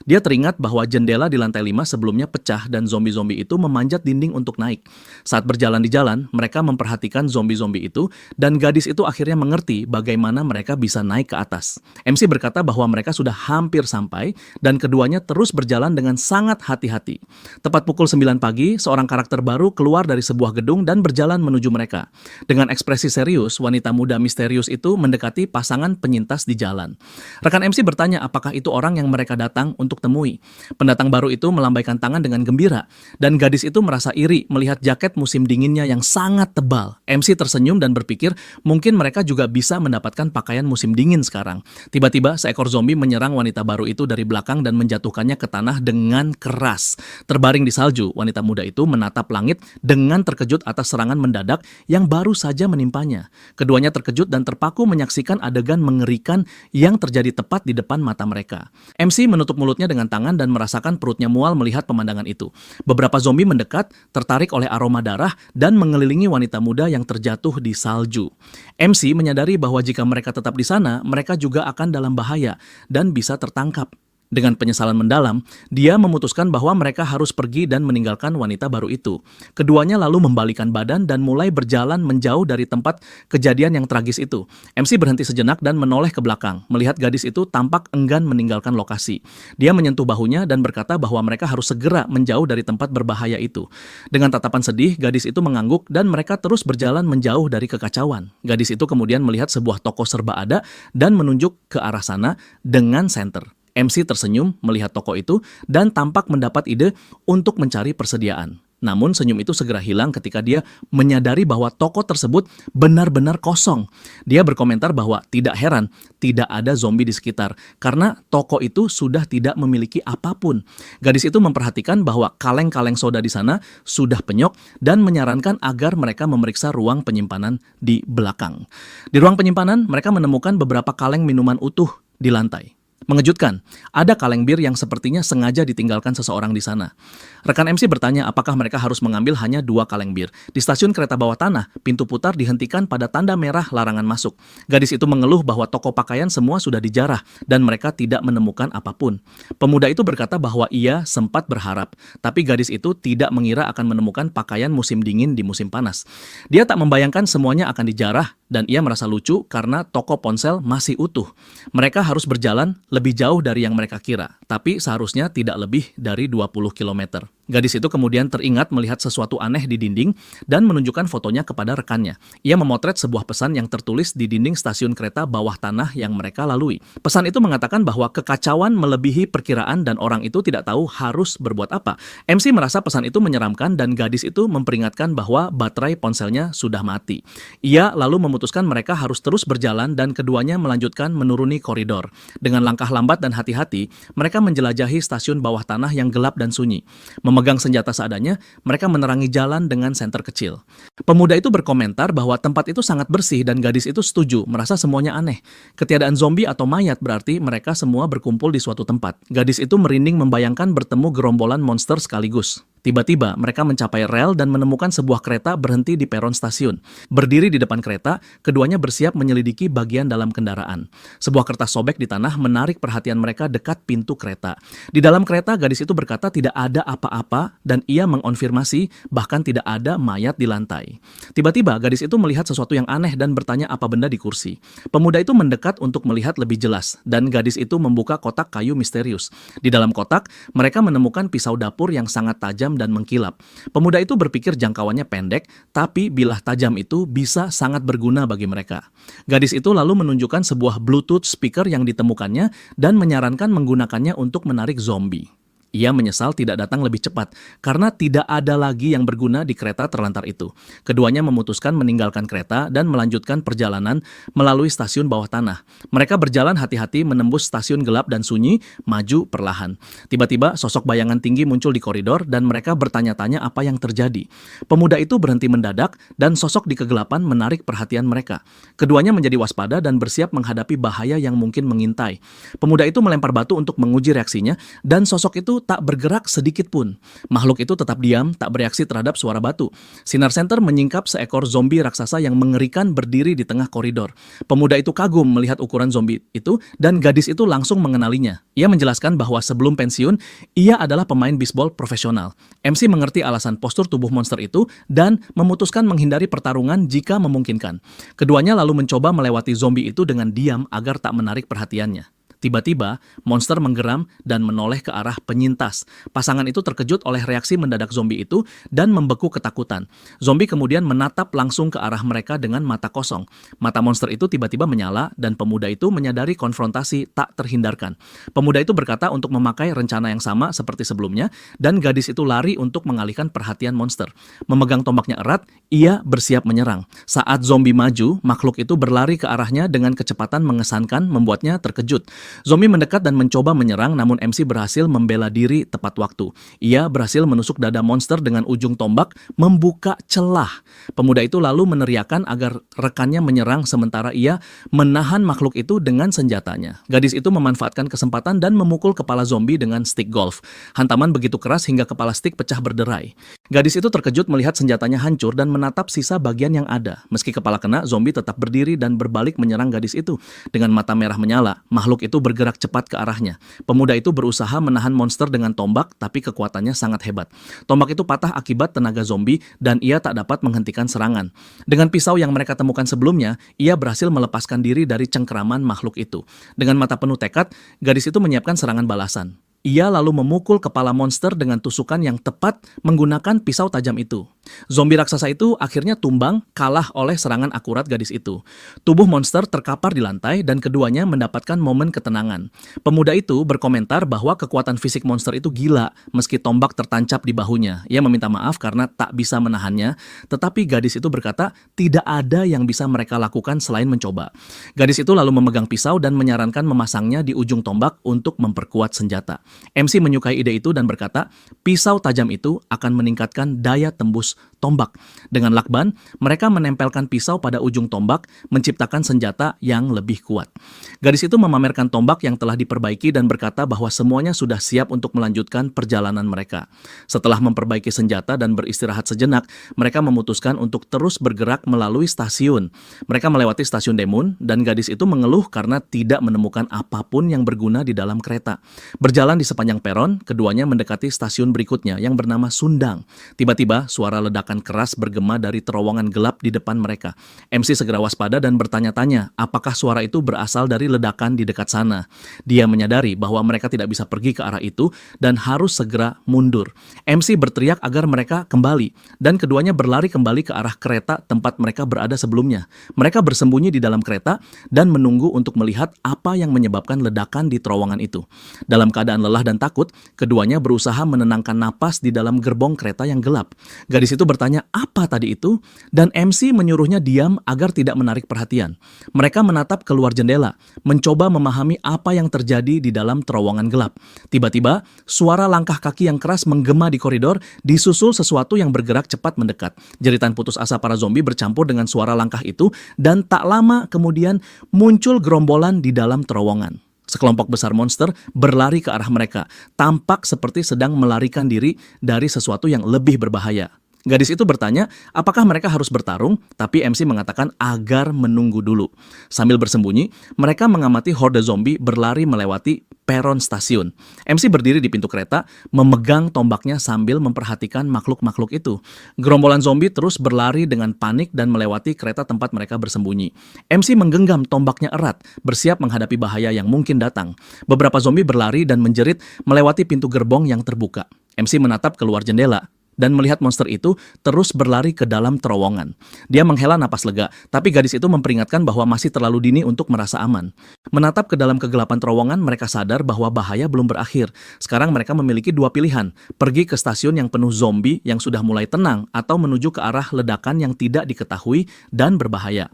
Dia teringat bahwa jendela di lantai 5 sebelumnya pecah dan zombie-zombie itu memanjat dinding untuk naik. Saat berjalan di jalan, mereka memperhatikan zombie-zombie itu dan gadis itu akhirnya mengerti bagaimana mereka bisa naik ke atas. MC berkata bahwa mereka sudah hampir sampai dan keduanya terus berjalan dengan sangat hati-hati. Tepat pukul 9 pagi, seorang karakter baru keluar dari sebuah gedung dan berjalan menuju mereka. Dengan ekspresi serius, wanita muda misterius itu mendekati pasangan penyintas di jalan. Rekan MC bertanya apakah itu orang yang mereka datang untuk temui. Pendatang baru itu melambaikan tangan dengan gembira, dan gadis itu merasa iri melihat jaket musim dinginnya yang sangat tebal. MC tersenyum dan berpikir mungkin mereka juga bisa mendapatkan pakaian musim dingin sekarang. Tiba-tiba seekor zombie menyerang wanita baru itu dari belakang dan menjatuhkannya ke tanah dengan keras. Terbaring di salju, wanita muda itu menatap langit dengan terkejut atas serangan mendadak yang baru saja menimpanya. Keduanya terkejut dan terpaku menyaksikan adegan mengerikan yang terjadi tepat di depan mata mereka. MC menutup mulutnya dengan tangan dan merasakan perutnya mual melihat pemandangan itu. Beberapa zombie mendekat, tertarik oleh aroma darah dan mengelilingi wanita muda yang terjatuh di salju. MC menyadari bahwa jika mereka tetap di sana, mereka juga akan dalam bahaya dan bisa tertangkap. Dengan penyesalan mendalam, dia memutuskan bahwa mereka harus pergi dan meninggalkan wanita baru itu. Keduanya lalu membalikan badan dan mulai berjalan menjauh dari tempat kejadian yang tragis itu. MC berhenti sejenak dan menoleh ke belakang, melihat gadis itu tampak enggan meninggalkan lokasi. Dia menyentuh bahunya dan berkata bahwa mereka harus segera menjauh dari tempat berbahaya itu. Dengan tatapan sedih, gadis itu mengangguk dan mereka terus berjalan menjauh dari kekacauan. Gadis itu kemudian melihat sebuah toko serba ada dan menunjuk ke arah sana dengan senter. MC tersenyum melihat toko itu dan tampak mendapat ide untuk mencari persediaan. Namun senyum itu segera hilang ketika dia menyadari bahwa toko tersebut benar-benar kosong. Dia berkomentar bahwa tidak heran tidak ada zombie di sekitar karena toko itu sudah tidak memiliki apapun. Gadis itu memperhatikan bahwa kaleng-kaleng soda di sana sudah penyok dan menyarankan agar mereka memeriksa ruang penyimpanan di belakang. Di ruang penyimpanan mereka menemukan beberapa kaleng minuman utuh di lantai. Mengejutkan, ada kaleng bir yang sepertinya sengaja ditinggalkan seseorang di sana. Rekan MC bertanya apakah mereka harus mengambil hanya 2 kaleng bir. Di stasiun kereta bawah tanah, pintu putar dihentikan pada tanda merah larangan masuk. Gadis itu mengeluh bahwa toko pakaian semua sudah dijarah dan mereka tidak menemukan apapun. Pemuda itu berkata bahwa ia sempat berharap, tapi gadis itu tidak mengira akan menemukan pakaian musim dingin di musim panas. Dia tak membayangkan semuanya akan dijarah dan ia merasa lucu karena toko ponsel masih utuh. Mereka harus berjalan lebih jauh dari yang mereka kira, tapi seharusnya tidak lebih dari 20 km. Gadis itu kemudian teringat melihat sesuatu aneh di dinding dan menunjukkan fotonya kepada rekannya. Ia memotret sebuah pesan yang tertulis di dinding stasiun kereta bawah tanah yang mereka lalui. Pesan itu mengatakan bahwa kekacauan melebihi perkiraan dan orang itu tidak tahu harus berbuat apa. MC merasa pesan itu menyeramkan dan gadis itu memperingatkan bahwa baterai ponselnya sudah mati. Ia lalu memutuskan mereka harus terus berjalan dan keduanya melanjutkan menuruni koridor. Dengan langkah lambat dan hati-hati, mereka menjelajahi stasiun bawah tanah yang gelap dan sunyi. Memegang senjata seadanya, mereka menerangi jalan dengan senter kecil. Pemuda itu berkomentar bahwa tempat itu sangat bersih dan gadis itu setuju, merasa semuanya aneh. Ketiadaan zombie atau mayat berarti mereka semua berkumpul di suatu tempat. Gadis itu merinding membayangkan bertemu gerombolan monster sekaligus. Tiba-tiba, mereka mencapai rel dan menemukan sebuah kereta berhenti di peron stasiun. Berdiri di depan kereta, keduanya bersiap menyelidiki bagian dalam kendaraan. Sebuah kertas sobek di tanah menarik perhatian mereka dekat pintu kereta. Di dalam kereta, gadis itu berkata tidak ada apa-apa dan ia mengonfirmasi bahkan tidak ada mayat di lantai. Tiba-tiba, gadis itu melihat sesuatu yang aneh dan bertanya apa benda di kursi. Pemuda itu mendekat untuk melihat lebih jelas dan gadis itu membuka kotak kayu misterius. Di dalam kotak, mereka menemukan pisau dapur yang sangat tajam dan mengkilap. Pemuda itu berpikir jangkauannya pendek, tapi bilah tajam itu bisa sangat berguna bagi mereka. Gadis itu lalu menunjukkan sebuah Bluetooth speaker yang ditemukannya dan menyarankan menggunakannya untuk menarik zombie. Ia menyesal tidak datang lebih cepat karena tidak ada lagi yang berguna di kereta terlantar itu. Keduanya memutuskan meninggalkan kereta dan melanjutkan perjalanan melalui stasiun bawah tanah. Mereka berjalan hati-hati menembus stasiun gelap dan sunyi, maju perlahan. Tiba-tiba sosok bayangan tinggi muncul di koridor dan mereka bertanya-tanya apa yang terjadi. Pemuda itu berhenti mendadak dan sosok di kegelapan menarik perhatian mereka. Keduanya menjadi waspada dan bersiap menghadapi bahaya yang mungkin mengintai. Pemuda itu melempar batu untuk menguji reaksinya dan sosok itu tak bergerak sedikit pun. Makhluk itu tetap diam, tak bereaksi terhadap suara batu. Sinar senter menyingkap seekor zombie raksasa yang mengerikan berdiri di tengah koridor. Pemuda itu kagum melihat ukuran zombie itu dan gadis itu langsung mengenalinya. Ia menjelaskan bahwa sebelum pensiun, ia adalah pemain bisbol profesional. MC mengerti alasan postur tubuh monster itu dan memutuskan menghindari pertarungan jika memungkinkan. Keduanya lalu mencoba melewati zombie itu dengan diam agar tak menarik perhatiannya. Tiba-tiba, monster menggeram dan menoleh ke arah penyintas. Pasangan itu terkejut oleh reaksi mendadak zombie itu dan membeku ketakutan. Zombie kemudian menatap langsung ke arah mereka dengan mata kosong. Mata monster itu tiba-tiba menyala dan pemuda itu menyadari konfrontasi tak terhindarkan. Pemuda itu berkata untuk memakai rencana yang sama seperti sebelumnya dan gadis itu lari untuk mengalihkan perhatian monster. Memegang tombaknya erat, ia bersiap menyerang. Saat zombie maju, makhluk itu berlari ke arahnya dengan kecepatan mengesankan membuatnya terkejut. Zombie mendekat dan mencoba menyerang, namun MC berhasil membela diri tepat waktu. Ia berhasil menusuk dada monster dengan ujung tombak, membuka celah. Pemuda itu lalu meneriakkan agar rekannya menyerang sementara ia menahan makhluk itu dengan senjatanya. Gadis itu memanfaatkan kesempatan dan memukul kepala zombie dengan stick golf. Hantaman begitu keras hingga kepala stick pecah berderai. Gadis itu terkejut melihat senjatanya hancur dan menatap sisa bagian yang ada. Meski kepala kena, zombie tetap berdiri dan berbalik menyerang gadis itu. Dengan mata merah menyala, makhluk itu bergerak cepat ke arahnya. Pemuda itu berusaha menahan monster dengan tombak, tapi kekuatannya sangat hebat. Tombak itu patah akibat tenaga zombie dan ia tak dapat menghentikan serangan. Dengan pisau yang mereka temukan sebelumnya, ia berhasil melepaskan diri dari cengkeraman makhluk itu. Dengan mata penuh tekad, gadis itu menyiapkan serangan balasan. Ia lalu memukul kepala monster dengan tusukan yang tepat menggunakan pisau tajam itu. Zombie raksasa itu akhirnya tumbang kalah oleh serangan akurat gadis itu. Tubuh monster terkapar di lantai dan keduanya mendapatkan momen ketenangan. Pemuda itu berkomentar bahwa kekuatan fisik monster itu gila meski tombak tertancap di bahunya. Ia meminta maaf karena tak bisa menahannya, tetapi gadis itu berkata tidak ada yang bisa mereka lakukan selain mencoba. Gadis itu lalu memegang pisau dan menyarankan memasangnya di ujung tombak untuk memperkuat senjata. MC menyukai ide itu dan berkata, pisau tajam itu akan meningkatkan daya tembus tombak. Dengan lakban, mereka menempelkan pisau pada ujung tombak, menciptakan senjata yang lebih kuat. Gadis itu memamerkan tombak yang telah diperbaiki dan berkata bahwa semuanya sudah siap untuk melanjutkan perjalanan mereka. Setelah memperbaiki senjata dan beristirahat sejenak, mereka memutuskan untuk terus bergerak melalui stasiun. Mereka melewati stasiun Daemun dan gadis itu mengeluh karena tidak menemukan apapun yang berguna di dalam kereta. Berjalan di sepanjang peron, keduanya mendekati stasiun berikutnya yang bernama Sundang. Tiba-tiba, suara ledakan ledakan keras bergema dari terowongan gelap di depan mereka. MC segera waspada dan bertanya-tanya apakah suara itu berasal dari ledakan di dekat sana. Dia menyadari bahwa mereka tidak bisa pergi ke arah itu dan harus segera mundur. MC berteriak agar mereka kembali dan keduanya berlari kembali ke arah kereta tempat mereka berada sebelumnya. Mereka bersembunyi di dalam kereta dan menunggu untuk melihat apa yang menyebabkan ledakan di terowongan itu. Dalam keadaan lelah dan takut, keduanya berusaha menenangkan napas di dalam gerbong kereta yang gelap. Gadis itu bertanya apa tadi itu, dan MC menyuruhnya diam agar tidak menarik perhatian. Mereka menatap keluar jendela, mencoba memahami apa yang terjadi di dalam terowongan gelap. Tiba-tiba, suara langkah kaki yang keras menggema di koridor, disusul sesuatu yang bergerak cepat mendekat. Jeritan putus asa para zombie bercampur dengan suara langkah itu, dan tak lama kemudian muncul gerombolan di dalam terowongan. Sekelompok besar monster berlari ke arah mereka, tampak seperti sedang melarikan diri dari sesuatu yang lebih berbahaya. Gadis itu bertanya, apakah mereka harus bertarung? Tapi MC mengatakan agar menunggu dulu. Sambil bersembunyi, mereka mengamati horde zombie berlari melewati peron stasiun. MC berdiri di pintu kereta, memegang tombaknya sambil memperhatikan makhluk-makhluk itu. Gerombolan zombie terus berlari dengan panik dan melewati kereta tempat mereka bersembunyi. MC menggenggam tombaknya erat, bersiap menghadapi bahaya yang mungkin datang. Beberapa zombie berlari dan menjerit melewati pintu gerbong yang terbuka. MC menatap keluar jendela dan melihat monster itu terus berlari ke dalam terowongan. Dia menghela napas lega, tapi gadis itu memperingatkan bahwa masih terlalu dini untuk merasa aman. Menatap ke dalam kegelapan terowongan, mereka sadar bahwa bahaya belum berakhir. Sekarang mereka memiliki dua pilihan, pergi ke stasiun yang penuh zombie yang sudah mulai tenang, atau menuju ke arah ledakan yang tidak diketahui dan berbahaya.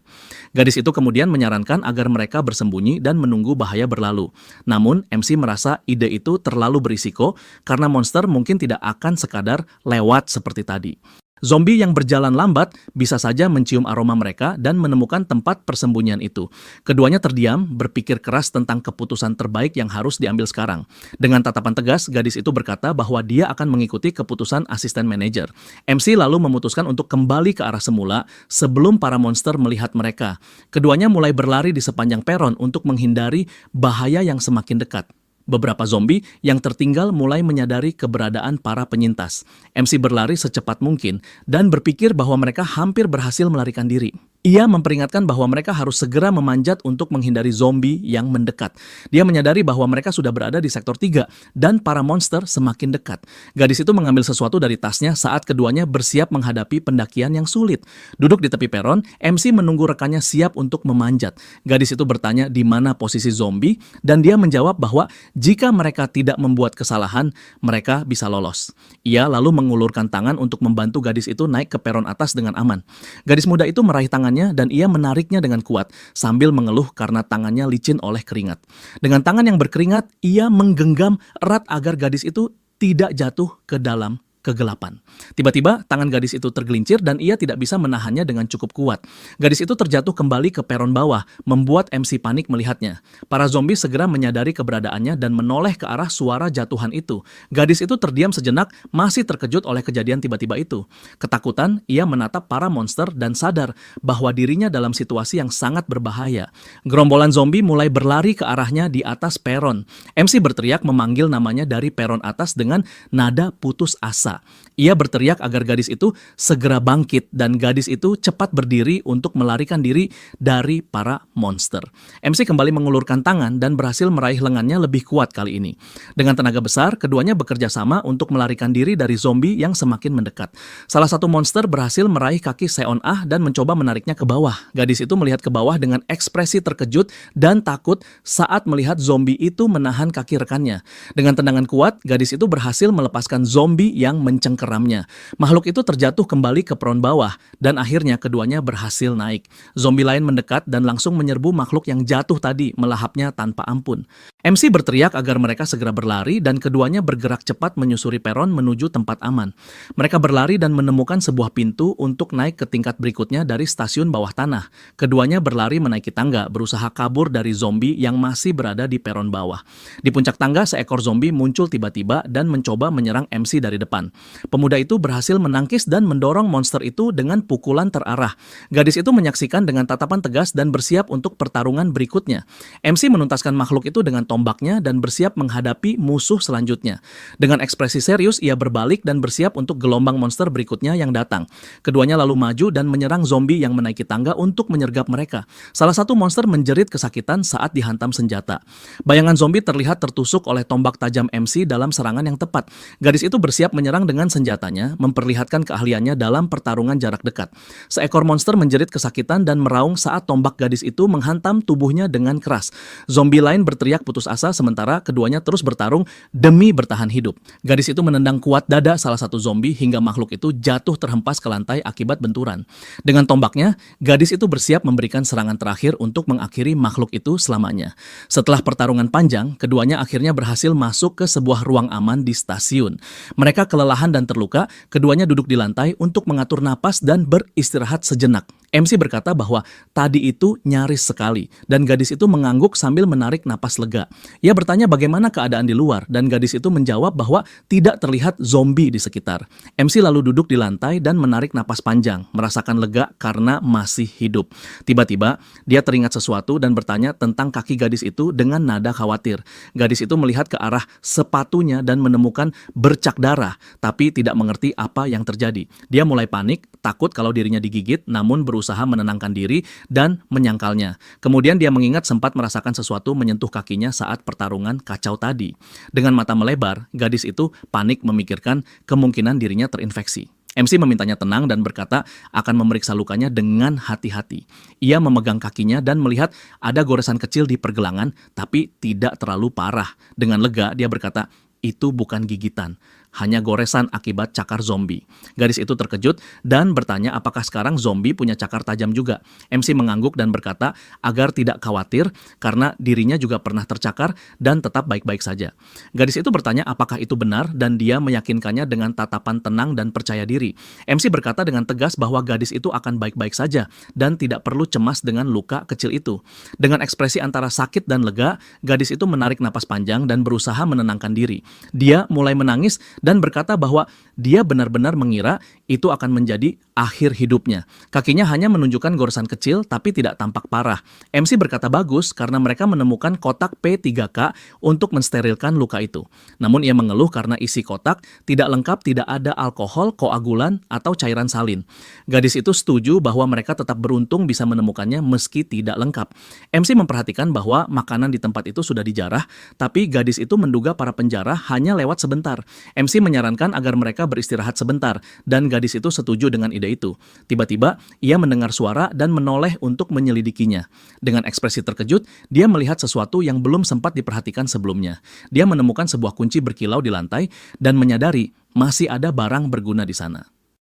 Gadis itu kemudian menyarankan agar mereka bersembunyi dan menunggu bahaya berlalu. Namun, MC merasa ide itu terlalu berisiko karena monster mungkin tidak akan sekadar lewat seperti tadi. Zombie yang berjalan lambat bisa saja mencium aroma mereka dan menemukan tempat persembunyian itu. Keduanya terdiam, berpikir keras tentang keputusan terbaik yang harus diambil sekarang. Dengan tatapan tegas, gadis itu berkata bahwa dia akan mengikuti keputusan asisten manajer. MC lalu memutuskan untuk kembali ke arah semula sebelum para monster melihat mereka. Keduanya mulai berlari di sepanjang peron untuk menghindari bahaya yang semakin dekat. Beberapa zombie yang tertinggal mulai menyadari keberadaan para penyintas. MC berlari secepat mungkin dan berpikir bahwa mereka hampir berhasil melarikan diri. Ia memperingatkan bahwa mereka harus segera memanjat untuk menghindari zombie yang mendekat. Dia menyadari bahwa mereka sudah berada di sektor 3 dan para monster semakin dekat. Gadis itu mengambil sesuatu dari tasnya saat keduanya bersiap menghadapi pendakian yang sulit. Duduk di tepi peron, MC menunggu rekannya siap untuk memanjat. Gadis itu bertanya di mana posisi zombie dan dia menjawab bahwa jika mereka tidak membuat kesalahan, mereka bisa lolos. Ia lalu mengulurkan tangan untuk membantu gadis itu naik ke peron atas dengan aman. Gadis muda itu meraih tangannya dan ia menariknya dengan kuat sambil mengeluh karena tangannya licin oleh keringat. Dengan tangan yang berkeringat, ia menggenggam erat agar gadis itu tidak jatuh ke dalam kegelapan. Tiba-tiba tangan gadis itu tergelincir dan ia tidak bisa menahannya dengan cukup kuat. Gadis itu terjatuh kembali ke peron bawah, membuat MC panik melihatnya. Para zombie segera menyadari keberadaannya dan menoleh ke arah suara jatuhan itu. Gadis itu terdiam sejenak, masih terkejut oleh kejadian tiba-tiba itu. Ketakutan, ia menatap para monster dan sadar bahwa dirinya dalam situasi yang sangat berbahaya. Gerombolan zombie mulai berlari ke arahnya di atas peron. MC berteriak memanggil namanya dari peron atas dengan nada putus asa. Ia berteriak agar gadis itu segera bangkit dan gadis itu cepat berdiri untuk melarikan diri dari para monster. MC kembali mengulurkan tangan dan berhasil meraih lengannya lebih kuat kali ini. Dengan tenaga besar, keduanya bekerja sama untuk melarikan diri dari zombie yang semakin mendekat. Salah satu monster berhasil meraih kaki Seon Ah dan mencoba menariknya ke bawah. Gadis itu melihat ke bawah dengan ekspresi terkejut dan takut saat melihat zombie itu menahan kaki rekannya. Dengan tendangan kuat, gadis itu berhasil melepaskan zombie yang mencengkeramnya. Makhluk itu terjatuh kembali ke peron bawah dan akhirnya keduanya berhasil naik. Zombie lain mendekat dan langsung menyerbu makhluk yang jatuh tadi, melahapnya tanpa ampun. MC berteriak agar mereka segera berlari dan keduanya bergerak cepat menyusuri peron menuju tempat aman. Mereka berlari dan menemukan sebuah pintu untuk naik ke tingkat berikutnya dari stasiun bawah tanah. Keduanya berlari menaiki tangga, berusaha kabur dari zombie yang masih berada di peron bawah. Di puncak tangga, seekor zombie muncul tiba-tiba dan mencoba menyerang MC dari depan. Pemuda itu berhasil menangkis dan mendorong monster itu dengan pukulan terarah. Gadis itu menyaksikan dengan tatapan tegas dan bersiap untuk pertarungan berikutnya. MC menuntaskan makhluk itu dengan tombaknya dan bersiap menghadapi musuh selanjutnya. Dengan ekspresi serius, ia berbalik dan bersiap untuk gelombang monster berikutnya yang datang. Keduanya lalu maju dan menyerang zombie yang menaiki tangga untuk menyergap mereka. Salah satu monster menjerit kesakitan saat dihantam senjata. Bayangan zombie terlihat tertusuk oleh tombak tajam MC dalam serangan yang tepat. Gadis itu bersiap menyerang dengan senjatanya, memperlihatkan keahliannya dalam pertarungan jarak dekat. Seekor monster menjerit kesakitan dan meraung saat tombak gadis itu menghantam tubuhnya dengan keras. Zombie lain berteriak putus asa sementara keduanya terus bertarung demi bertahan hidup. Gadis itu menendang kuat dada salah satu zombie hingga makhluk itu jatuh terhempas ke lantai akibat benturan. Dengan tombaknya, gadis itu bersiap memberikan serangan terakhir untuk mengakhiri makhluk itu selamanya. Setelah pertarungan panjang, keduanya akhirnya berhasil masuk ke sebuah ruang aman di stasiun. Mereka kelelahan dan terluka, keduanya duduk di lantai untuk mengatur napas dan beristirahat sejenak. MC berkata bahwa tadi itu nyaris sekali dan gadis itu mengangguk sambil menarik napas lega. Ia bertanya bagaimana keadaan di luar dan gadis itu menjawab bahwa tidak terlihat zombie di sekitar. MC lalu duduk di lantai dan menarik napas panjang, merasakan lega karena masih hidup. Tiba-tiba, dia teringat sesuatu dan bertanya tentang kaki gadis itu dengan nada khawatir. Gadis itu melihat ke arah sepatunya dan menemukan bercak darah, tapi tidak mengerti apa yang terjadi. Dia mulai panik, takut kalau dirinya digigit, namun berusaha menenangkan diri dan menyangkalnya. Kemudian dia mengingat sempat merasakan sesuatu menyentuh kakinya saat pertarungan kacau tadi. Dengan mata melebar, gadis itu panik memikirkan kemungkinan dirinya terinfeksi. MC memintanya tenang dan berkata akan memeriksa lukanya dengan hati-hati. Ia memegang kakinya dan melihat ada goresan kecil di pergelangan, tapi tidak terlalu parah. Dengan lega, dia berkata, itu bukan gigitan, hanya goresan akibat cakar zombie. Gadis itu terkejut dan bertanya apakah sekarang zombie punya cakar tajam juga. MC mengangguk dan berkata agar tidak khawatir karena dirinya juga pernah tercakar dan tetap baik-baik saja. Gadis itu bertanya apakah itu benar dan dia meyakinkannya dengan tatapan tenang dan percaya diri. MC berkata dengan tegas bahwa gadis itu akan baik-baik saja dan tidak perlu cemas dengan luka kecil itu. Dengan ekspresi antara sakit dan lega, gadis itu menarik napas panjang dan berusaha menenangkan diri. Dia mulai menangis dan berkata bahwa dia benar-benar mengira itu akan menjadi akhir hidupnya. Kakinya hanya menunjukkan goresan kecil tapi tidak tampak parah. MC berkata bagus karena mereka menemukan kotak P3K untuk mensterilkan luka itu. Namun ia mengeluh karena isi kotak tidak lengkap, tidak ada alkohol, koagulan, atau cairan salin. Gadis itu setuju bahwa mereka tetap beruntung bisa menemukannya meski tidak lengkap. MC memperhatikan bahwa makanan di tempat itu sudah dijarah, tapi gadis itu menduga para penjara hanya lewat sebentar. MC menyarankan agar mereka beristirahat sebentar, dan gadis itu setuju dengan ide itu. Tiba-tiba, ia mendengar suara dan menoleh untuk menyelidikinya. Dengan ekspresi terkejut, dia melihat sesuatu yang belum sempat diperhatikan sebelumnya. Dia menemukan sebuah kunci berkilau di lantai dan menyadari masih ada barang berguna di sana.